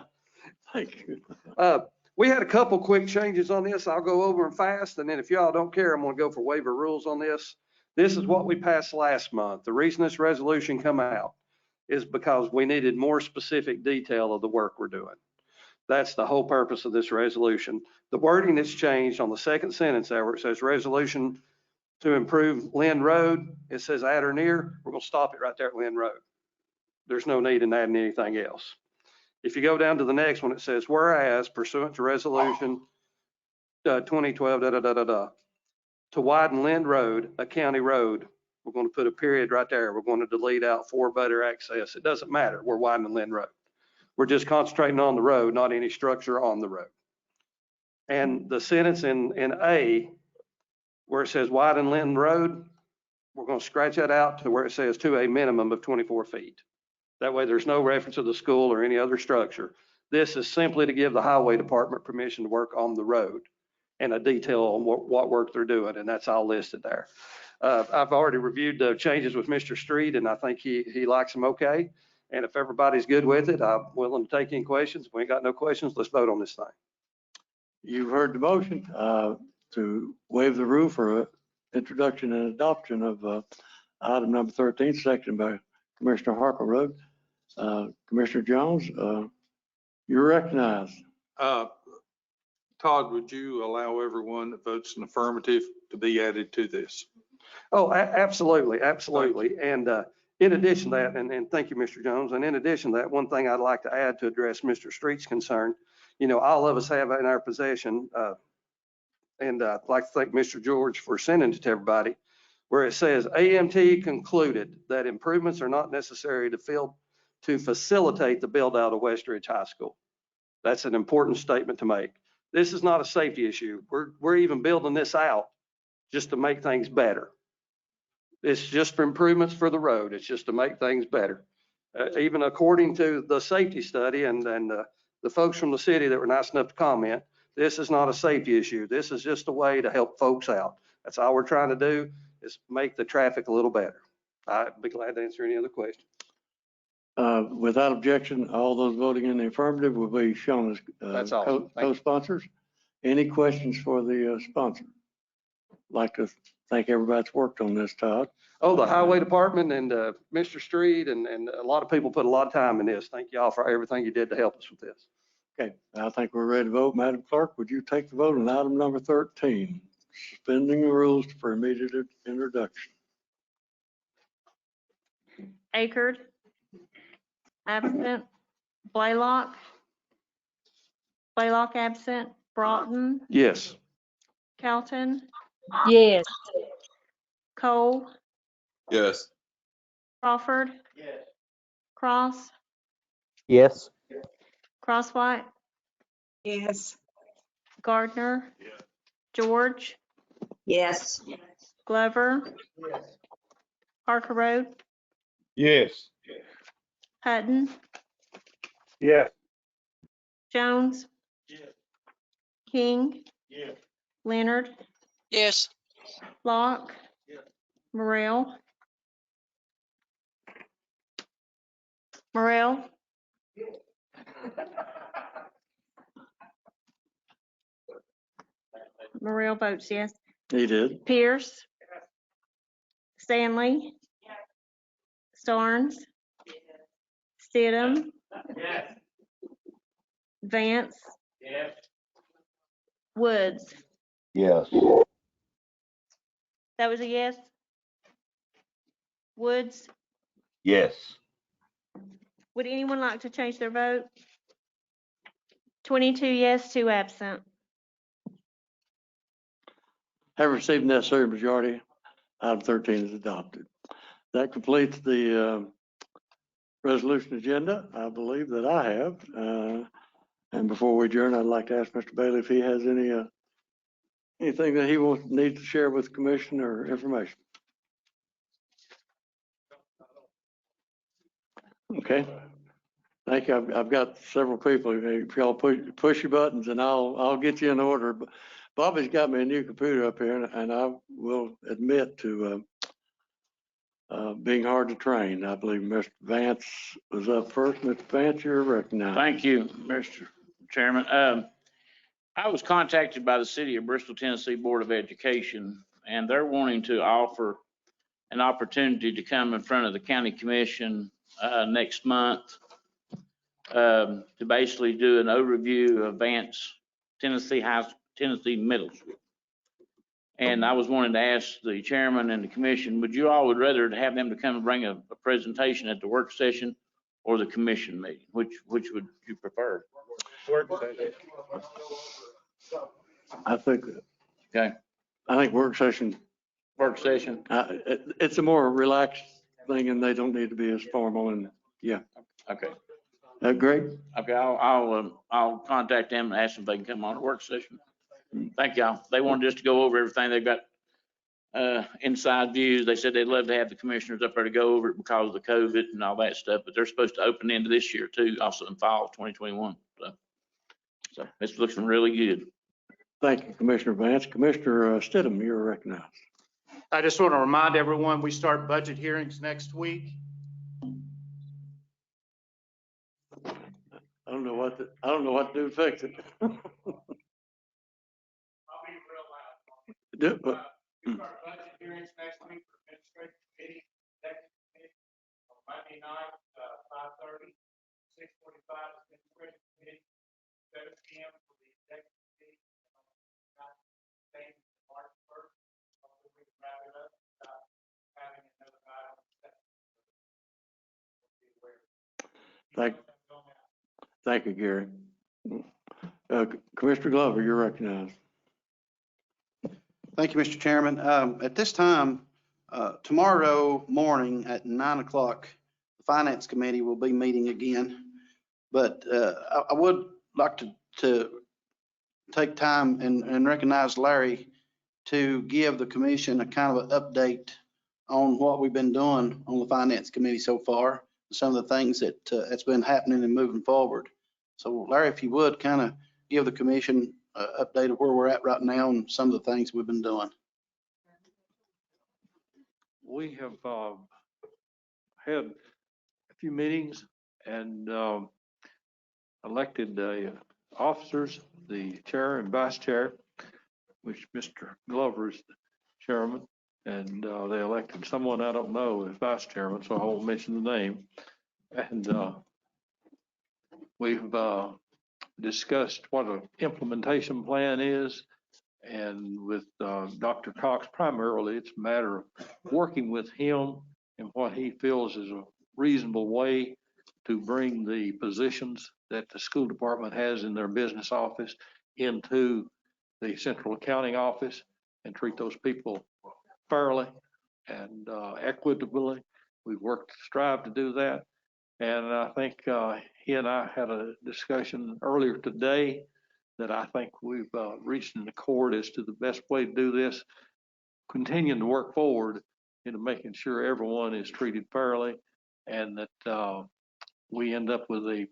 Thank you. We had a couple quick changes on this. I'll go over them fast, and then if y'all don't care, I'm gonna go for waiver rules on this. This is what we passed last month. The reason this resolution come out is because we needed more specific detail of the work we're doing. That's the whole purpose of this resolution. The wording that's changed on the second sentence there where it says resolution to improve Lynn Road, it says at or near, we're gonna stop it right there at Lynn Road. There's no need in adding anything else. If you go down to the next one, it says, whereas pursuant to resolution 2012, to widen Lynn Road, a county road, we're going to put a period right there. We're going to delete out for better access. It doesn't matter. We're widening Lynn Road. We're just concentrating on the road, not any structure on the road. And the sentence in A, where it says widen Lynn Road, we're going to scratch that out to where it says to a minimum of 24 feet. That way there's no reference to the school or any other structure. This is simply to give the highway department permission to work on the road and a detail on what work they're doing, and that's all listed there. I've already reviewed the changes with Mr. Street, and I think he likes them okay. And if everybody's good with it, I'm willing to take any questions. If we ain't got no questions, let's vote on this thing. You've heard the motion to waive the rule for introduction and adoption of item number 13, seconded by Commissioner Harker Road. Commissioner Jones, you're recognized. Todd, would you allow everyone that votes in affirmative to be added to this? Oh, absolutely, absolutely. And in addition to that, and thank you, Mr. Jones, and in addition to that, one thing I'd like to add to address Mr. Street's concern, you know, all of us have in our possession, and I'd like to thank Mr. George for sending it to everybody, where it says AMT concluded that improvements are not necessary to facilitate the build out of West Ridge High School. That's an important statement to make. This is not a safety issue. We're even building this out just to make things better. It's just for improvements for the road. It's just to make things better. Even according to the safety study and the folks from the city that were nice enough to comment, this is not a safety issue. This is just a way to help folks out. That's all we're trying to do, is make the traffic a little better. I'd be glad to answer any other questions. Without objection, all those voting in the affirmative will be shown as That's awesome. co-sponsors. Any questions for the sponsor? Like to thank everybody that's worked on this, Todd. Oh, the highway department and Mr. Street and a lot of people put a lot of time in this. Thank y'all for everything you did to help us with this. Okay, I think we're ready to vote. Madam Clerk, would you take the vote on item number 13, suspending the rules for immediate introduction? Akerd, absent. Blaylock absent. Broughton, Yes. Calton, Yes. Cole, Yes. Crawford, Cross, Yes. Crosswhite, Yes. Gardner, George, Yes. Glover, Harker Road, Yes. Hutton, Yes. Jones, King, Leonard, Yes. Locke, Morrell, Morrell votes yes. He did. Pierce, Stanley, Starnes, Stidham, Vance, Woods. Yes. That was a yes? Woods, Yes. would anyone like to change their vote? 22 yes, 2 absent. Have received necessary majority. Item 13 is adopted. That completes the resolution agenda. I believe that I have. And before we adjourn, I'd like to ask Mr. Bailey if he has anything that he needs to share with the commission or information. Okay. Thank you. I've got several people. If y'all push your buttons, and I'll get you in order. But Bobby's got me a new computer up here, and I will admit to being hard to train. I believe Mr. Vance was up first. Mr. Vance, you're recognized. Thank you, Mr. Chairman. I was contacted by the City of Bristol, Tennessee Board of Education, and they're wanting to offer an opportunity to come in front of the county commission next month to basically do an overview of Vance Tennessee Middle School. And I was wanting to ask the chairman and the commission, would rather have them to come and bring a presentation at the work session or the commission meeting? Which would you prefer? Work session. I think. Okay. I think work session. Work session. It's a more relaxed thing, and they don't need to be as formal. And yeah. Okay. Great. Okay, I'll contact them and ask them if they can come on a work session. Thank y'all. They wanted just to go over everything. They've got inside views. They said they'd love to have the commissioners up there to go over it because of the COVID and all that stuff, but they're supposed to open into this year too, also in fall of 2021. So it's looking really good. Thank you, Commissioner Vance. Commissioner Stidham, you're recognized. I just want to remind everyone, we start budget hearings next week. I don't know what to do to fix it. I'll be real loud. We start budget hearings next week for administrative committee, executive committee, on Monday night, 5:30, 6:45 administrative committee, 7 p.m. for the executive committee. Same March 1st. Hopefully we can wrap it up without having another item. Thank you, Gary. Commissioner Glover, you're recognized. Thank you, Mr. Chairman. At this time, tomorrow morning at 9 o'clock, the Finance Committee will be meeting again. But I would like to take time and recognize Larry to give the commission a kind of an update on what we've been doing on the Finance Committee so far, some of the things that's been happening and moving forward. So Larry, if you would kind of give the commission an update of where we're at right now and some of the things we've been doing. We have had a few meetings and elected officers, the chair and vice chair, which Mr. Glover is the chairman, and they elected someone I don't know as vice chairman, so I won't mention the name. And we've discussed what an implementation plan is, and with Dr. Cox primarily, it's a matter of working with him and what he feels is a reasonable way to bring the positions that the school department has in their business office into the central accounting office and treat those people fairly and equitably. We've worked to strive to do that. And I think he and I had a discussion earlier today that I think we've reached an accord as to the best way to do this, continuing to work forward into making sure everyone is treated fairly and that we end up with a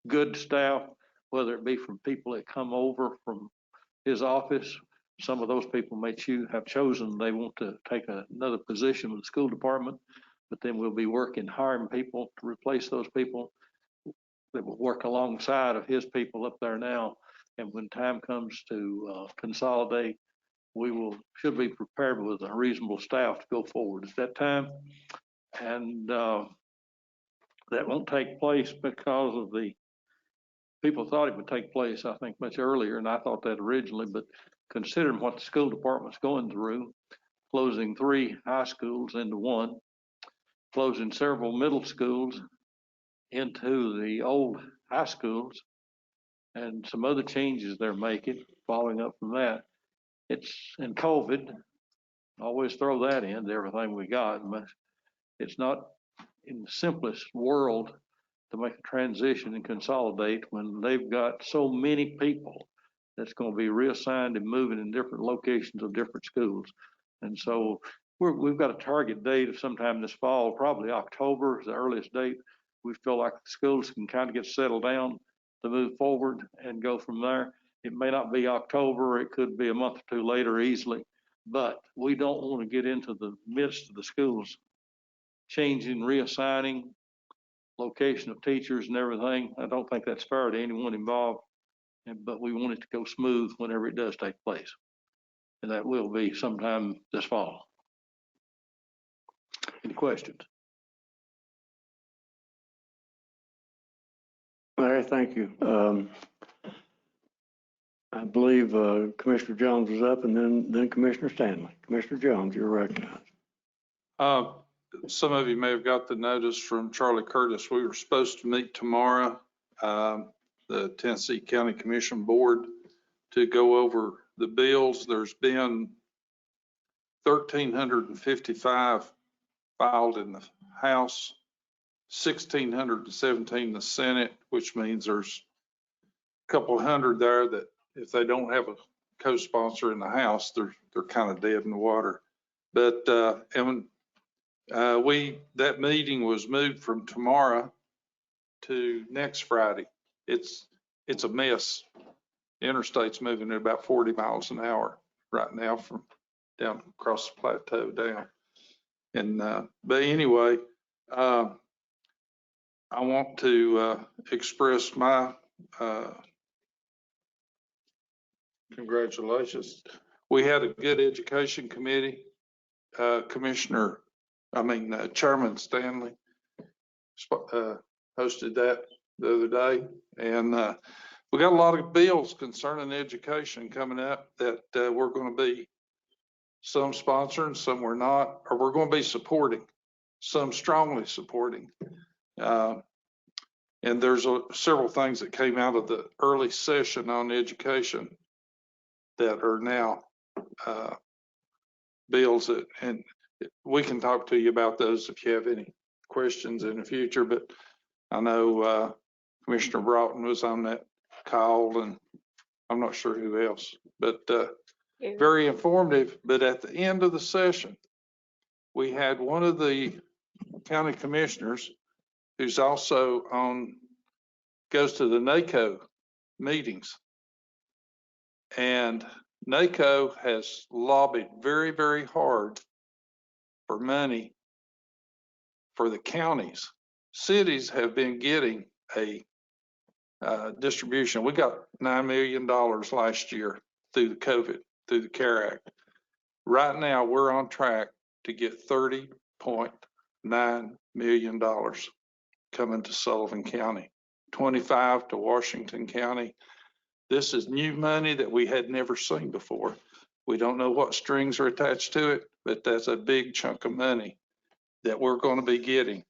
good staff, whether it be from people that come over from his office. Some of those people may have chosen they want to take another position with the school department, but then we'll be hiring people to replace those people that will work alongside of his people up there now. And when time comes to consolidate should be prepared with a reasonable staff to go forward at that time. And that won't take place because of people thought it would take place, I think, much earlier, and I thought that originally, but considering what the school department's going through, closing 3 high schools into 1, closing several middle schools into the old high schools, and some other changes they're making following up from that. It's in COVID, always throw that into everything we got, but it's not in the simplest world to make a transition and consolidate when they've got so many people that's going to be reassigned and moving in different locations of different schools. And so we've got a target date of sometime this fall, probably October is the earliest date. We feel like the schools can kind of get settled down to move forward and go from there. It may not be October, it could be a month or 2 later easily, but we don't want to get into the midst of the schools changing, reassigning, location of teachers and everything. I don't think that's fair to anyone involved, but we want it to go smooth whenever it does take place. And that will be sometime this fall. Any questions? Larry, thank you. I believe Commissioner Jones was up, and then Commissioner Stanley. Commissioner Jones, you're recognized. Some of you may have got the notice from Charlie Curtis. We were supposed to meet tomorrow, the Tennessee County Commission Board, to go over the bills. There's been 1,355 filed in the House, 1,617 in the Senate, which means there's a couple hundred there that if they don't have a co-sponsor in the House, they're kind of dead in the water. But that meeting was moved from tomorrow to next Friday. It's a mess. The interstate's moving at about 40 miles an hour right now from down across the plateau down. And but anyway, I want to express my congratulations. We had a good education committee. Chairman Stanley hosted that the other day, and we got a lot of bills concerning education coming up that we're going to be some sponsoring, some we're not, or we're going to be supporting, some strongly supporting. And there's several things that came out of the early session on education that are now bills that, and we can talk to you about those if you have any questions in the future, but I know Commissioner Broughton was on that call, and I'm not sure who else, but very informative. But at the end of the session, we had one of the county commissioners who's also goes to the NACO meetings, and NACO has lobbied very, very hard for money for the counties. Cities have been getting a distribution. We got $9 million last year through the COVID, through the CARE Act. Right now, we're on track to get $30.9 million coming to Sullivan County, 25 to Washington County. This is new money that we had never seen before. We don't know what strings are attached to it, but that's a big chunk of money that we're going to be getting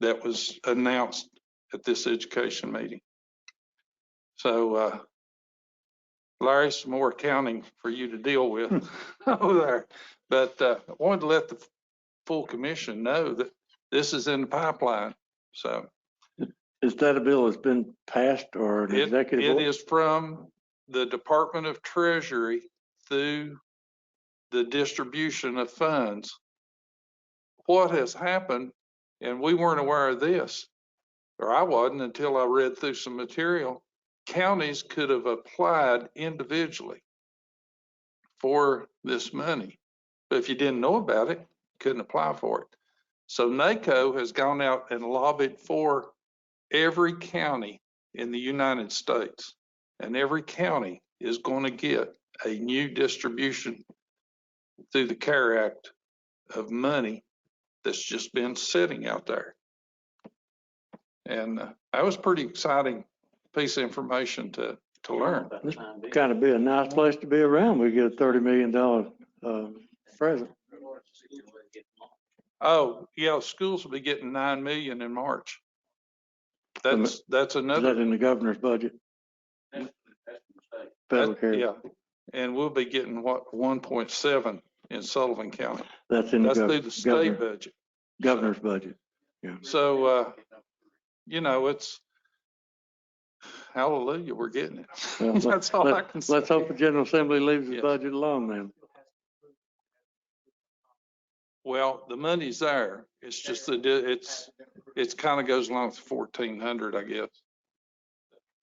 that was announced at this education meeting. So, Larry, some more accounting for you to deal with over there. But I wanted to let the full commission know that this is in the pipeline. So, is that a bill that's been passed or an executive order? It is from the Department of Treasury through the distribution of funds. What has happened, and we weren't aware of this, or I wasn't until I read through some material, counties could have applied individually for this money. But if you didn't know about it, you couldn't apply for it. So NACO has gone out and lobbied for every county in the United States, and every county is going to get a new distribution through the CARE Act of money that's just been sitting out there. And that was pretty exciting piece of information to learn. This kind of be a nice place to be around. We get a $30 million present. Oh, yeah, schools will be getting 9 million in March. That's Is that another, in the governor's budget? Federal CARES. yeah. And we'll be getting what, 1.7 in Sullivan County. That's in the Through the state budget. governor's budget. Yeah. So, you know, it's hallelujah, we're getting it. Well, That's all I can say. Let's hope the General Assembly leaves the Yes. budget alone then. Well, the money's there. It's just that it's kind of goes along with 1,400, I guess.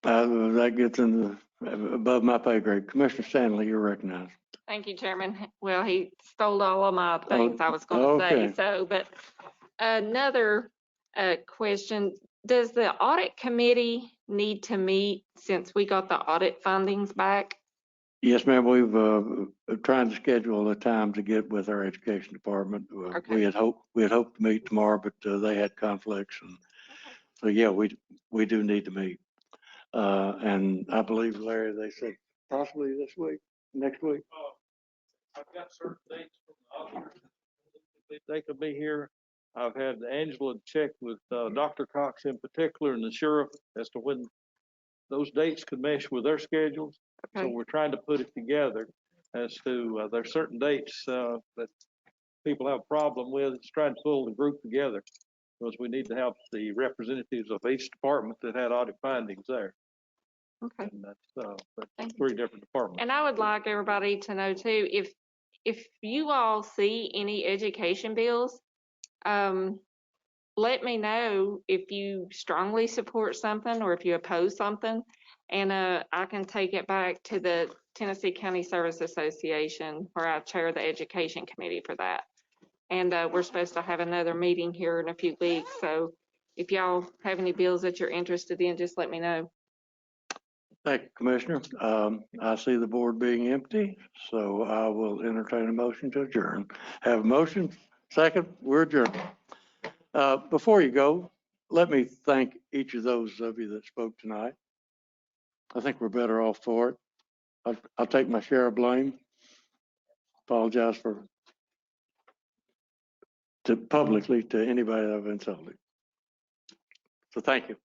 That gets above my pay grade. Commissioner Stanley, you're recognized. Thank you, Chairman. Well, he stole all of my things I was going to okay. say. So, but another question, does the audit committee need to meet since we got the audit findings back? Yes, ma'am. We've trying to schedule a time to get with our education department. Okay. We had hoped to meet tomorrow, but they had conflicts, and so yeah, we do need to meet. And I believe, Larry, they said possibly this week, next week. I've got certain dates from the auditors. They could be here. I've had Angela check with Dr. Cox in particular and the sheriff as to when those dates could mesh with their schedules. Okay. So we're trying to put it together as to there's certain dates that people have a problem with. It's trying to pull the group together because we need to have the representatives of each department that had audit findings there. Okay. And that's 3 different departments. And I would like everybody to know too, if you all see any education bills, let me know if you strongly support something or if you oppose something, and I can take it back to the Tennessee County Service Association, where I chair the education committee for that. And we're supposed to have another meeting here in a few weeks. So if y'all have any bills that you're interested in, just let me know. Thank you, Commissioner. I see the board being empty, so I will entertain a motion to adjourn. Have a motion? Second, we're adjourned. Before you go, let me thank each of those of you that spoke tonight. I think we're better off for it. I'll take my share of blame. Apologize publicly to anybody that I've insulted. So thank you.